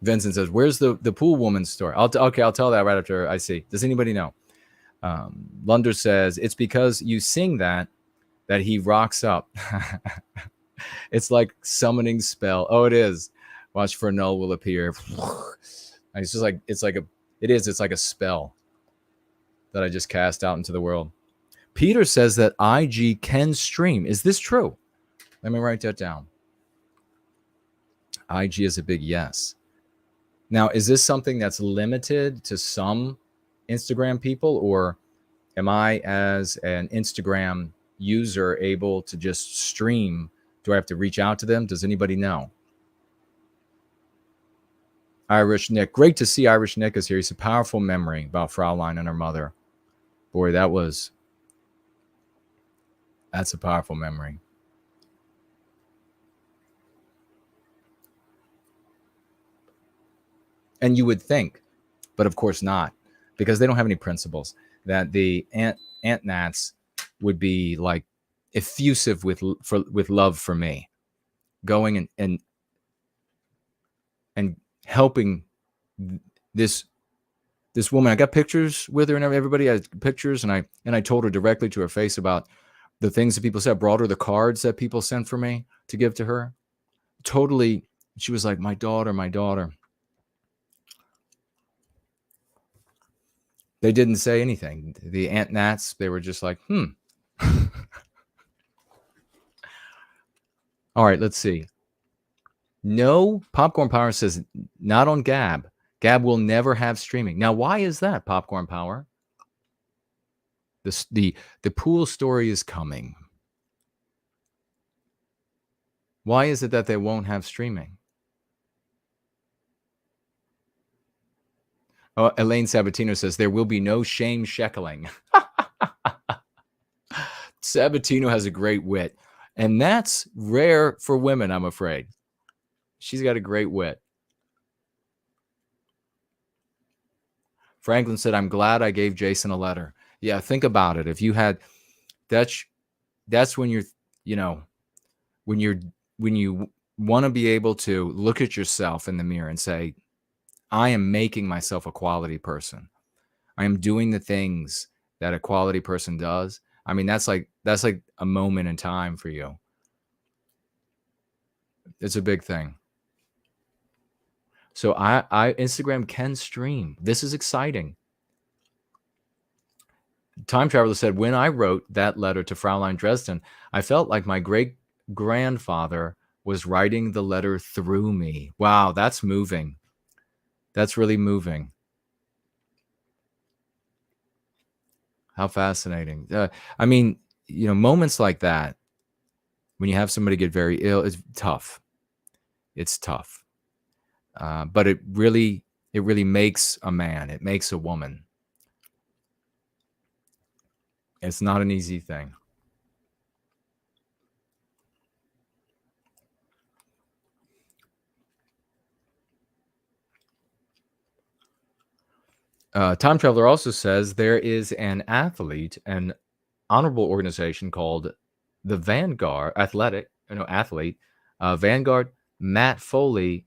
Vincent says, where's the pool woman story? I'll tell that right after I see. Does anybody know? Lunder says, it's because you sing that he rocks up. It's like summoning spell. Oh, it is. Watch Fernell will appear. It's just like, it's like a spell that I just cast out into the world. Peter says that IG can stream. Is this true? Let me write that down. IG is a big yes. Now, is this something that's limited to some Instagram people, or am I, as an Instagram user, able to just stream? Do I have to reach out to them? Does anybody know? Irish Nick. Great to see Irish Nick is here. He's a powerful memory about Fraulein and her mother. Boy, that's a powerful memory. And you would think, but of course not, because they don't have any principles, that the Aunt Nats would be like effusive with love for me, going and helping this woman. I got pictures with her, and everybody had pictures, and I told her directly to her face about the things that people said. I brought her the cards that people sent for me to give to her. Totally, she was like, my daughter. They didn't say anything. The Aunt Nats, they were just like, All right, let's see. No, Popcorn Power says not on Gab. Gab will never have streaming. Now, why is that, Popcorn Power? The pool story is coming. Why is it that they won't have streaming? Oh, Elaine Sabatino says there will be no shame sheckling. Sabatino has a great wit, and that's rare for women, I'm afraid. She's got a great wit. Franklin said, I'm glad I gave Jason a letter. Yeah, think about it. If you had, that's when you're, when you want to be able to look at yourself in the mirror and say, I am making myself a quality person. I am doing the things that a quality person does. I mean, that's like a moment in time for you. It's a big thing. So Instagram can stream. This is exciting. Time Traveler said, when I wrote that letter to Fraulein Dresden, I felt like my great grandfather was writing the letter through me. Wow, that's moving. That's really moving. How fascinating. I mean, moments like that, when you have somebody get very ill, it's tough. It's tough. But it really makes a man. It makes a woman. It's not an easy thing. Time Traveler also says there is an athlete, an honorable organization called the Vanguard athlete, Vanguard. Matt Foley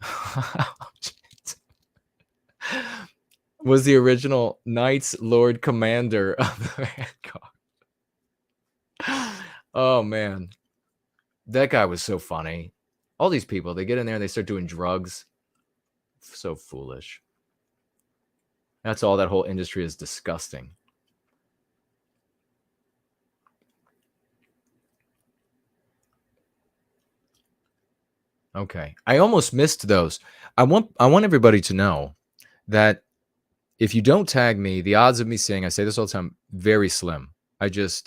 was the original Knights Lord Commander of the Vanguard. Oh man, that guy was so funny. All these people, they get in there and they start doing drugs. So foolish. That's all. That whole industry is disgusting. Okay. I almost missed those. I want everybody to know that if you don't tag me, the odds of me seeing, I say this all the time, very slim. The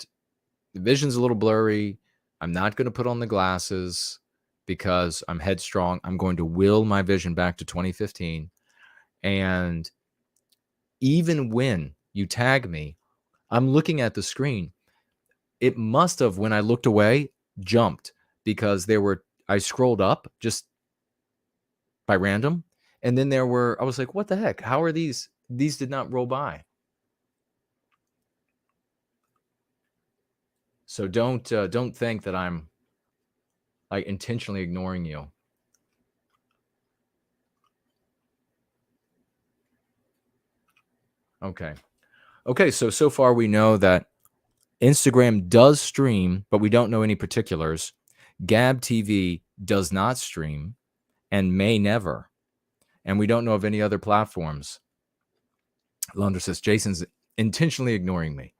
vision's a little blurry. I'm not going to put on the glasses because I'm headstrong. I'm going to will my vision back to 2015. And even when you tag me, I'm looking at the screen. It must have, when I looked away, jumped because I scrolled up just by random. And then I was like, what the heck? How are these? These did not roll by. So don't think that I'm like intentionally ignoring you. Okay. So far we know that Instagram does stream, but we don't know any particulars. Gab TV does not stream and may never. And we don't know of any other platforms. Lunder says, Jason's intentionally ignoring me.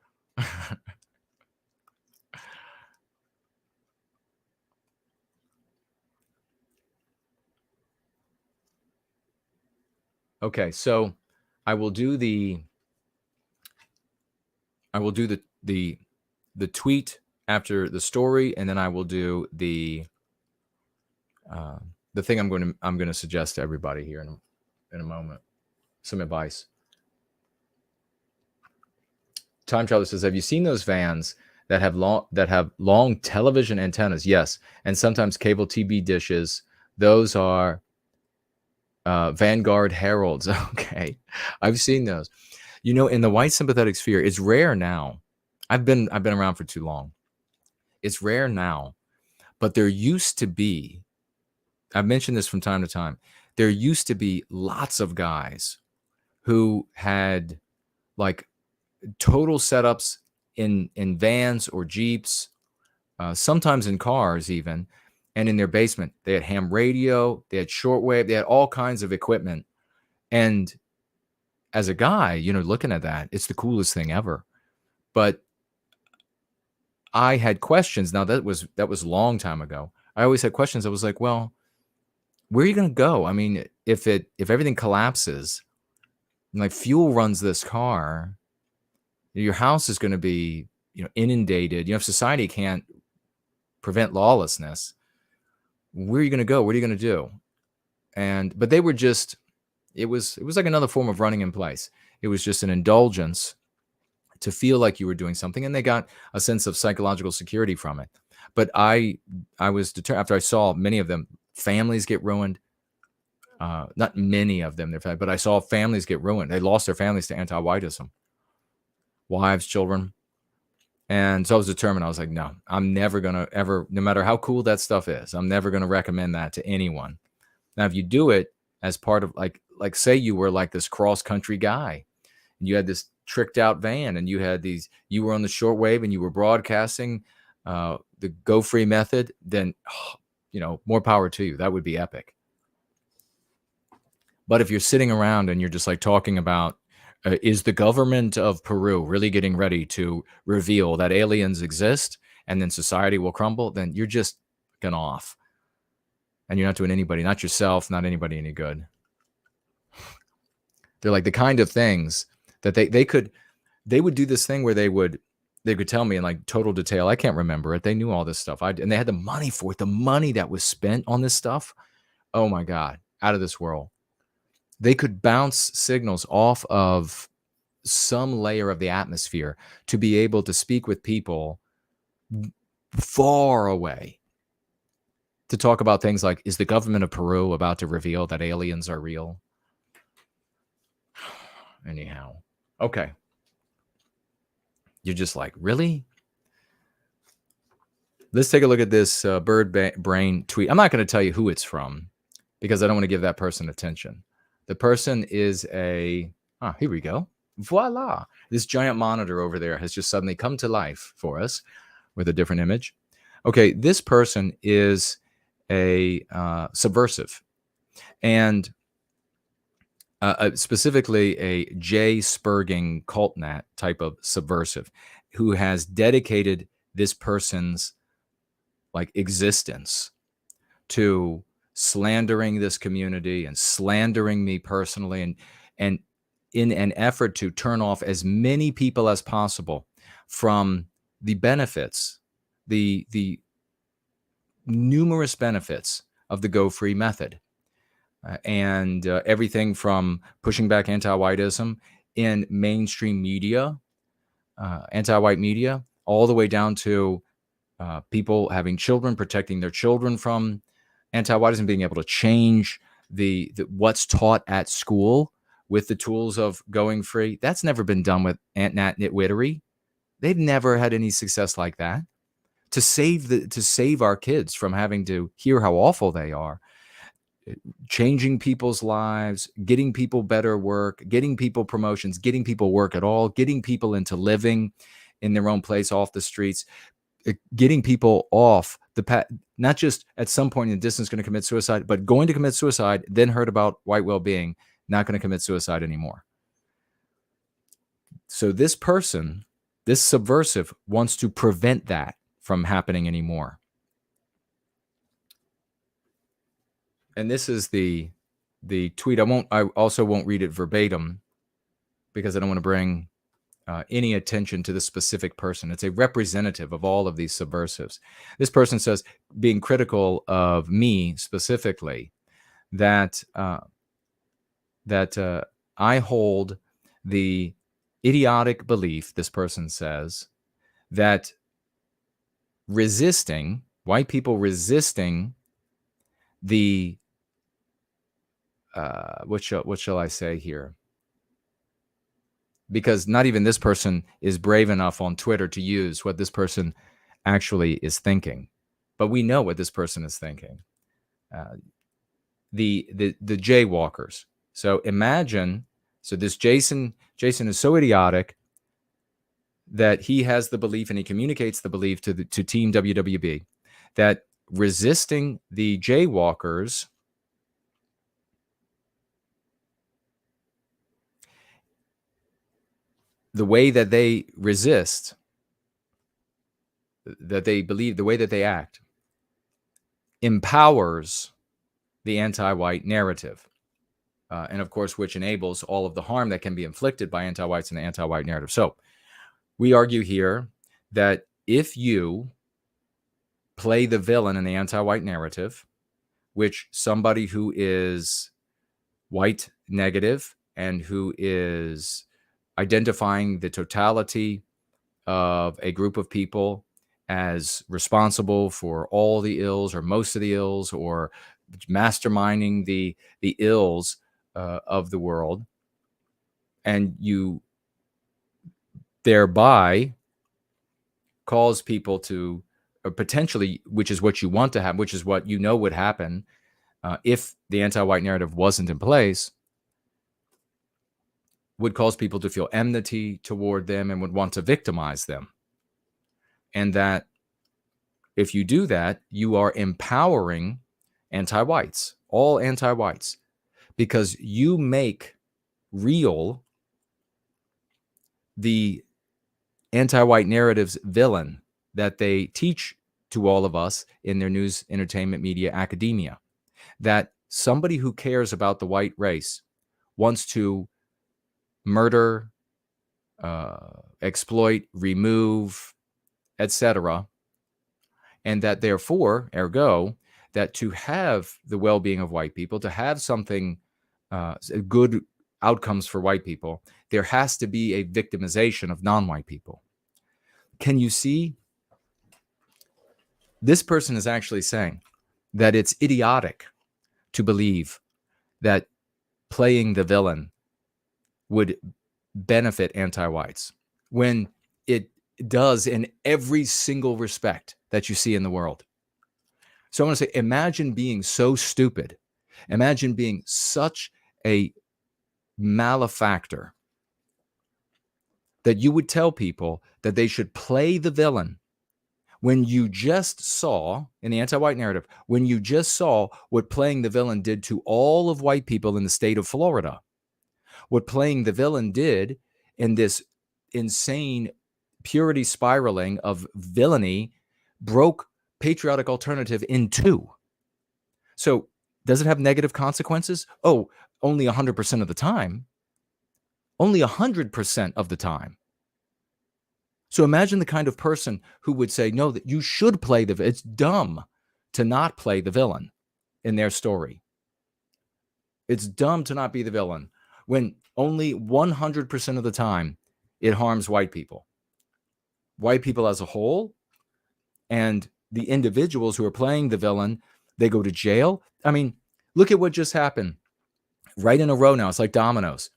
Okay, so I will do the tweet after the story, and then I will do the thing I'm going to suggest to everybody here in a moment. Some advice. Time Traveler says, have you seen those vans that have long television antennas? Yes, and sometimes cable TV dishes. Those are Vanguard Heralds. Okay, I've seen those. In the white sympathetic sphere, it's rare now. I've been around for too long. It's rare now, but there used to be. I've mentioned this from time to time. There used to be lots of guys who had like total setups in vans or Jeeps, sometimes in cars even, and in their basement. They had ham radio, they had shortwave, they had all kinds of equipment. And as a guy, looking at that, it's the coolest thing ever. But I had questions. Now that was a long time ago. I always had questions. I was like, well, where are you going to go? I mean, if everything collapses, like fuel runs this car, your house is going to be, inundated. If society can't prevent lawlessness, where are you going to go? What are you going to do? But they were just, it was like another form of running in place. It was just an indulgence to feel like you were doing something, and they got a sense of psychological security from it. But I was determined, after I saw many of them, families get ruined. Not many of them, but I saw families get ruined. They lost their families to anti-whiteism. Wives, children. And so I was determined. I was like, no, I'm never going to ever, no matter how cool that stuff is, I'm never going to recommend that to anyone. Now, if you do it as part of like say you were like this cross-country guy and you had this tricked out van and you were on the shortwave and you were broadcasting the Go Free method, then, more power to you. That would be epic. But if you're sitting around and you're just like talking about, is the government of Peru really getting ready to reveal that aliens exist and then society will crumble? Then you're just gone off. and you're not doing anybody, not yourself, not anybody any good. They're like the kind of things that they would do this thing where they could tell me in like total detail. I can't remember it. They knew all this stuff. And they had the money for it. The money that was spent on this stuff. Oh my God, out of this world. They could bounce signals off of some layer of the atmosphere to be able to speak with people far away, to talk about things like, is the government of Peru about to reveal that aliens are real? Anyhow, okay. You're just like, really? Let's take a look at this bird brain tweet. I'm not going to tell you who it's from because I don't want to give that person attention. The person is here we go. Voila. This giant monitor over there has just suddenly come to life for us with a different image. Okay, this person is a subversive, and specifically a Jay Spurging cultnat type of subversive, who has dedicated this person's like existence to slandering this community and slandering me personally, and in an effort to turn off as many people as possible from the benefits, the numerous benefits of the Go Free method. And everything from pushing back anti-whiteism in mainstream media, anti-white media, all the way down to people having children, protecting their children from anti-whiteism, being able to change the what's taught at school with the tools of going free. That's never been done with Nat Nitwittery. They've never had any success like that. To save our kids from having to hear how awful they are, changing people's lives, getting people better work, getting people promotions, getting people work at all, getting people into living in their own place off the streets, getting people off the path, not just at some point in the distance going to commit suicide, but going to commit suicide, then heard about white well-being, not going to commit suicide anymore. So this person, this subversive, wants to prevent that from happening anymore. And this is the tweet. I also won't read it verbatim because I don't want to bring any attention to the specific person. It's a representative of all of these subversives. This person says, being critical of me specifically, that I hold the idiotic belief, this person says, that white people resisting the what shall I say here? Because not even this person is brave enough on Twitter to use what this person actually is thinking, but we know what this person is thinking. The jaywalkers. So imagine, this Jason is so idiotic that he has the belief, and he communicates the belief to Team WWB, that resisting the jaywalkers the way that they resist, that they believe, the way that they act, empowers the anti-white narrative. And of course, which enables all of the harm that can be inflicted by anti-whites in the anti-white narrative. So we argue here that if you play the villain in the anti-white narrative, which somebody who is white negative and who is identifying the totality of a group of people as responsible for all the ills or most of the ills, or masterminding the ills of the world, and you thereby cause people to potentially, which is what you want to have, which is what you know would happen if the anti-white narrative wasn't in place, would cause people to feel enmity toward them and would want to victimize them. And that if you do that, you are empowering anti-whites, all anti-whites, because you make real the anti-white narrative's villain that they teach to all of us in their news, entertainment, media, academia. that somebody who cares about the white race wants to murder, exploit, remove, etc., and that therefore, ergo, that to have the well-being of white people, to have something good outcomes for white people, there has to be a victimization of non-white people. Can you see? This person is actually saying that it's idiotic to believe that playing the villain would benefit anti-whites when it does in every single respect that you see in the world. So I want to say, imagine being so stupid. Imagine being such a malefactor that you would tell people that they should play the villain when you just saw, in the anti-white narrative, when you just saw what playing the villain did to all of white people in the state of Florida. What playing the villain did in this insane purity spiraling of villainy broke patriotic alternative in two. So does it have negative consequences? Oh, only 100% of the time. Only 100% of the time. So imagine the kind of person who would say, no, that you should play the, it's dumb to not play the villain in their story. It's dumb to not be the villain when only 100% of the time it harms white people. White people as a whole, and the individuals who are playing the villain, they go to jail. I mean, look at what just happened. Right in a row now, it's like dominoes.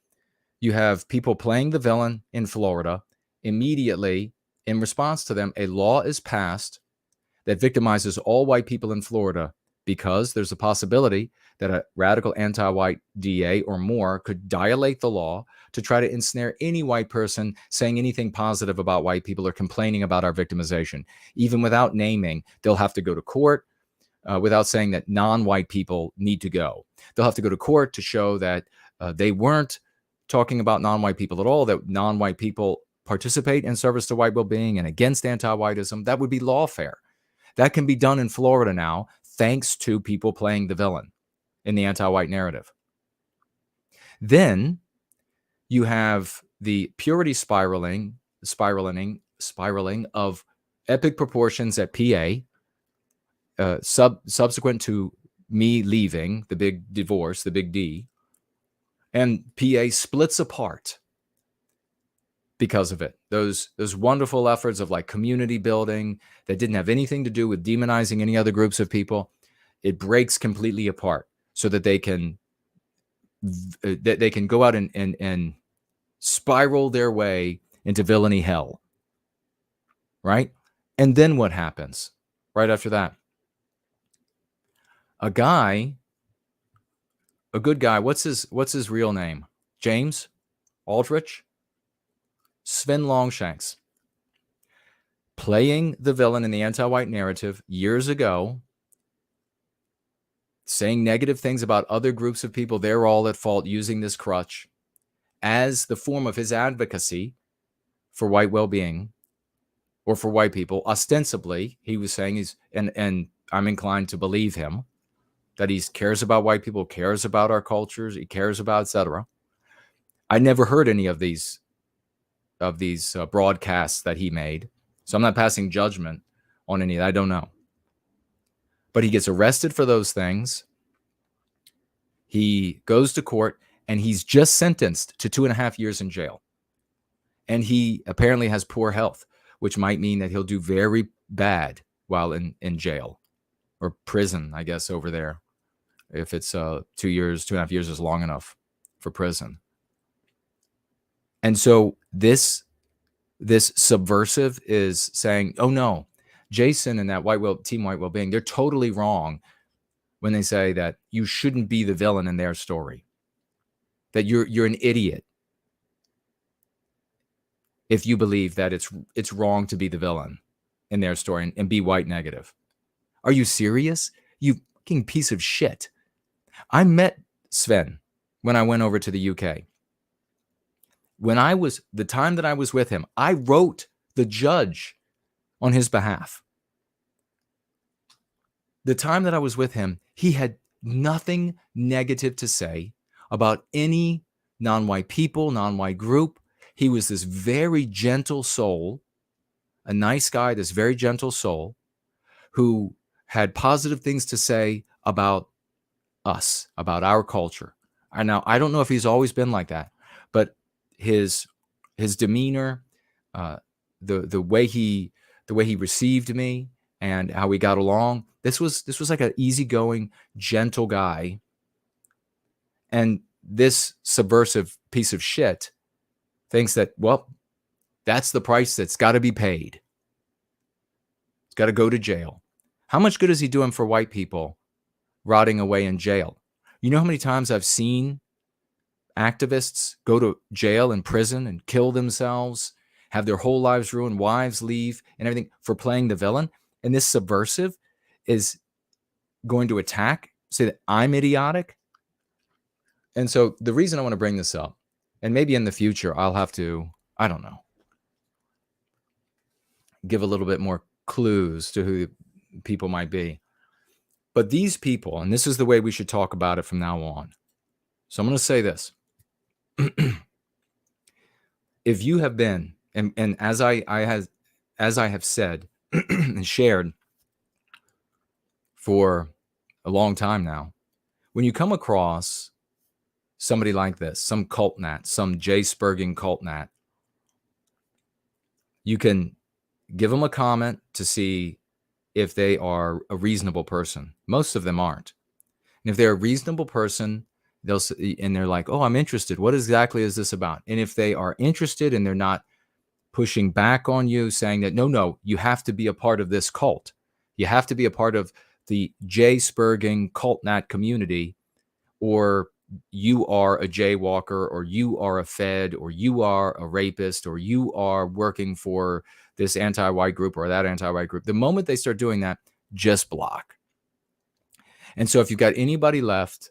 You have people playing the villain in Florida. Immediately, in response to them, a law is passed that victimizes all white people in Florida because there's a possibility that a radical anti-white DA or more could dilate the law to try to ensnare any white person saying anything positive about white people or complaining about our victimization. Even without naming, they'll have to go to court without saying that non-white people need to go. They'll have to go to court to show that they weren't talking about non-white people at all, that non-white people participate in service to white well-being and against anti-whiteism. That would be lawfare. That can be done in Florida now, thanks to people playing the villain in the anti-white narrative. Then you have the purity spiraling of epic proportions at PA, subsequent to me leaving, the big divorce, the big D, and PA splits apart because of it. Those wonderful efforts of like community building that didn't have anything to do with demonizing any other groups of people, it breaks completely apart so that they can go out and spiral their way into villainy hell. Right? And then what happens right after that? A good guy, what's his real name? James Aldrich? Sven Longshanks, playing the villain in the anti-white narrative years ago, saying negative things about other groups of people, they're all at fault, using this crutch as the form of his advocacy for white well-being or for white people. Ostensibly, he was saying and I'm inclined to believe him, that he cares about white people, cares about our cultures, he cares about, etc. I never heard any of these broadcasts that he made. So I'm not passing judgment on any of that. I don't know. But he gets arrested for those things. He goes to court and he's just sentenced to 2.5 years in jail. And he apparently has poor health, which might mean that he'll do very bad while in jail or prison, I guess, over there. If it's 2 years, 2.5 years is long enough for prison. And so this subversive is saying, oh no, Jason and that team white well-being, they're totally wrong when they say that you shouldn't be the villain in their story, that you're an idiot if you believe that it's wrong to be the villain in their story and be white negative. Are you serious? You fucking piece of shit. I met Sven when I went over to the UK. The time that I was with him, I wrote the judge on his behalf. The time that I was with him, he had nothing negative to say about any non-white people, non-white group. He was this very gentle soul, a nice guy, this very gentle soul who had positive things to say about us, about our culture. And now I don't know if he's always been like that, but his demeanor, the way he received me, and how we got along. This was like an easygoing, gentle guy. And this subversive piece of shit thinks that, well, that's the price that's got to be paid. It's got to go to jail. How much good is he doing for white people rotting away in jail? You know how many times I've seen activists go to jail and prison and kill themselves, have their whole lives ruined, wives leave, and everything for playing the villain? And this subversive is going to attack, say that I'm idiotic. And so the reason I want to bring this up, and maybe in the future I'll have to, I don't know, give a little bit more clues to who people might be. But these people, and this is the way we should talk about it from now on. So I'm going to say this. If you have been, and as I have said and shared for a long time now, when you come across somebody like this, some cult nat, some Jay Spurging cult nat, you can give them a comment to see if they are a reasonable person. Most of them aren't. And if they're a reasonable person, they're like, oh, I'm interested. What exactly is this about? And if they are interested and they're not pushing back on you, saying that, no, you have to be a part of this cult. You have to be a part of the Jay Spurging cult nat community, or you are a jaywalker, or you are a Fed, or you are a rapist, or you are working for this anti-white group or that anti-white group. The moment they start doing that, just block. And so if you've got anybody left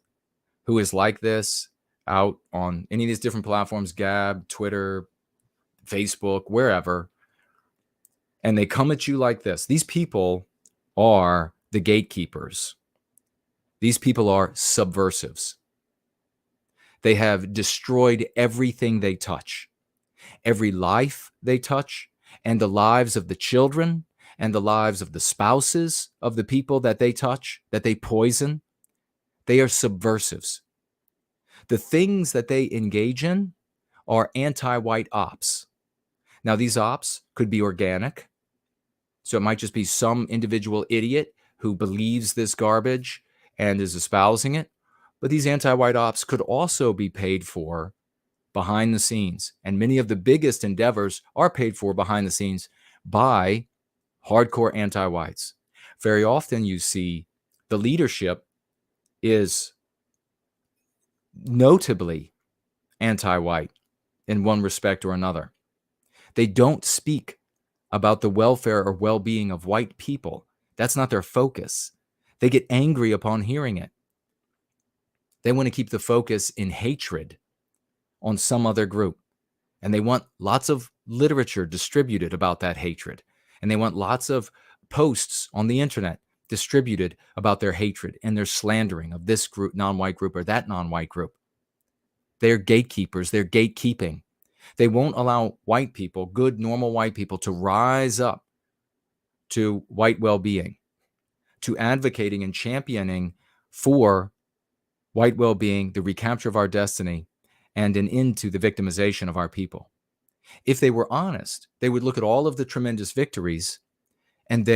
who is like this out on any of these different platforms, Gab, Twitter, Facebook, wherever, and they come at you like this, these people are the gatekeepers. These people are subversives. They have destroyed everything they touch, every life they touch, and the lives of the children and the lives of the spouses of the people that they touch, that they poison. They are subversives. The things that they engage in are anti-white ops. Now, these ops could be organic. So it might just be some individual idiot who believes this garbage and is espousing it. But these anti-white ops could also be paid for behind the scenes. And many of the biggest endeavors are paid for behind the scenes by hardcore anti-whites. Very often you see the leadership is notably anti-white in one respect or another. They don't speak about the welfare or well-being of white people. That's not their focus. They get angry upon hearing it. They want to keep the focus in hatred on some other group. And they want lots of literature distributed about that hatred. And they want lots of posts on the internet distributed about their hatred and their slandering of this group, non-white group, or that non-white group. They're gatekeepers. They're gatekeeping. They won't allow white people, good, normal white people, to rise up to white well-being, to advocating and championing for white well-being, the recapture of our destiny, and an end to the victimization of our people. If they were honest, they would look at all of the tremendous victories and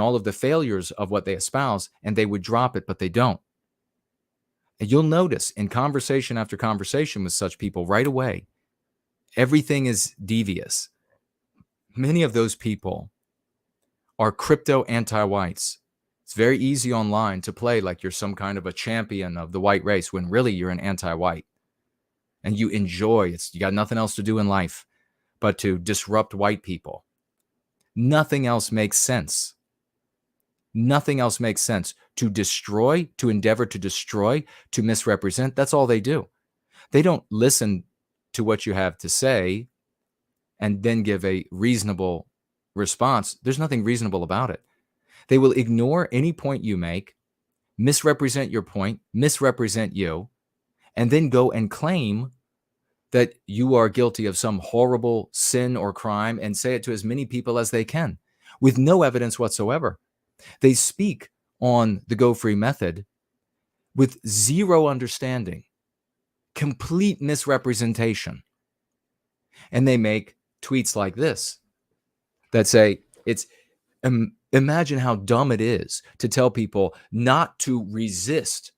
all of the failures of what they espouse, and they would drop it, but they don't. And you'll notice in conversation after conversation with such people right away, everything is devious. Many of those people are crypto anti-whites. It's very easy online to play like you're some kind of a champion of the white race when really you're an anti-white. And you enjoy it. You got nothing else to do in life but to disrupt white people. Nothing else makes sense. Nothing else makes sense. To destroy, to endeavor to destroy, to misrepresent, that's all they do. They don't listen to what you have to say and then give a reasonable response. There's nothing reasonable about it. They will ignore any point you make, misrepresent your point, misrepresent you, and then go and claim that you are guilty of some horrible sin or crime and say it to as many people as they can with no evidence whatsoever. They speak on the Go Free method with zero understanding, complete misrepresentation. And they make tweets like this that say, imagine how dumb it is to tell people not to resist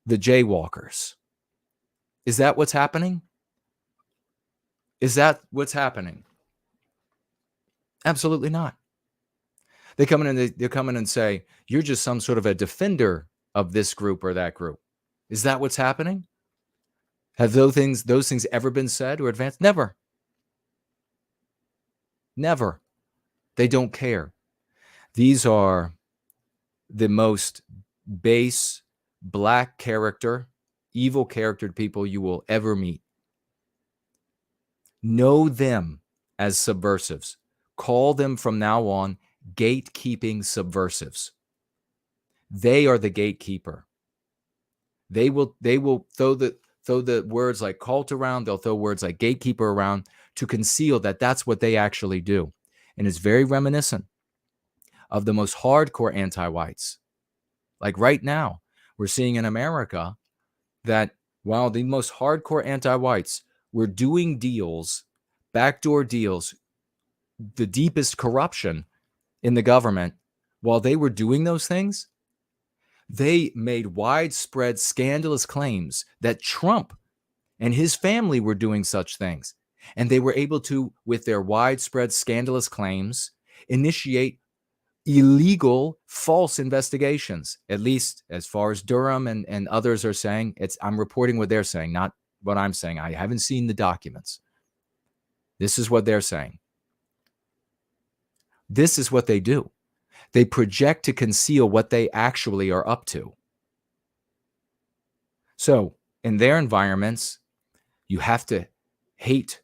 the jaywalkers. Is that what's happening? Is that what's happening? Absolutely not. They come in and they come in and say, you're just some sort of a defender of this group or that group. Is that what's happening? Have those things ever been said or advanced? Never. Never. They don't care. These are the most base, black character, evil charactered people you will ever meet. Know them as subversives. Call them from now on gatekeeping subversives. They are the gatekeeper. They will throw the words like cult around. They'll throw words like gatekeeper around to conceal that that's what they actually do. And it's very reminiscent of the most hardcore anti-whites. Like right now, we're seeing in America that while the most hardcore anti-whites were doing deals, backdoor deals, the deepest corruption in the government, while they were doing those things, they made widespread scandalous claims that Trump and his family were doing such things. And they were able to, with their widespread scandalous claims, initiate illegal false investigations, at least as far as Durham and others are saying. I'm reporting what they're saying, not what I'm saying. I haven't seen the documents. This is what they're saying. This is what they do. They project to conceal what they actually are up to. So in their environments, you have to hate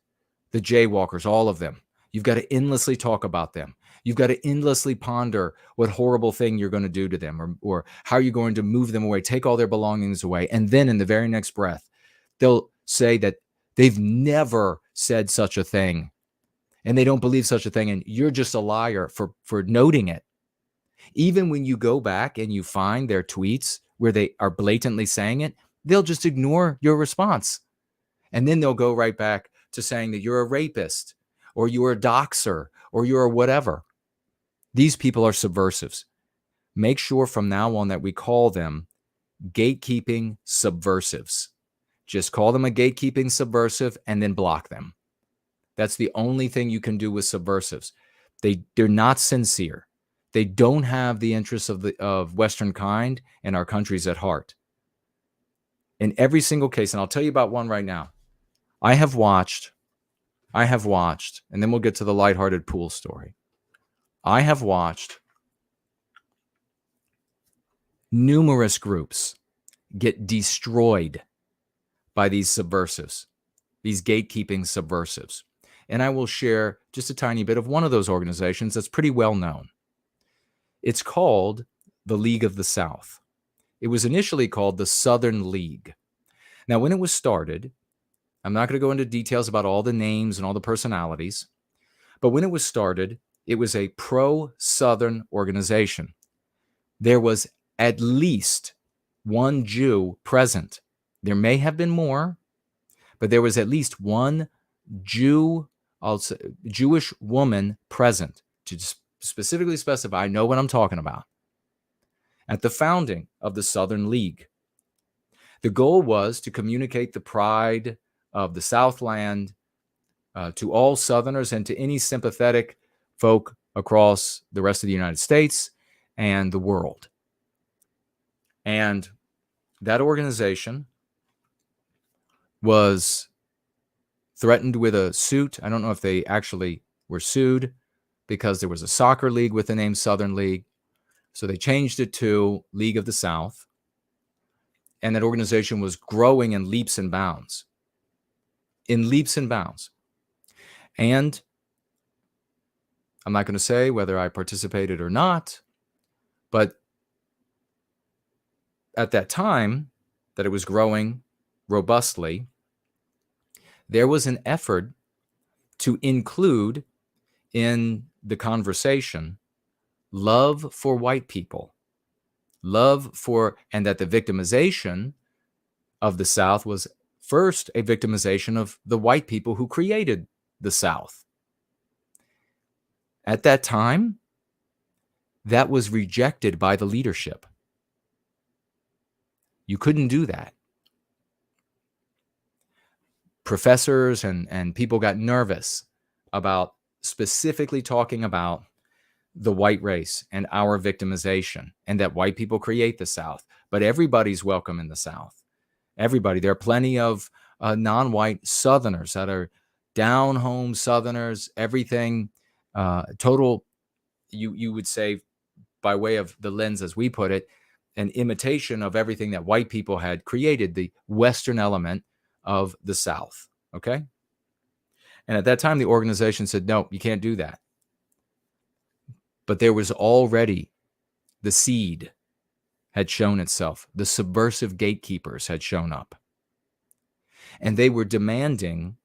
the jaywalkers, all of them. You've got to endlessly talk about them. You've got to endlessly ponder what horrible thing you're going to do to them, or how you're going to move them away, take all their belongings away. And then in the very next breath, they'll say that they've never said such a thing and they don't believe such a thing. And you're just a liar for noting it. Even when you go back and you find their tweets where they are blatantly saying it, they'll just ignore your response. And then they'll go right back to saying that you're a rapist or you're a doxer or you're a whatever. These people are subversives. Make sure from now on that we call them gatekeeping subversives. Just call them a gatekeeping subversive and then block them. That's the only thing you can do with subversives. They're not sincere. They don't have the interests of Western kind and our countries at heart. In every single case, and I'll tell you about one right now. I have watched, and then we'll get to the lighthearted pool story. I have watched numerous groups get destroyed by these subversives, these gatekeeping subversives. And I will share just a tiny bit of one of those organizations that's pretty well known. It's called the League of the South. It was initially called the Southern League. Now, when it was started, I'm not going to go into details about all the names and all the personalities, but when it was started, it was a pro-Southern organization. There was at least one Jew present. There may have been more, but there was at least one Jewish woman present to specifically specify. I know what I'm talking about. At the founding of the Southern League, the goal was to communicate the pride of the Southland to all Southerners and to any sympathetic folk across the rest of the United States and the world. And that organization was threatened with a suit. I don't know if they actually were sued because there was a soccer league with the name Southern League. So they changed it to League of the South. And that organization was growing in leaps and bounds. In leaps and bounds. And I'm not going to say whether I participated or not, but at that time that it was growing robustly, there was an effort to include in the conversation love for white people, and that the victimization of the South was first a victimization of the white people who created the South. At that time, that was rejected by the leadership. You couldn't do that. Professors and people got nervous about specifically talking about the white race and our victimization, and that white people create the South. But everybody's welcome in the South. Everybody. There are plenty of non-white Southerners that are down-home Southerners, everything total, you would say, by way of the lens as we put it, an imitation of everything that white people had created, the Western element of the South, okay? And at that time, the organization said, no, you can't do that. But there was already, the seed had shown itself. The subversive gatekeepers had shown up. And they were demanding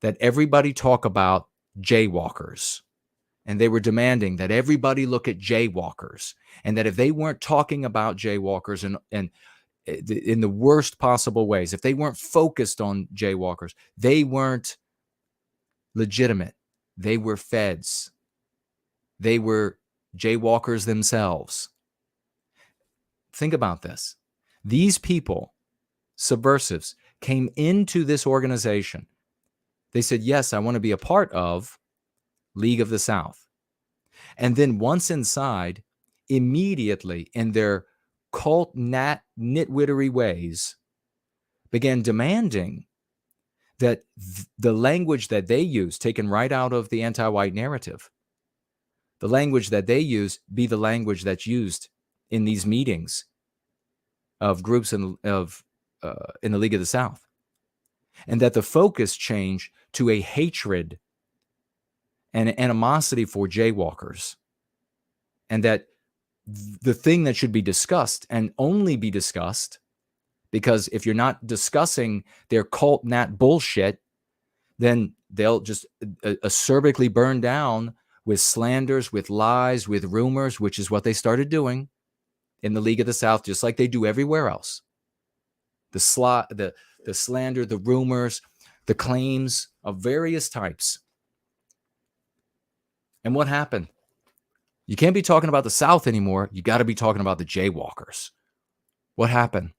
that everybody talk about jaywalkers. And they were demanding that everybody look at jaywalkers. And that if they weren't talking about jaywalkers and in the worst possible ways, if they weren't focused on jaywalkers, they weren't legitimate. They were feds. They were jaywalkers themselves. Think about this. These people, subversives, came into this organization. They said, yes, I want to be a part of League of the South. And then once inside, immediately in their cult nitwittery ways, began demanding that the language that they use, taken right out of the anti-white narrative, the language that they use be the language that's used in these meetings of groups in the League of the South. And that the focus change to a hatred and animosity for jaywalkers. And that the thing that should be discussed and only be discussed, because if you're not discussing their cult nat bullshit, then they'll just acerbically burn down with slanders, with lies, with rumors, which is what they started doing in the League of the South, just like they do everywhere else. The slander, the rumors, the claims of various types. And what happened? You can't be talking about the South anymore. You got to be talking about the jaywalkers. What happened?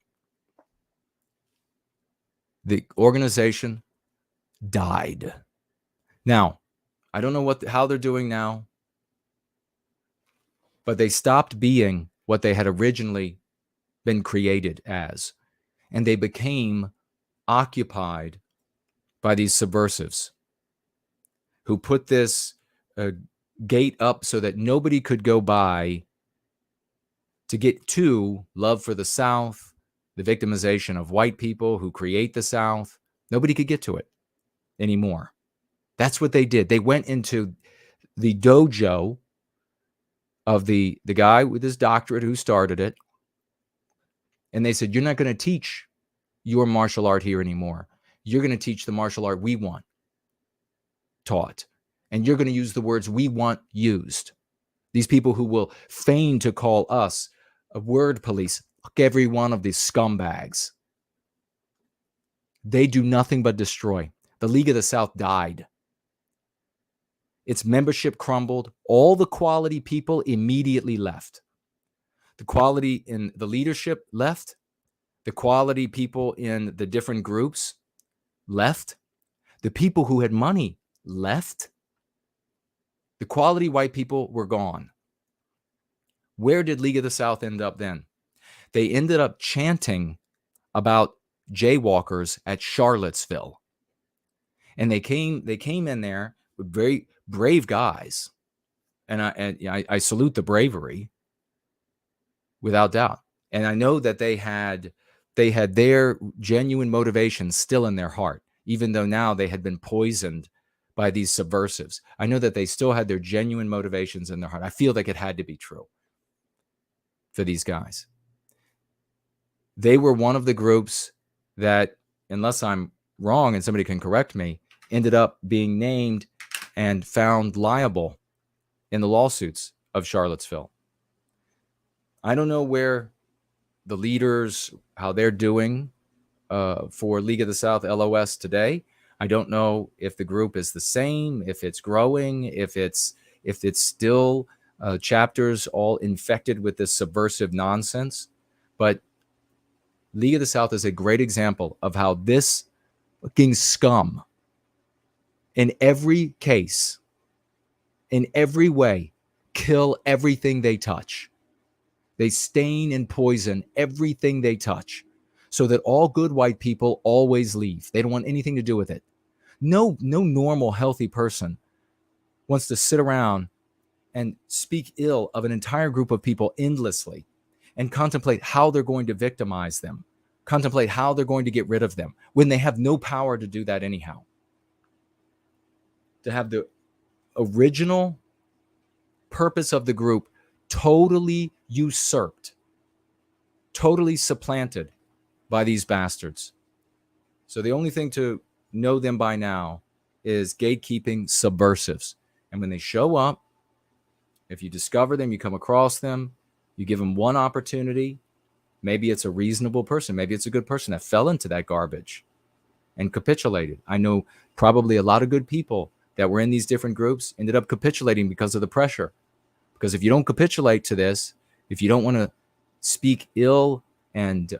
The organization died. Now, I don't know how they're doing now, but they stopped being what they had originally been created as. And they became occupied by these subversives who put this gate up so that nobody could go by to get to love for the South, the victimization of white people who create the South. Nobody could get to it anymore. That's what they did. They went into the dojo of the guy with his doctorate who started it. And they said, you're not going to teach your martial art here anymore. You're going to teach the martial art we want taught. And you're going to use the words we want used. These people who will feign to call us a word police, fuck every one of these scumbags. They do nothing but destroy. The League of the South died. Its membership crumbled. All the quality people immediately left. The quality in the leadership left. The quality people in the different groups left. The people who had money left. The quality white people were gone. Where did League of the South end up then? They ended up chanting about jaywalkers at Charlottesville. And they came in there with very brave guys. And I salute the bravery, without doubt. And I know that they had their genuine motivations still in their heart, even though now they had been poisoned by these subversives. I know that they still had their genuine motivations in their heart. I feel like it had to be true for these guys. They were one of the groups that, unless I'm wrong and somebody can correct me, ended up being named and found liable in the lawsuits of Charlottesville. I don't know where the leaders, how they're doing for League of the South LOS today. I don't know if the group is the same, if it's growing, if it's still chapters all infected with this subversive nonsense. But League of the South is a great example of how this fucking scum, in every case, in every way, kill everything they touch. They stain and poison everything they touch so that all good white people always leave. They don't want anything to do with it. No normal, healthy person wants to sit around and speak ill of an entire group of people endlessly and contemplate how they're going to victimize them, contemplate how they're going to get rid of them when they have no power to do that anyhow. To have the original purpose of the group totally usurped, totally supplanted by these bastards. So the only thing to know them by now is gatekeeping subversives. And when they show up, if you discover them, you come across them, you give them one opportunity. Maybe it's a reasonable person. Maybe it's a good person that fell into that garbage and capitulated. I know probably a lot of good people that were in these different groups ended up capitulating because of the pressure. Because if you don't capitulate to this, if you don't want to speak ill and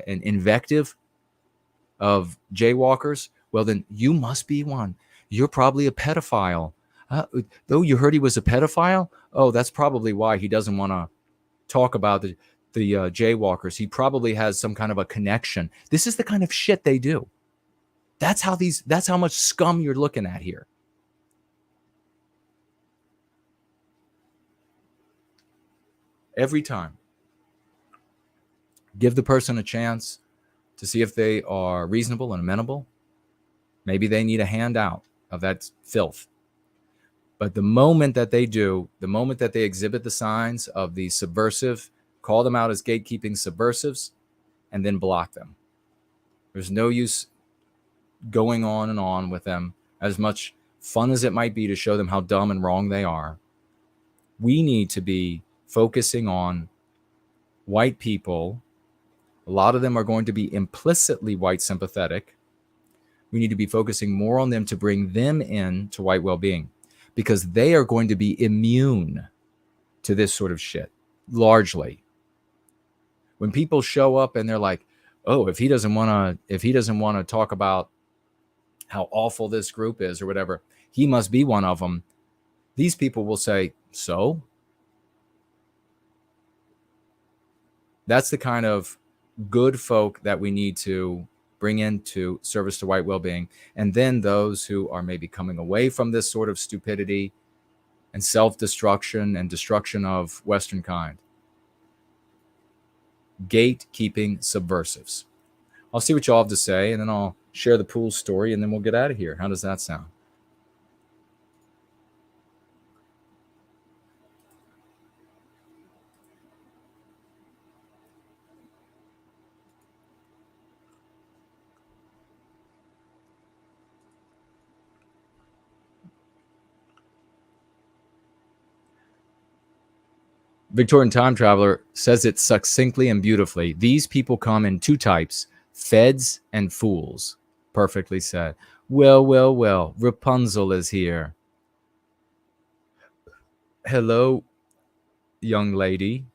invective of jaywalkers, well, then you must be one. You're probably a pedophile. Though you heard he was a pedophile, oh, that's probably why he doesn't want to talk about the jaywalkers. He probably has some kind of a connection. This is the kind of shit they do. That's how much scum you're looking at here. Every time. Give the person a chance to see if they are reasonable and amenable. Maybe they need a handout of that filth. But the moment that they do, the moment that they exhibit the signs of the subversive, call them out as gatekeeping subversives, and then block them. There's no use going on and on with them, as much fun as it might be to show them how dumb and wrong they are. We need to be focusing on white people. A lot of them are going to be implicitly white sympathetic. We need to be focusing more on them to bring them in to white well-being, because they are going to be immune to this sort of shit, largely. When people show up and they're like, oh, if he doesn't want to talk about how awful this group is or whatever, he must be one of them. These people will say, so? That's the kind of good folk that we need to bring into service to white well-being. And then those who are maybe coming away from this sort of stupidity and self-destruction and destruction of Western kind. Gatekeeping subversives. I'll see what y'all have to say, and then I'll share the pool story, and then we'll get out of here. How does that sound? Victorian Time Traveler says it succinctly and beautifully. These people come in two types, feds and fools. Perfectly said. Well, Rapunzel is here. Hello, young lady.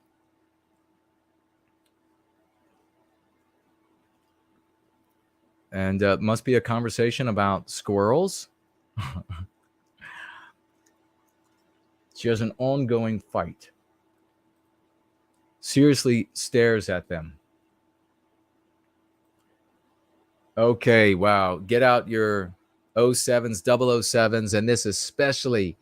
And must be a conversation about squirrels. She has an ongoing fight. Seriously stares at them. Okay, wow. Get out your 07s, 007s, and this especially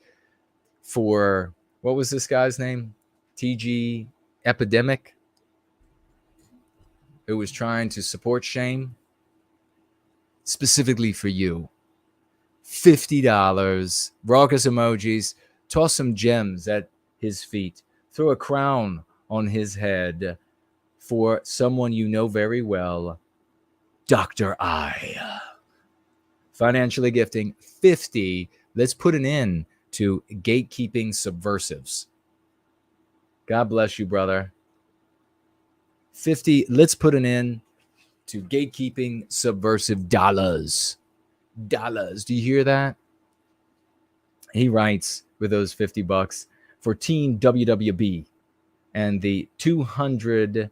for, what was this guy's name? TG Epidemic, who was trying to support shame. Specifically for you. $50, raucous emojis, toss some gems at his feet, throw a crown on his head, for someone you know very well, Dr. I. Financially gifting 50. Let's put an end to gatekeeping subversives. God bless you, brother. 50. Let's put an end to gatekeeping subversive dollars. Dollars. Do you hear that? He writes with those $50 for Team WWB and the 200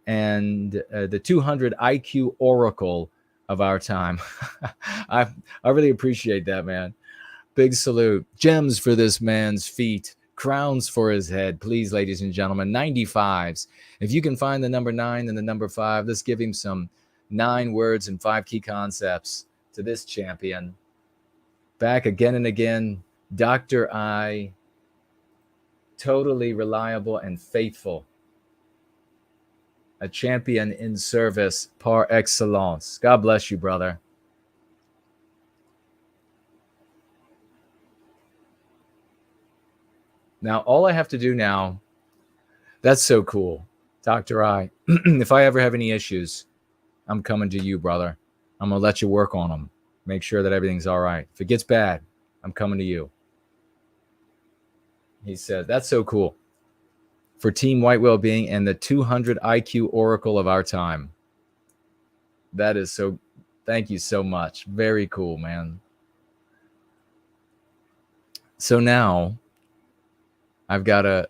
IQ Oracle of our time. I really appreciate that, man. Big salute. Gems for this man's feet, crowns for his head. Please, ladies and gentlemen, 95s. If you can find the number 9 and the number 5, let's give him some 9 words and 5 key concepts to this champion. Back again and again, Dr. I, totally reliable and faithful. A champion in service par excellence. God bless you, brother. Now, all I have to do now, that's so cool, Dr. I. If I ever have any issues, I'm coming to you, brother. I'm going to let you work on them. Make sure that everything's all right. If it gets bad, I'm coming to you. He said, that's so cool. For Team White Wellbeing and the 200 IQ Oracle of our time. That is so, thank you so much. Very cool, man. So now I've got to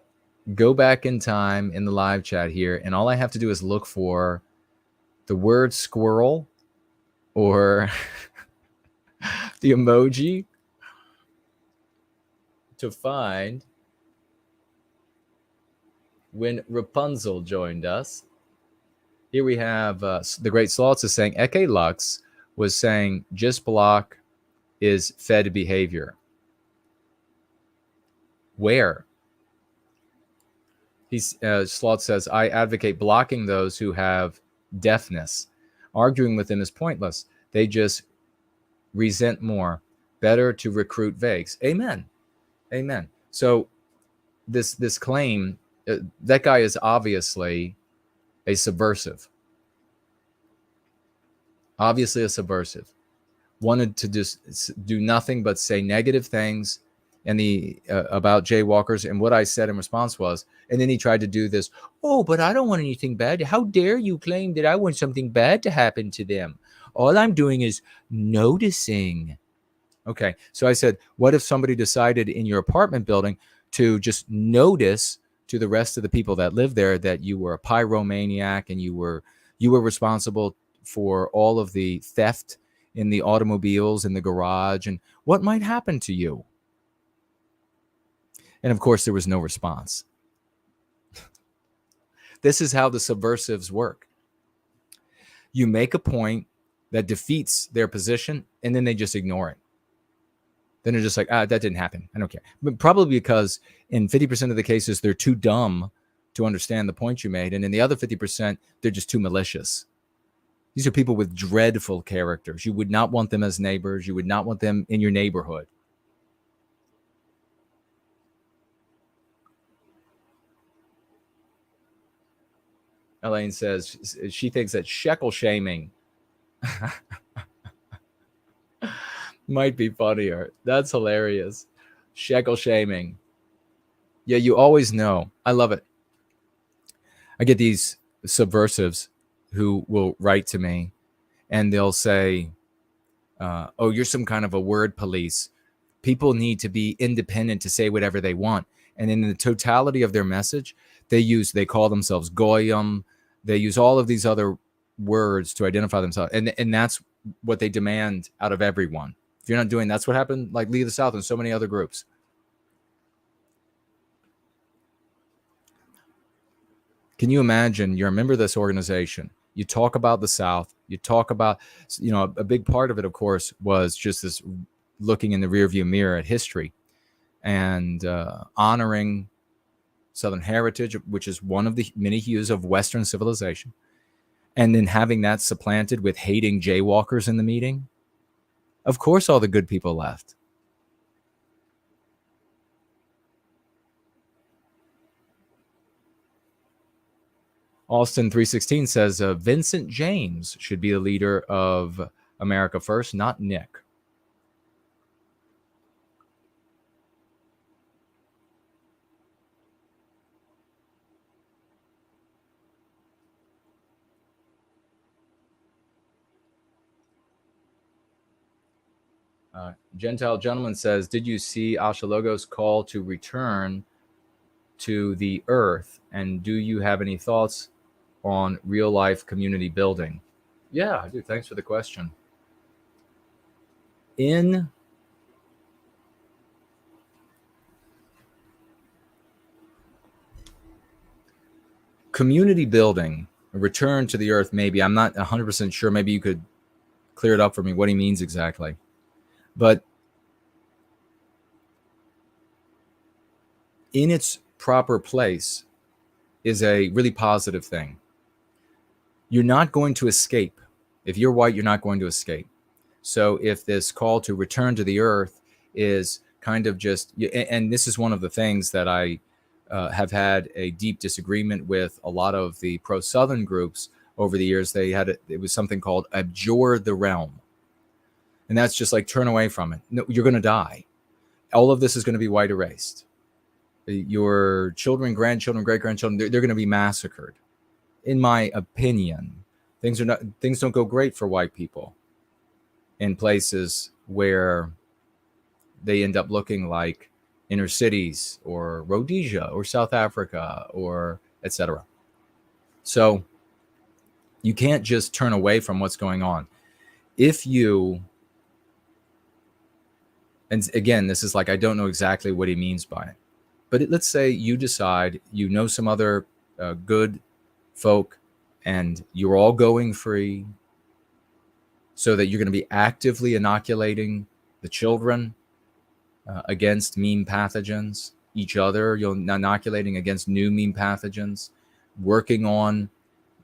go back in time in the live chat here, and all I have to do is look for the word squirrel or the emoji to find when Rapunzel joined us. Here we have the Great Slots is saying Eke Lux was saying just block is fed behavior. Where? Sloth says, I advocate blocking those who have deafness. Arguing with them is pointless. They just resent more. Better to recruit vagues. Amen. Amen. So this claim, that guy is obviously a subversive. Obviously a subversive. Wanted to just do nothing but say negative things and about jaywalkers, and what I said in response was, and then he tried to do this, oh, but I don't want anything bad. How dare you claim that I want something bad to happen to them? All I'm doing is noticing. Okay, so I said, what if somebody decided in your apartment building to just notice to the rest of the people that live there that you were a pyromaniac and you were responsible for all of the theft in the automobiles in the garage, and what might happen to you? And of course, there was no response. This is how the subversives work. You make a point that defeats their position, and then they just ignore it. Then they're just like, that didn't happen. I don't care. But probably because in 50% of the cases, they're too dumb to understand the point you made. And in the other 50%, they're just too malicious. These are people with dreadful characters. You would not want them as neighbors. You would not want them in your neighborhood. Elaine says she thinks that shekel shaming might be funnier. That's hilarious. Shekel shaming. Yeah, you always know. I love it. I get these subversives who will write to me and they'll say, oh, you're some kind of a word police. People need to be independent to say whatever they want. And in the totality of their message, they call themselves goyim. They use all of these other words to identify themselves. And that's what they demand out of everyone. If you're not doing, that's what happened, like Lead the South and so many other groups. Can you imagine you're a member of this organization? You talk about the South. You talk about, a big part of it, of course, was just this looking in the rearview mirror at history and honoring Southern heritage, which is one of the many hues of Western civilization, and then having that supplanted with hating jaywalkers in the meeting. Of course, all the good people left. Austin 316 says Vincent James should be the leader of America First, not Nick. Gentile Gentleman says, did you see Ashalogos' call to return to the earth? And do you have any thoughts on real life community building? Yeah, I do. Thanks for the question. In community building, a return to the earth, maybe, I'm not 100% sure. Maybe you could clear it up for me what he means exactly. But in its proper place is a really positive thing. You're not going to escape. If you're white, you're not going to escape. So if this call to return to the earth is kind of just, and this is one of the things that I have had a deep disagreement with a lot of the pro-Southern groups over the years. It was something called abjure the realm. And that's just like turn away from it. No, you're going to die. All of this is going to be white erased. Your children, grandchildren, great-grandchildren, they're going to be massacred. In my opinion, things don't go great for white people in places where they end up looking like inner cities or Rhodesia or South Africa or etc. So you can't just turn away from what's going on. If you, and again, this is like, I don't know exactly what he means by it, but let's say you decide, you know, some other good folk and you're all going free so that you're going to be actively inoculating the children against meme pathogens, each other, you're inoculating against new meme pathogens, working on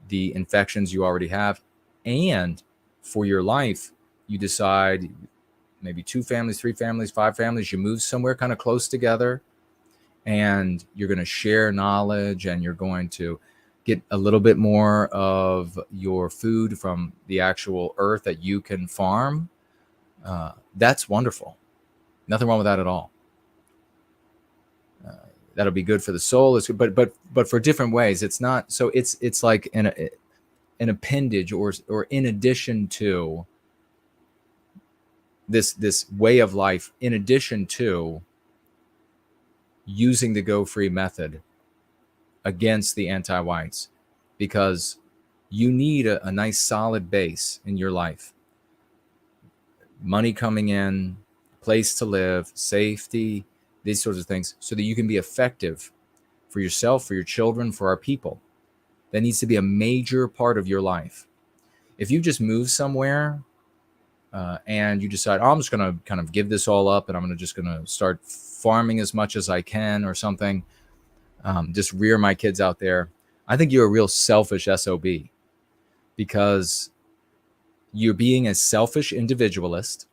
the infections you already have. And for your life, you decide maybe 2 families, 3 families, 5 families, you move somewhere kind of close together and you're going to share knowledge and you're going to get a little bit more of your food from the actual earth that you can farm. That's wonderful. Nothing wrong with that at all. That'll be good for the soul. It's good, but for different ways. It's not so. It's like an appendage or in addition to this way of life. In addition to using the Go Free method against the anti-whites, because you need a nice solid base in your life. Money coming in, place to live, safety, these sorts of things, so that you can be effective for yourself, for your children, for our people. That needs to be a major part of your life. If you just move somewhere and you decide, oh, I'm just going to kind of give this all up and I'm just going to start farming as much as I can or something, just rear my kids out there, I think you're a real selfish SOB, because you're being a selfish individualist.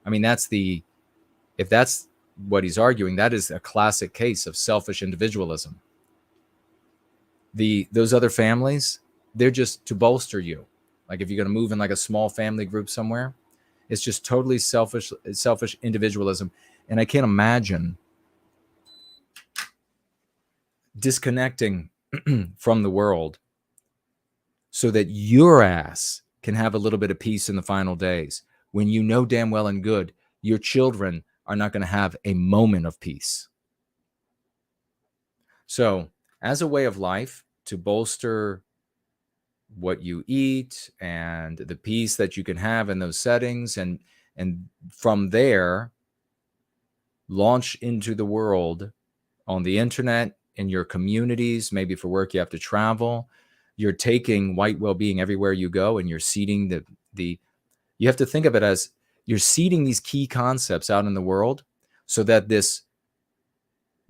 I mean, if that's what he's arguing, that is a classic case of selfish individualism. Those other families, they're just to bolster you. Like if you're going to move in like a small family group somewhere, it's just totally selfish individualism. And I can't imagine disconnecting from the world so that your ass can have a little bit of peace in the final days, when you know damn well and good your children are not going to have a moment of peace. So as a way of life, to bolster what you eat and the peace that you can have in those settings, and from there launch into the world on the internet, in your communities. Maybe for work you have to travel. You're taking white well-being everywhere you go, and you're seeding you have to think of it as you're seeding these key concepts out in the world, so that this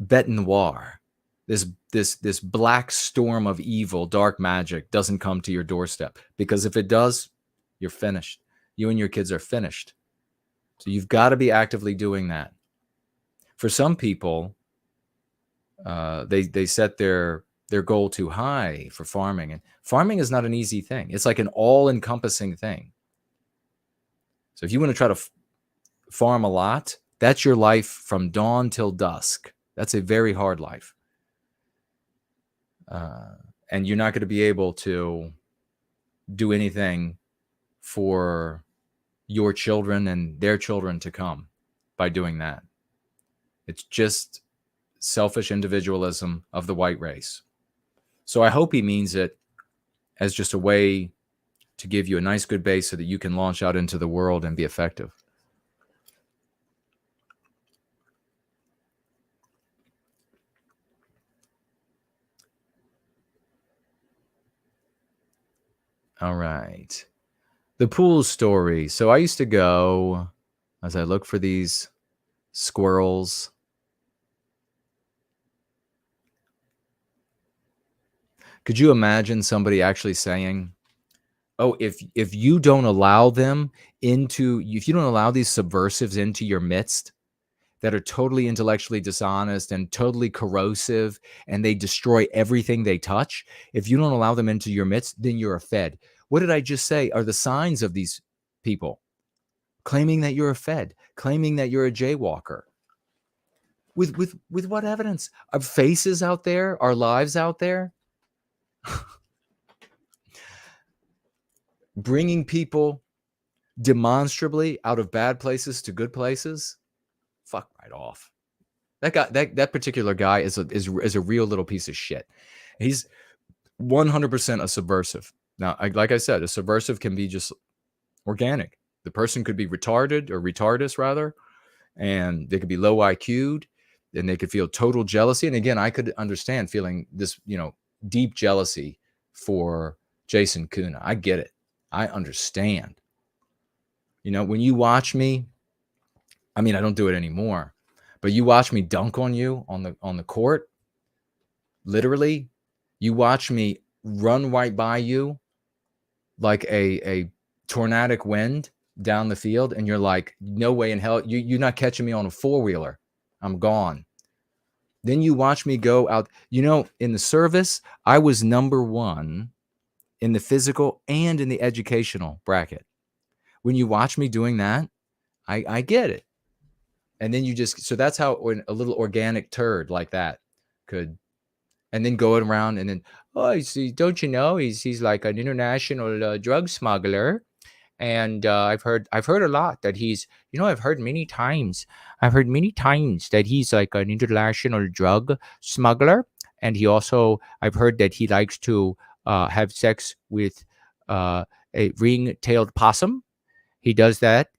bête noire, this black storm of evil, dark magic, doesn't come to your doorstep. Because if it does, you're finished. You and your kids are finished. So you've got to be actively doing that. For some people, they set their their goal too high for farming. And farming is not an easy thing. It's like an all-encompassing thing. So if you want to try to farm a lot, that's your life from dawn till dusk. That's a very hard life. And you're not going to be able to do anything for your children and their children to come by doing that. It's just selfish individualism of the white race. So I hope he means it as just a way to give you a nice, good base so that you can launch out into the world and be effective. All right. The pool story. So I used to go, as I look for these squirrels. Could you imagine somebody actually saying, oh, if you don't allow them into, if you don't allow these subversives into your midst that are totally intellectually dishonest and totally corrosive, and they destroy everything they touch, if you don't allow them into your midst, then you're a Fed. What did I just say are the signs of these people? Claiming that you're a Fed, claiming that you're a jaywalker. With what evidence? Our faces out there, our lives out there. Bringing people demonstrably out of bad places to good places. Fuck right off. That guy, that particular guy is a real little piece of shit. He's 100% a subversive. Now, like I said, a subversive can be just organic. The person could be retarded or retardus rather, and they could be low IQ'd, and they could feel total jealousy. And again, I could understand feeling this, deep jealousy for Jason Kuna. I get it. I understand. When you watch me, I mean, I don't do it anymore, but you watch me dunk on you on the court. Literally, you watch me run right by you like a tornadic wind down the field, and you're like, no way in hell, you're not catching me on a four-wheeler. I'm gone. Then you watch me go out. In the service, I was number one in the physical and in the educational bracket. When you watch me doing that, I get it. And then so that's how a little organic turd like that could, and then going around and then, oh, see, don't you know, he's like an international drug smuggler. And I've heard a lot that he's, I've heard many times that he's like an international drug smuggler. And he also, I've heard that he likes to have sex with a ring-tailed possum. He does that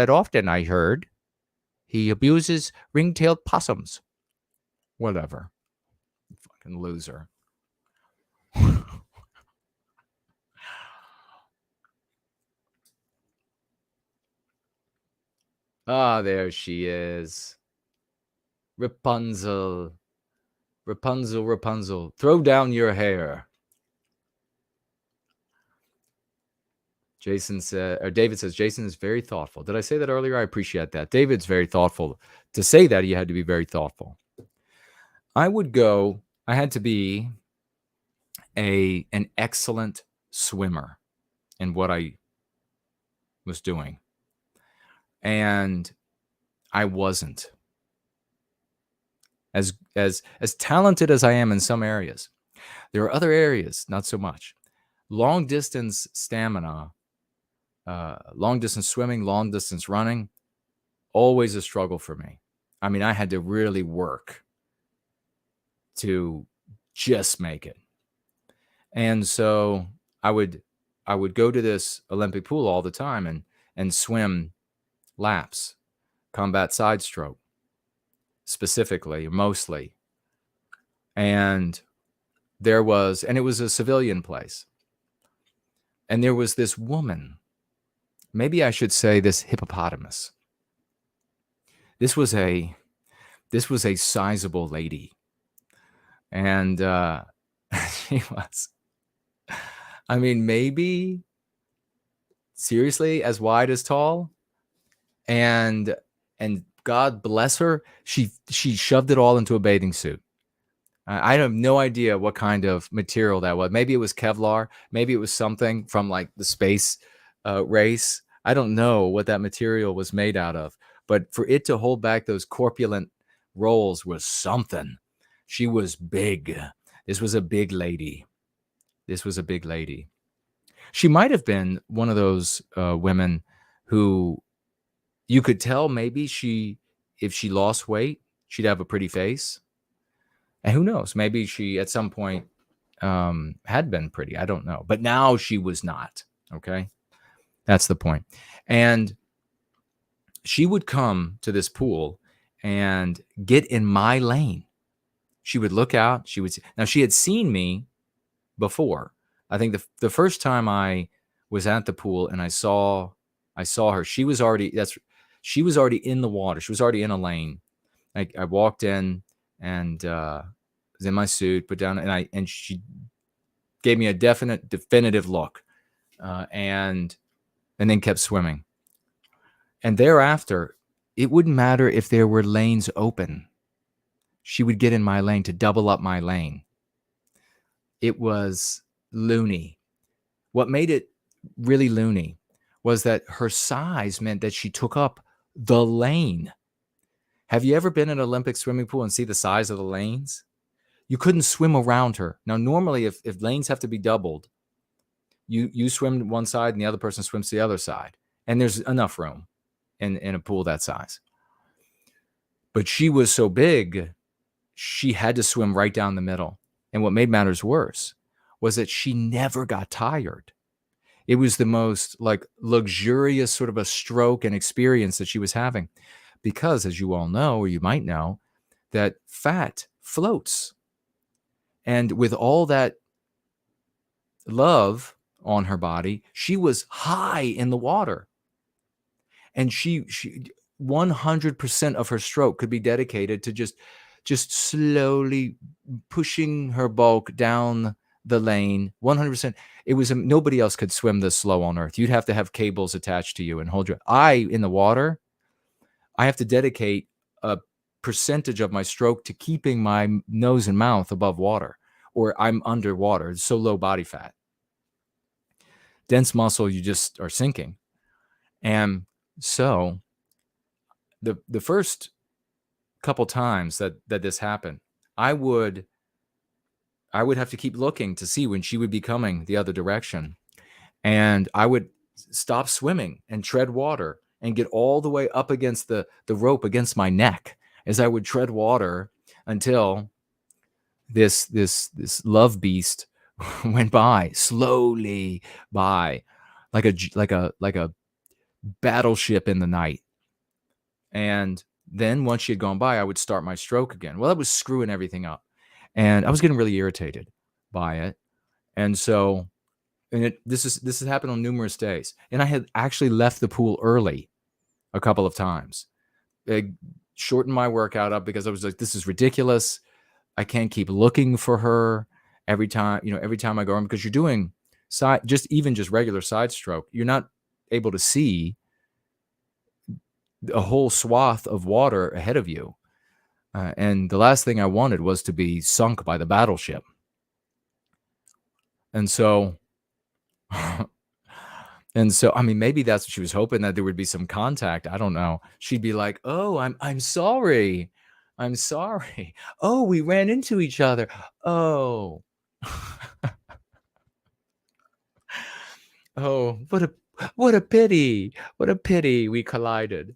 often, I heard. He abuses ring-tailed possums. Whatever. Fucking loser. Ah, there she is. Rapunzel. Rapunzel. Throw down your hair. David says, Jason is very thoughtful. Did I say that earlier? I appreciate that. David's very thoughtful. To say that, you had to be very thoughtful. I had to be an excellent swimmer in what I was doing. And I wasn't. As talented as I am in some areas, there are other areas, not so much. Long distance stamina, long distance swimming, long distance running, always a struggle for me. I mean, I had to really work to just make it. And so I would go to this Olympic pool all the time and swim laps, combat side stroke, specifically, mostly. And it was a civilian place. And there was this woman, maybe I should say this hippopotamus. This was a sizable lady. And she was, I mean, maybe seriously as wide as tall. And God bless her, she shoved it all into a bathing suit. I have no idea what kind of material that was. Maybe it was Kevlar. Maybe it was something from like the space race. I don't know what that material was made out of. But for it to hold back those corpulent rolls was something. She was big. This was a big lady. This was a big lady. She might have been one of those women who you could tell maybe if she lost weight, she'd have a pretty face. And who knows? Maybe she at some point had been pretty. I don't know. But now she was not. Okay. That's the point. And she would come to this pool and get in my lane. She would look out. Now she had seen me before. I think the first time I was at the pool and I saw her, she was already in the water. She was already in a lane. I walked in and was in my suit, put down, and she gave me a definitive look, and then kept swimming. And thereafter, it wouldn't matter if there were lanes open. She would get in my lane to double up my lane. It was loony. What made it really loony was that her size meant that she took up the lane. Have you ever been in an Olympic swimming pool and see the size of the lanes? You couldn't swim around her. Now, normally, if lanes have to be doubled, you swim one side and the other person swims to the other side. And there's enough room in a pool that size. But she was so big, she had to swim right down the middle. And what made matters worse was that she never got tired. It was the most like luxurious sort of a stroke and experience that she was having. Because as you all know, or you might know, that fat floats. And with all that love on her body, she was high in the water. And she 100% of her stroke could be dedicated to just slowly pushing her bulk down the lane. 100%. It was nobody else could swim this slow on earth. You'd have to have cables attached to you and hold in the water, I have to dedicate a percentage of my stroke to keeping my nose and mouth above water, or I'm underwater. It's so low body fat. Dense muscle, you just are sinking. And so the first couple times that this happened, I would have to keep looking to see when she would be coming the other direction. And I would stop swimming and tread water and get all the way up against the rope against my neck as I would tread water until this love beast went by, slowly by, like a battleship in the night. And then once she had gone by, I would start my stroke again. Well, that was screwing everything up. And I was getting really irritated by it. And so, this has happened on numerous days. And I had actually left the pool early a couple of times. It shortened my workout up because I was like, this is ridiculous. I can't keep looking for her every time I go on, because you're doing just regular side stroke. You're not able to see a whole swath of water ahead of you. And the last thing I wanted was to be sunk by the battleship. And so, I mean, maybe that's what she was hoping, that there would be some contact. I don't know. She'd be like, "Oh, I'm sorry. I'm sorry. Oh, we ran into each other. Oh, oh, what a pity. What a pity we collided."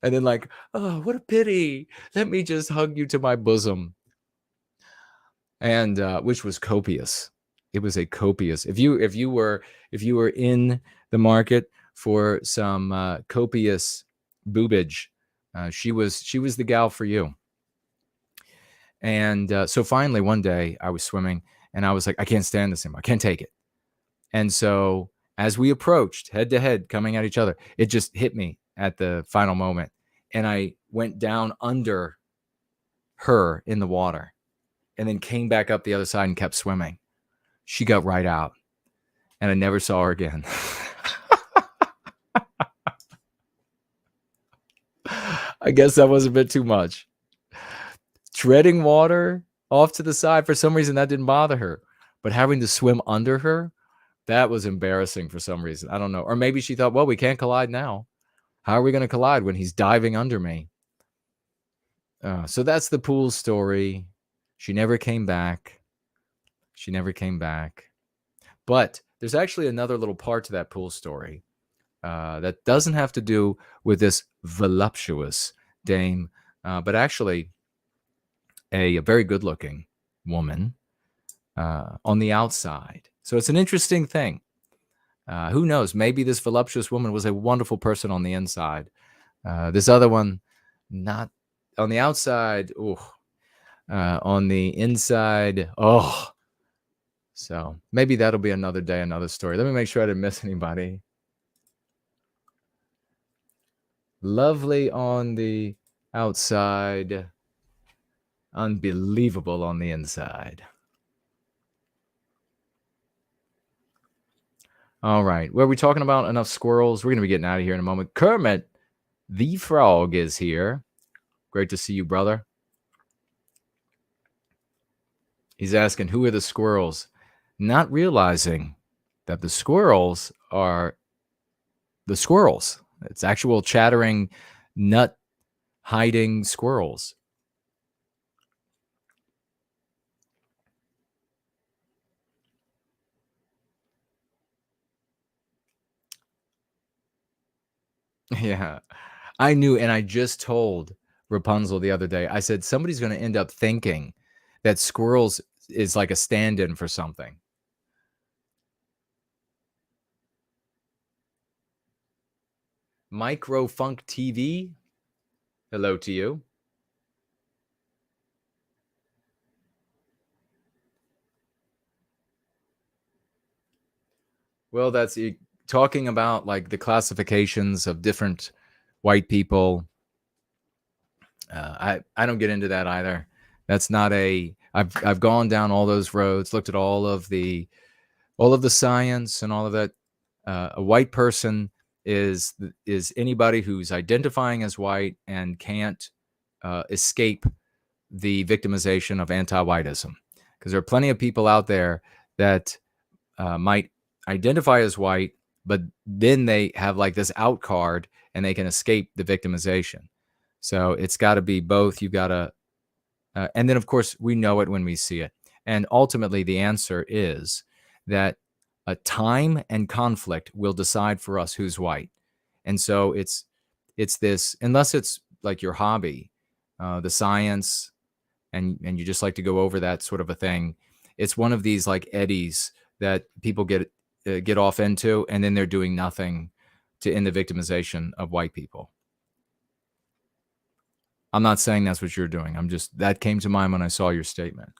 And then like, "Oh, what a pity. Let me just hug you to my bosom." And which was copious. It was a copious. If you were in the market for some copious boobage, she was the gal for you. And so finally one day I was swimming and I was like, I can't stand this anymore. I can't take it. And so as we approached head to head, coming at each other, it just hit me at the final moment. And I went down under her in the water and then came back up the other side and kept swimming. She got right out and I never saw her again. I guess that was a bit too much. Treading water off to the side. For some reason, that didn't bother her. But having to swim under her, that was embarrassing for some reason. I don't know. Or maybe she thought, well, we can't collide now. How are we going to collide when he's diving under me? So that's the pool story. She never came back. She never came back. But there's actually another little part to that pool story that doesn't have to do with this voluptuous dame, but actually a very good-looking woman on the outside. So it's an interesting thing. Who knows? Maybe this voluptuous woman was a wonderful person on the inside. This other one, not on the outside. On the inside. So maybe that'll be another day, another story. Let me make sure I didn't miss anybody. Lovely on the outside. Unbelievable on the inside. All right. Well, we're talking about enough squirrels. We're going to be getting out of here in a moment. Kermit the Frog is here. Great to see you, brother. He's asking, who are the squirrels? Not realizing that the squirrels are the squirrels. It's actual chattering, nut hiding squirrels. Yeah, I knew, and I just told Rapunzel the other day, I said, somebody's going to end up thinking that squirrels is like a stand-in for something. Micro Funk TV, hello to you. Well, that's talking about like the classifications of different white people. I don't get into that either. That's not I've gone down all those roads, looked at all of the science and all of that. A white person is anybody who's identifying as white and can't escape the victimization of anti-whiteism, because there are plenty of people out there that might identify as white, but then they have like this out card and they can escape the victimization. So it's got to be both. You've got to, and then of course we know it when we see it. And ultimately the answer is that time and conflict will decide for us who's white. And so it's this, unless it's like your hobby, the science, and you just like to go over that sort of a thing. It's one of these like eddies that people get off into, and then they're doing nothing to end the victimization of white people. I'm not saying that's what you're doing. That came to mind when I saw your statement.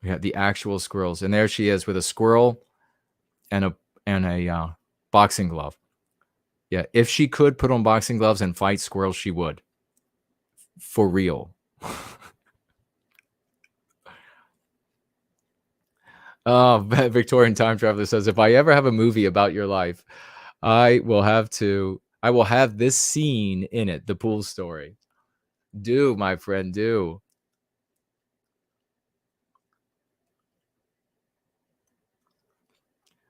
We got the actual squirrels, and there she is with a squirrel and a boxing glove. Yeah, if she could put on boxing gloves and fight squirrels, she would. For real. Victorian Time Traveler says, if I ever have a movie about your life, I will have this scene in it, the pool story. Do, my friend, do.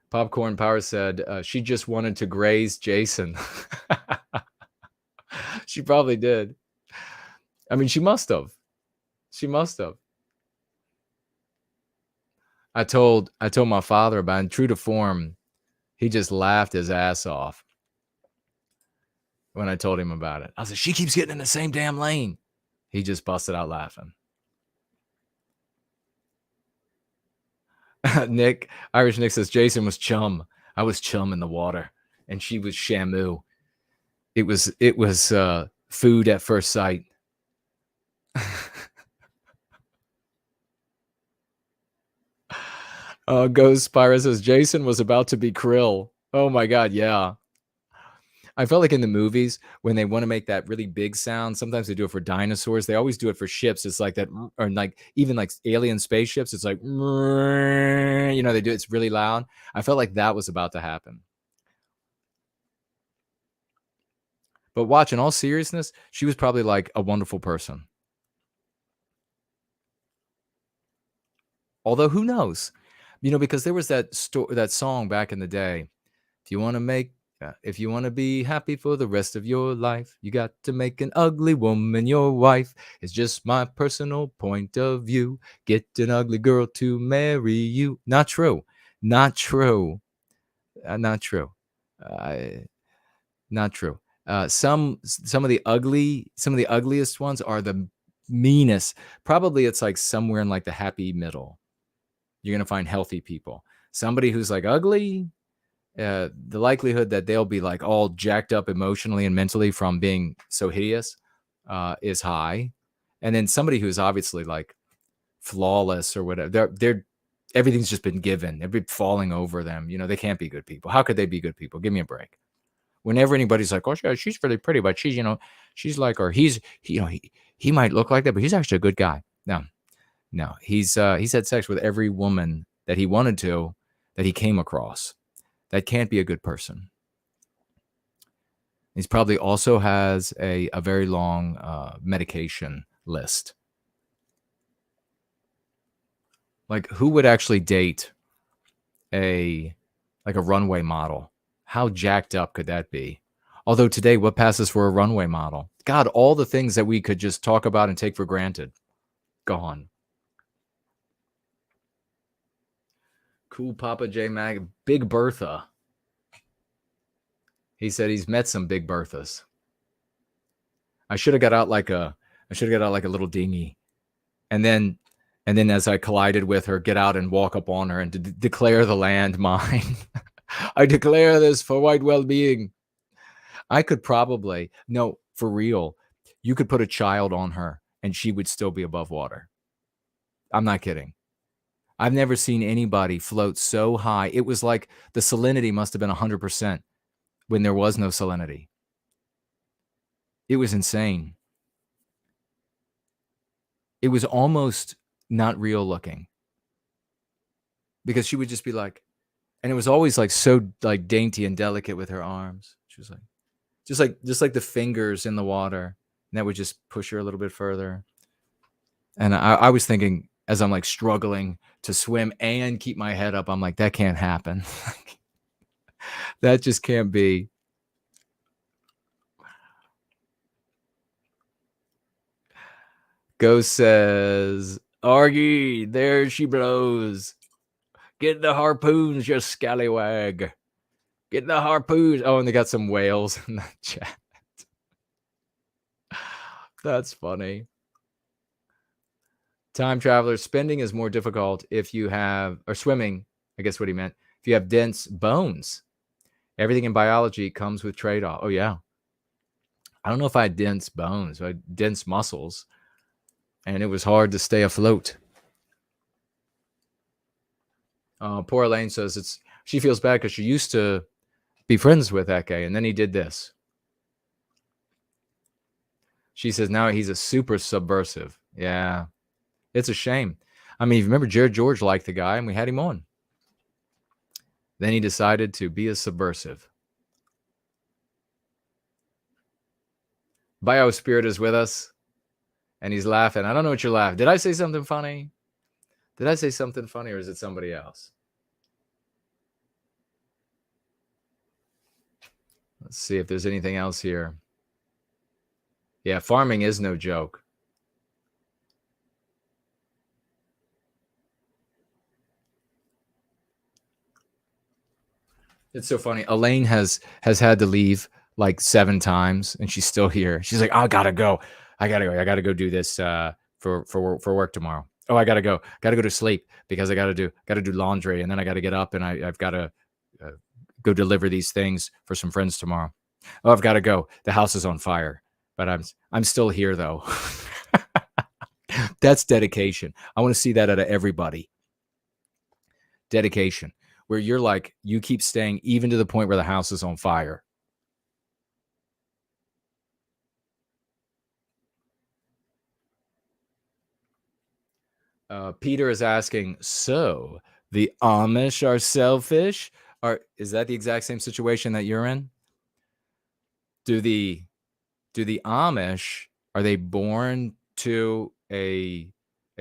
Popcorn Power said she just wanted to graze Jason. She probably did. I mean, she must have. She must have. I told my father about it. True to form, he just laughed his ass off when I told him about it. I was like, she keeps getting in the same damn lane. He just busted out laughing. Irish Nick says, Jason was chum. I was chum in the water, and she was Shamu. It was food at first sight. Ghost Spyro says, Jason was about to be Krill. Oh my God, yeah. I felt like in the movies, when they want to make that really big sound, sometimes they do it for dinosaurs. They always do it for ships. It's like that, or like even like alien spaceships. It's like, they do it's really loud. I felt like that was about to happen. But watch, in all seriousness, she was probably like a wonderful person. Although, who knows? Because there was that song back in the day. If you want to be happy for the rest of your life, you got to make an ugly woman your wife. It's just my personal point of view. Get an ugly girl to marry you. Not true. Not true. Not true. Not true. Some of the ugliest ones are the meanest. Probably it's like somewhere in like the happy middle. You're gonna find healthy people. Somebody who's like ugly, the likelihood that they'll be like all jacked up emotionally and mentally from being so hideous is high. And then somebody who's obviously like flawless or whatever, they're everything's just been given. They've been falling over them. They can't be good people. How could they be good people? Give me a break. Whenever anybody's like, oh, she's really pretty, but she's like, or he might look like that, but he's actually a good guy. No, he's had sex with every woman that he wanted to, that he came across. That can't be a good person. He's probably also has a very long medication list. Like, who would actually date a runway model? How jacked up could that be? Although today, what passes for a runway model? God, all the things that we could just talk about and take for granted, gone. Cool Papa J Mag, Big Bertha. He said he's met some Big Berthas. I should have got out like a little dinghy, and then as I collided with her, get out and walk up on her and declare the land mine. I declare this for white well-being. I could probably, no, for real, you could put a child on her and she would still be above water. I'm not kidding. I've never seen anybody float so high. It was like the salinity must have been 100% when there was no salinity. It was insane. It was almost not real looking, because she would just be like, and it was always like so like dainty and delicate with her arms. She was like, just like the fingers in the water, and that would just push her a little bit further. And I was thinking, as I'm like struggling to swim and keep my head up, I'm like, that can't happen. That just can't be. Ghost says, Argy, there she blows. Get the harpoons, you scallywag. Get the harpoons. Oh, and they got some whales in the chat. That's funny. Time travelers, spending is more difficult if you have, or swimming, I guess what he meant, if you have dense bones. Everything in biology comes with trade-off. Oh, yeah. I don't know if I had dense bones. I had dense muscles, and it was hard to stay afloat. Poor Elaine says she feels bad because she used to be friends with that guy, and then he did this. She says now he's a super subversive. Yeah, it's a shame. I mean, remember Jared George liked the guy, and we had him on. Then he decided to be a subversive. Biospirit is with us, and he's laughing. I don't know what you're laughing. Did I say something funny? Did I say something funny, or is it somebody else? Let's see if there's anything else here. Yeah, farming is no joke. It's so funny. Elaine has had to leave like 7 times, and she's still here. She's like, oh, I gotta go. I gotta go do this for work tomorrow. Oh, I gotta go to sleep because I gotta do laundry, and then I gotta get up and I've gotta go deliver these things for some friends tomorrow. Oh, I've gotta go. The house is on fire, but I'm still here though. That's dedication. I want to see that out of everybody. Dedication, where you're like, you keep staying even to the point where the house is on fire. Peter is asking, so the Amish are selfish? Is that the exact same situation that you're in? Do the do the Amish, are they born to a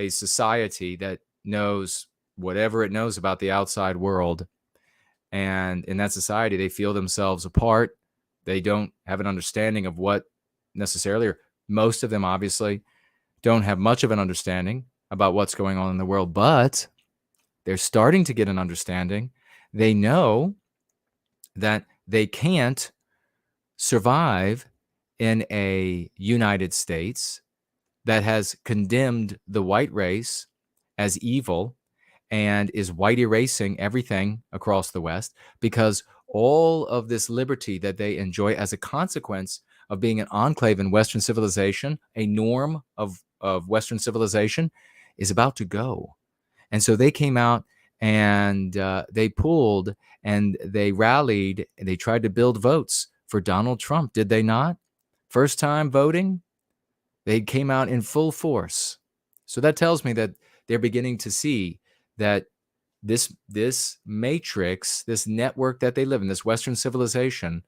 society that knows whatever it knows about the outside world? And in that society, they feel themselves apart. They don't have an understanding of what necessarily, or most of them obviously don't have much of an understanding about what's going on in the world, but they're starting to get an understanding. They know that they can't survive in a United States that has condemned the white race as evil and is white erasing everything across the West, because all of this liberty that they enjoy as a consequence of being an enclave in Western civilization, a norm of Western civilization, is about to go. And so they came out and they pulled and they rallied and they tried to build votes for Donald Trump. Did they not? First time voting, they came out in full force. So that tells me that they're beginning to see that this matrix, this network that they live in, this Western civilization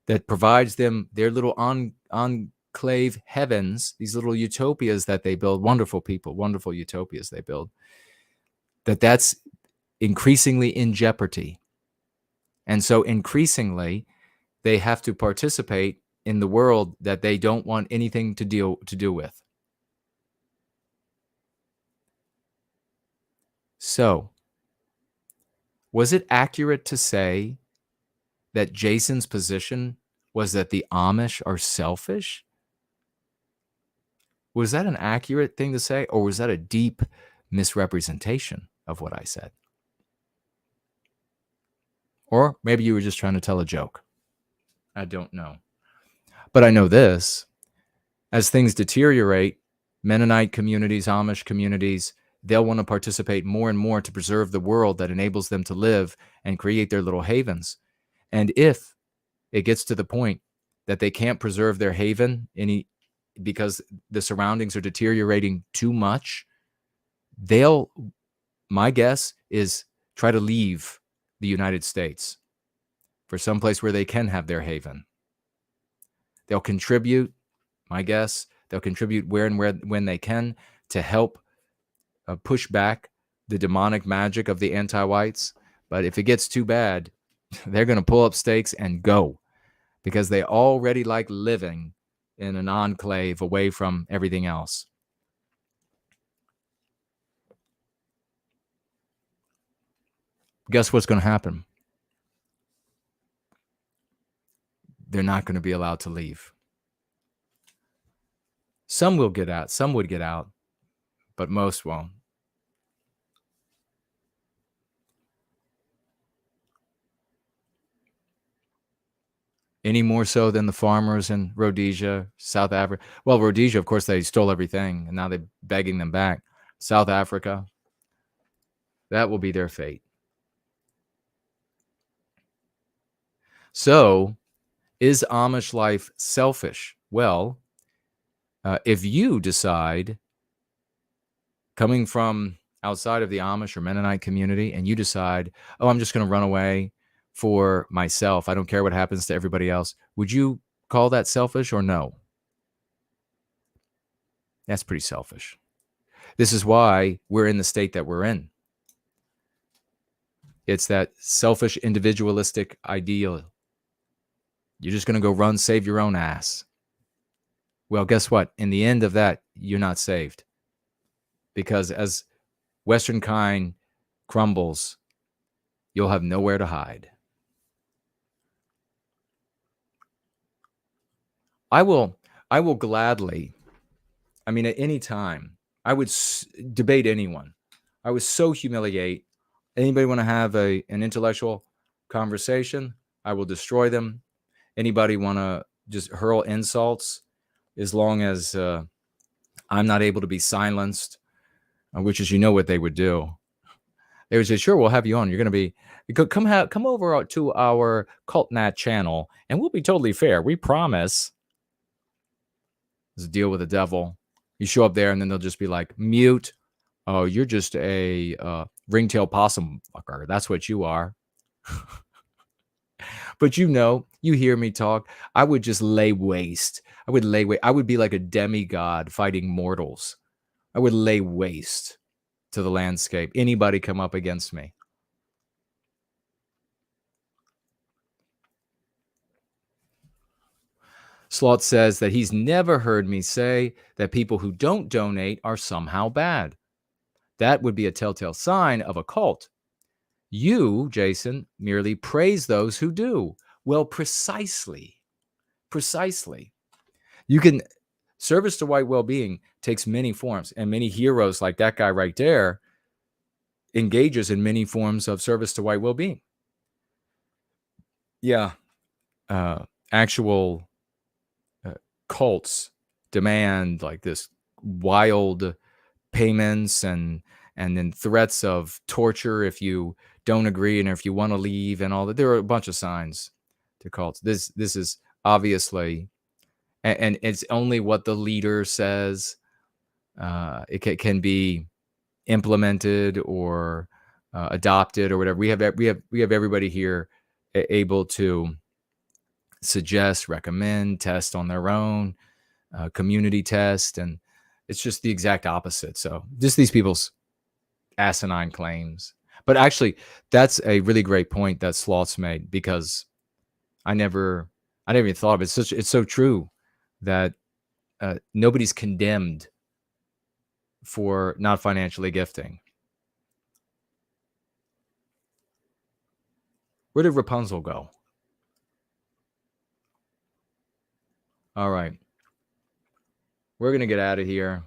that provides them their little enclave heavens, these little utopias that they build, wonderful people, wonderful utopias they build, that's increasingly in jeopardy. And so increasingly, they have to participate in the world that they don't want anything to do with. So, was it accurate to say that Jason's position was that the Amish are selfish? Was that an accurate thing to say, or was that a deep misrepresentation of what I said? Or maybe you were just trying to tell a joke. I don't know. But I know this: as things deteriorate, Mennonite communities, Amish communities, they'll want to participate more and more to preserve the world that enables them to live and create their little havens. And if it gets to the point that they can't preserve their haven because the surroundings are deteriorating too much, my guess is, try to leave the United States for someplace where they can have their haven. They'll contribute, my guess, they'll contribute where and when they can to help push back the demonic magic of the anti-whites. But if it gets too bad, they're going to pull up stakes and go, because they already like living in an enclave away from everything else. Guess what's going to happen? They're not going to be allowed to leave. Some will get out. Some would get out, but most won't. Any more so than the farmers in Rhodesia, South Africa. Well, Rhodesia, of course, they stole everything, and now they're begging them back. South Africa, that will be their fate. So, is Amish life selfish? Well, if you decide, coming from outside of the Amish or Mennonite community, and you decide, oh, I'm just going to run away for myself, I don't care what happens to everybody else, would you call that selfish or no? That's pretty selfish. This is why we're in the state that we're in. It's that selfish, individualistic ideal. You're just going to go run, save your own ass. Well, guess what? In the end of that, you're not saved. Because as Western kind crumbles, you'll have nowhere to hide. I will gladly, at any time, I would debate anyone. I would so humiliate. Anybody want to have an intellectual conversation? I will destroy them. Anybody want to just hurl insults, as long as I'm not able to be silenced, which is, what they would do. They would say, sure, we'll have you on. You're going to be, come over to our CultNat channel, and we'll be totally fair. We promise. It's a deal with the devil. You show up there, and then they'll just be like, mute. Oh, you're just a ringtail possum fucker. That's what you are. But you hear me talk. I would just lay waste. I would lay waste. I would be like a demigod fighting mortals. I would lay waste to the landscape. Anybody come up against me. Sloth says that he's never heard me say that people who don't donate are somehow bad. That would be a telltale sign of a cult. You, Jason, merely praise those who do. Well, precisely. You can, service to white well-being takes many forms, and many heroes like that guy right there engages in many forms of service to white well-being. Yeah. Actual cults demand like this wild payments and then threats of torture if you don't agree and if you want to leave and all that. There are a bunch of signs to cults. This is obviously, and it's only what the leader says. It can be implemented or adopted or whatever. We have everybody here able to suggest, recommend, test on their own, community test, and it's just the exact opposite. So just these people's asinine claims. But actually, that's a really great point that Sloth's made, because I never even thought of it. It's so true that nobody's condemned for not financially gifting. Where did Rapunzel go? All right. We're going to get out of here.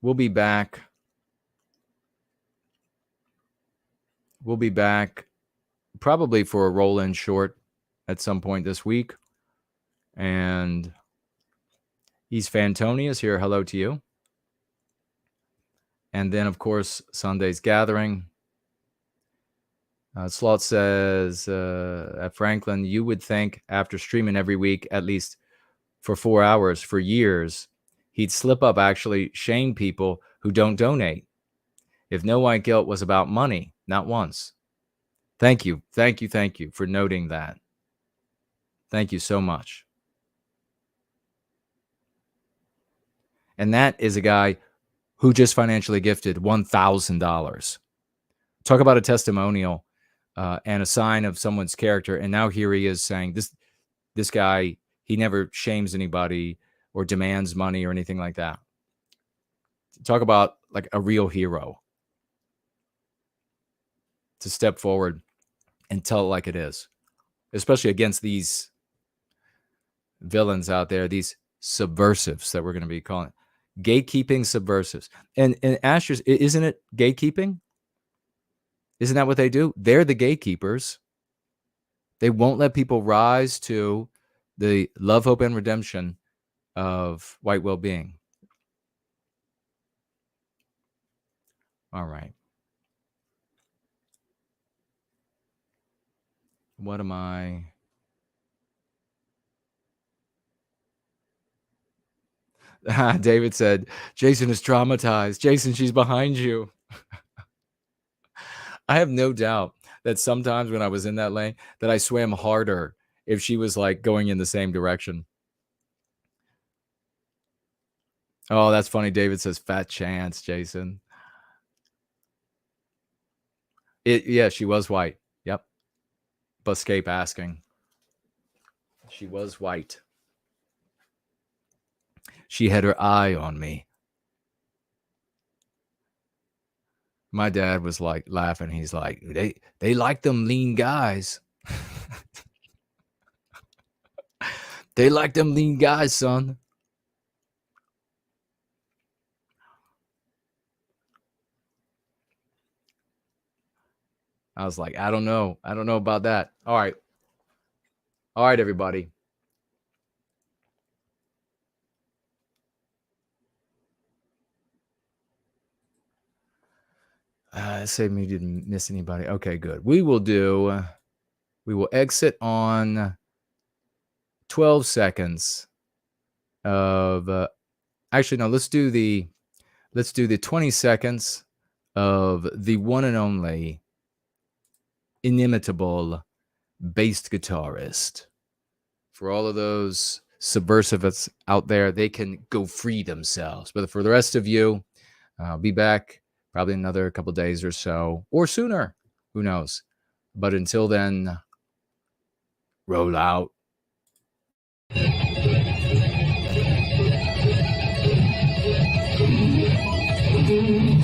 We'll be back. We'll be back probably for a roll-in short at some point this week. And East Fantonius here. Hello to you. And then, of course, Sunday's gathering. Sloth says, at Franklin, you would think after streaming every week, at least for 4 hours for years, he'd slip up actually shame people who don't donate. If No White Guilt was about money, not once. Thank you for noting that. Thank you so much. And that is a guy who just financially gifted $1,000. Talk about a testimonial and a sign of someone's character. And now here he is saying this guy, he never shames anybody or demands money or anything like that. Talk about like a real hero to step forward and tell it like it is, especially against these villains out there, these subversives that we're going to be calling gatekeeping subversives. And Asher's, isn't it gatekeeping? Isn't that what they do? They're the gatekeepers. They won't let people rise to the love, hope, and redemption of white well-being. All right. What am I? David said, Jason is traumatized. Jason, she's behind you. I have no doubt that sometimes when I was in that lane that I swam harder if she was like going in the same direction. Oh, that's funny. David says fat chance, Jason. Yeah, she was white. Yep. Buscape asking. She was white. She had her eye on me. My dad was like laughing. He's like, they like them lean guys. They like them lean guys, son. I was like, I don't know. I don't know about that. All right. All right, everybody. Say me didn't miss anybody. Okay, good. We will exit on 12 seconds of, actually, no, let's do the 20 seconds of the one and only inimitable bass guitarist. For all of those subversives out there, they can go free themselves. But for the rest of you, I'll be back probably another couple days or so, or sooner. Who knows? But until then, roll out. Thank you.